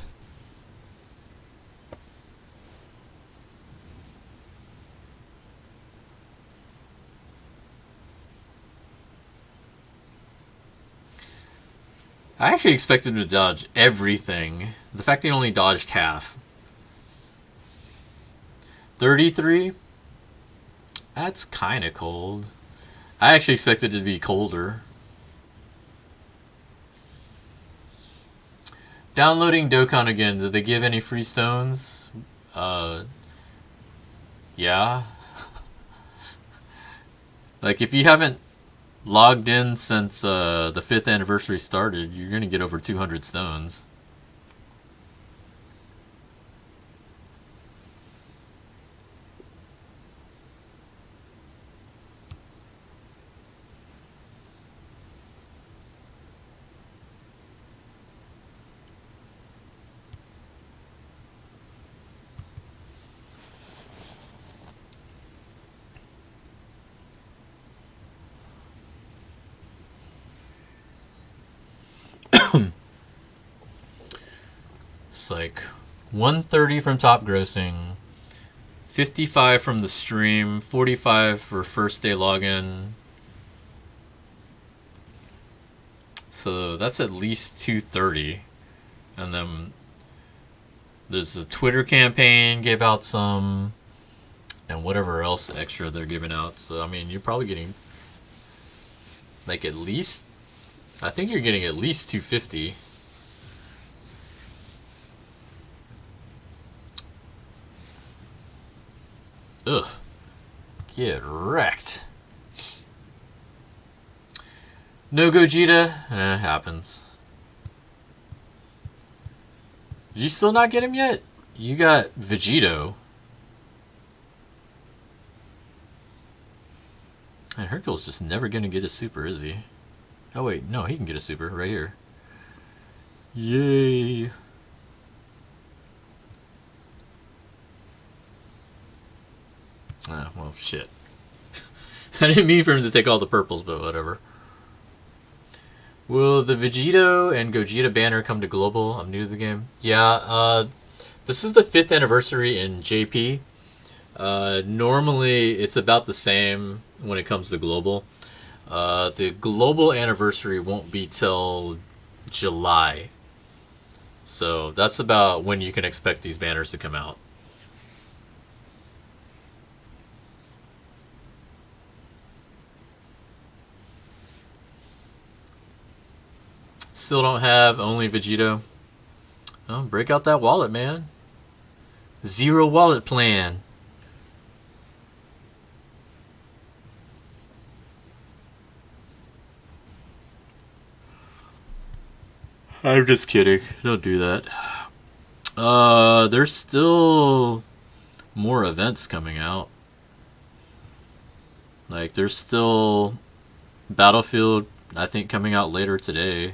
A: I actually expected him to dodge everything. The fact that he only dodged half. 33? That's kind of cold. I actually expected it to be colder. Downloading Dokkan again. Did they give any free stones? Yeah. Like, if you haven't logged in since the 5th anniversary started, you're going to get over 200 stones. It's like 130 from top grossing, 55 from the stream, 45 for first day login. So that's at least 230. And then there's a Twitter campaign, gave out some, and whatever else extra they're giving out. So, I mean, you're probably getting, like, at least, I think you're getting at least 250. Ugh. Get wrecked. No Gogeta? Happens. Did you still not get him yet? You got Vegito. And Hercule's just never gonna get a super, is he? Oh wait, no, he can get a super right here. Yay. Ah, well, shit. I didn't mean for him to take all the purples, but whatever. Will the Vegito and Gogeta banner come to global? I'm new to the game. Yeah, this is the 5th anniversary in JP. Normally, it's about the same when it comes to global. The global anniversary won't be till July. So that's about when you can expect these banners to come out. Still don't have only Vegito. Oh, break out that wallet, man. Zero wallet plan. I'm just kidding. Don't do that. There's still more events coming out. Like, there's still Battlefield, I think, coming out later today.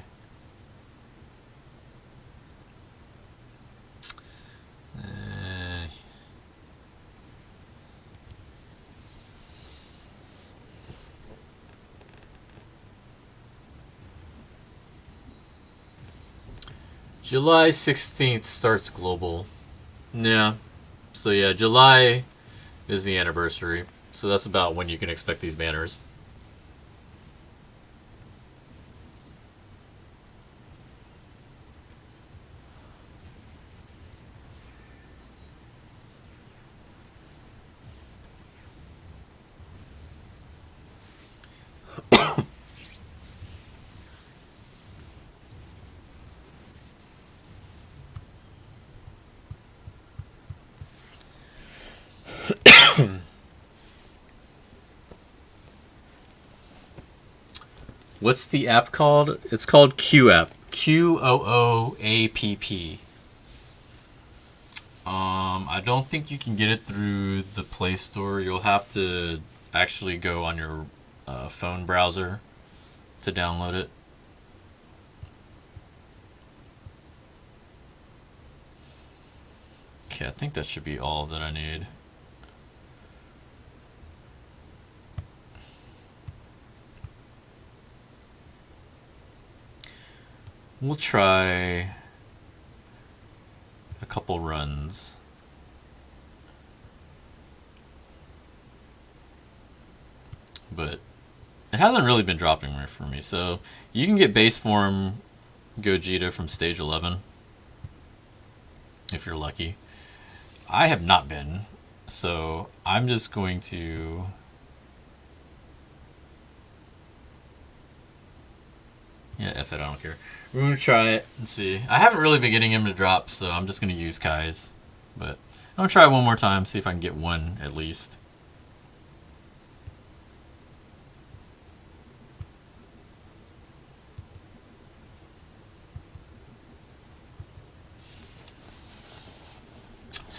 A: July 16th starts global. Yeah. So yeah, July is the anniversary. So that's about when you can expect these banners. What's the app called? It's called Q app. QOOAPP. I don't think you can get it through the Play Store. You'll have to actually go on your phone browser to download it. Okay, I think that should be all that I need. We'll try a couple runs. But it hasn't really been dropping for me. So you can get base form Gogeta from stage 11 if you're lucky. I have not been, so I'm just going to F it, I don't care. We're going to try it and see. I haven't really been getting him to drop, so I'm just going to use Kai's. But I'm going to try one more time, see if I can get one at least.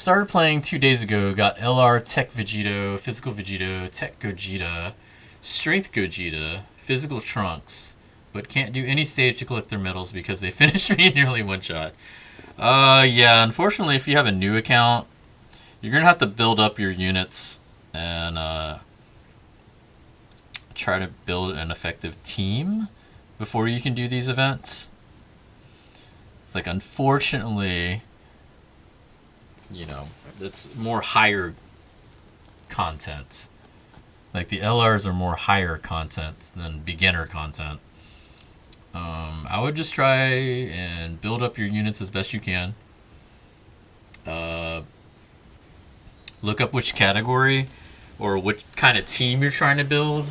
A: started playing 2 days ago. Got LR Tech Vegito, Physical Vegito, Tech Gogeta, Strength Gogeta, Physical Trunks, but can't do any stage to collect their medals because they finished me in nearly one shot. Yeah, unfortunately, if you have a new account, you're going to have to build up your units and try to build an effective team before you can do these events. It's like, unfortunately, you know, it's more higher content. Like, the LRs are more higher content than beginner content. I would just try and build up your units as best you can. Look up which category or which kind of team you're trying to build,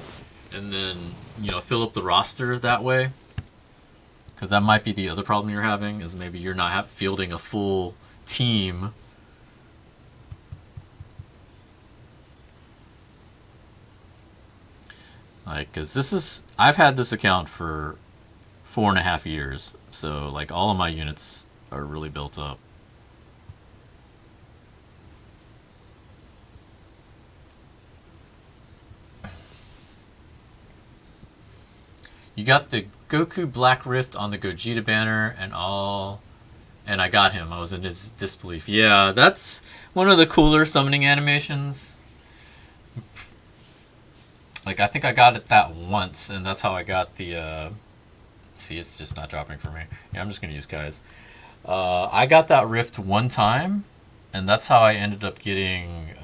A: and then, you know, fill up the roster that way. Because that might be the other problem you're having, is maybe you're not fielding a full team. Like, because I've had this account for 4.5 years, so like all of my units are really built up. You got the Goku Black Rift on the Gogeta banner and all, and I got him. I was in his disbelief. Yeah, that's one of the cooler summoning animations. Like, I think I got it that once, and that's how I got the, see, it's just not dropping for me. Yeah, I'm just going to use Kai's. I got that Rift one time, and that's how I ended up getting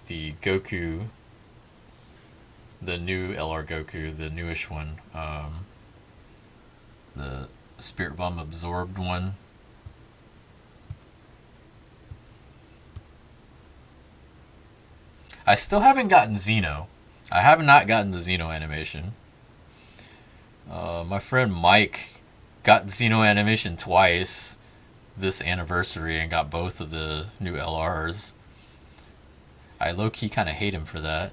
A: the Goku, the new LR Goku, the newish one. The Spirit Bomb absorbed one. I still haven't gotten Xeno. I have not gotten the Xeno animation. My friend Mike got Xeno animation twice this anniversary and got both of the new LRs. I low-key kind of hate him for that.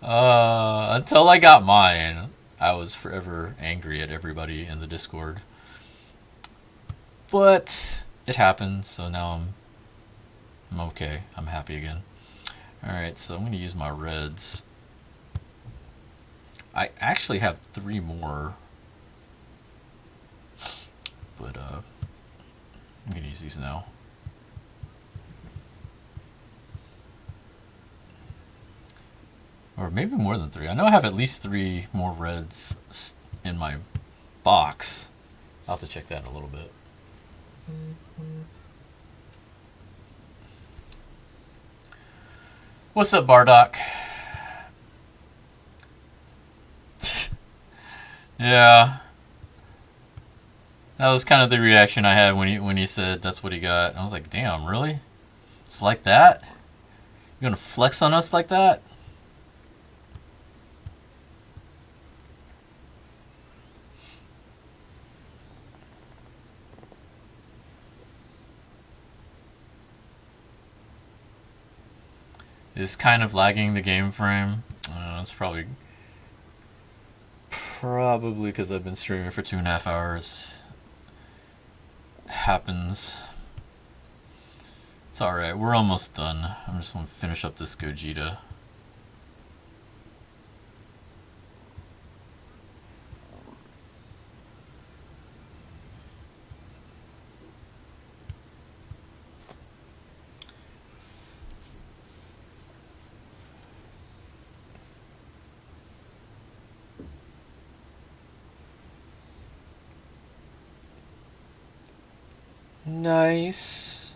A: Until I got mine, I was forever angry at everybody in the Discord. But it happened, so now I'm okay. I'm happy again. Alright, so I'm going to use my reds. I actually have 3 more. But I'm going to use these now. Or maybe more than 3. I know I have at least 3 more reds in my box. I'll have to check that in a little bit. What's up, Bardock? Yeah. That was kind of the reaction I had when he said that's what he got. I was like, damn, really? It's like that? You're gonna flex on us like that? Is kind of lagging the game frame. It's probably because I've been streaming for 2.5 hours. Happens. It's alright, we're almost done. I'm just gonna finish up this Gogeta. Nice.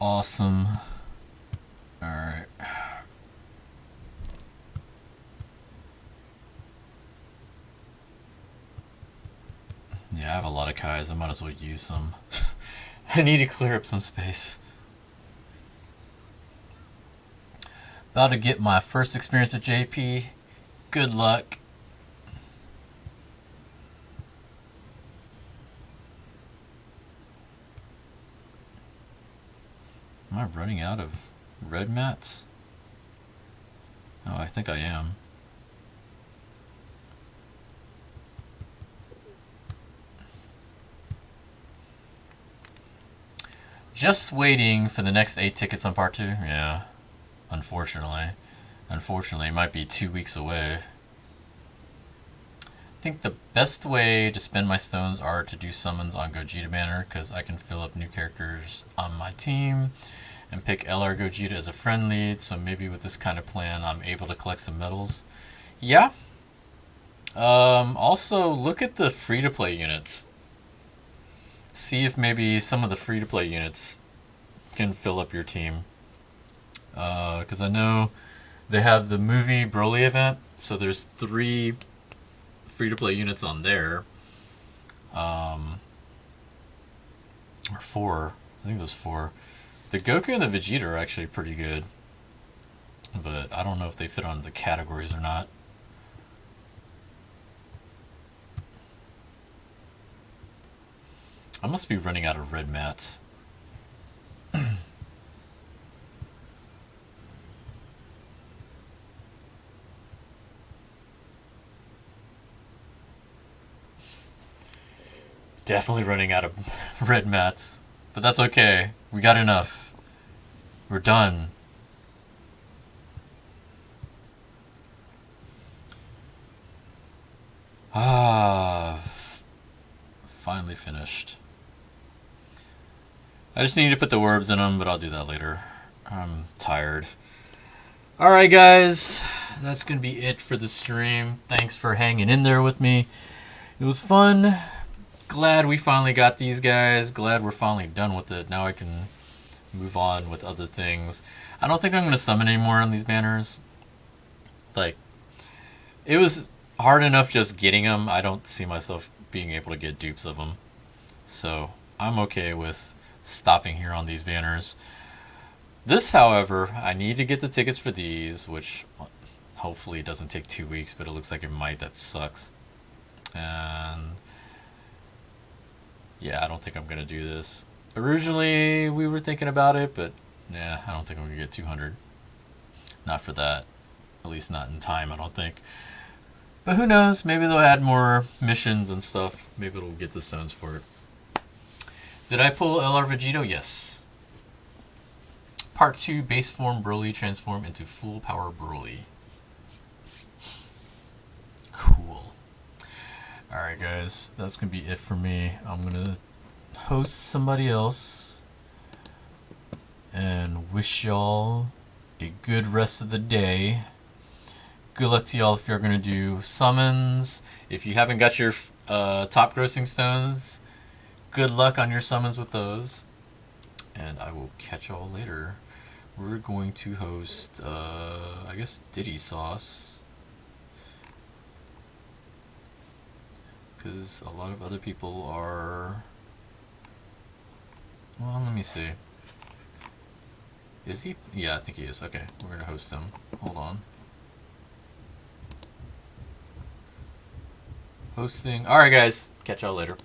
A: Awesome. Alright. Yeah, I have a lot of Kais. I might as well use some. I need to clear up some space. About to get my first experience with JP. Good luck. Am I running out of red mats? Oh, I think I am. Just waiting for the next 8 tickets on part 2. Yeah, unfortunately. Unfortunately, it might be 2 weeks away. I think the best way to spend my stones are to do summons on Gogeta banner, because I can fill up new characters on my team and pick LR Gogeta as a friend lead, so maybe with this kind of plan I'm able to collect some medals. Yeah. Also, look at the free-to-play units. See if maybe some of the free-to-play units can fill up your team. Because I know they have the movie Broly event, so there's 3 free-to-play units on there. Or 4. I think there's 4. The Goku and the Vegeta are actually pretty good. But I don't know if they fit on the categories or not. I must be running out of red mats. Definitely running out of red mats. But that's okay. We got enough. We're done. Finally finished. I just need to put the orbs in them, but I'll do that later. I'm tired. Alright guys, that's going to be it for the stream. Thanks for hanging in there with me. It was fun. Glad we finally got these guys. Glad we're finally done with it. Now I can move on with other things. I don't think I'm going to summon anymore on these banners. Like, it was hard enough just getting them. I don't see myself being able to get dupes of them. So I'm okay with stopping here on these banners. This, however, I need to get the tickets for these, which hopefully doesn't take 2 weeks, but it looks like it might. That sucks. And yeah, I don't think I'm going to do this. Originally, we were thinking about it, but yeah, I don't think I'm going to get 200. Not for that. At least not in time, I don't think. But who knows? Maybe they'll add more missions and stuff. Maybe it'll get the stones for it. Did I pull LR Vegito? Yes. Part 2, base form Broly transform into full power Broly. Cool. Alright guys, that's going to be it for me. I'm going to host somebody else. And wish y'all a good rest of the day. Good luck to y'all if you're going to do summons. If you haven't got your top grossing stones, good luck on your summons with those. And I will catch y'all later. We're going to host, I guess, Diddy Sauce. Because a lot of other people are... Well, let me see. Is he? Yeah, I think he is. Okay, we're going to host him. Hold on. Hosting. Alright guys, catch y'all later.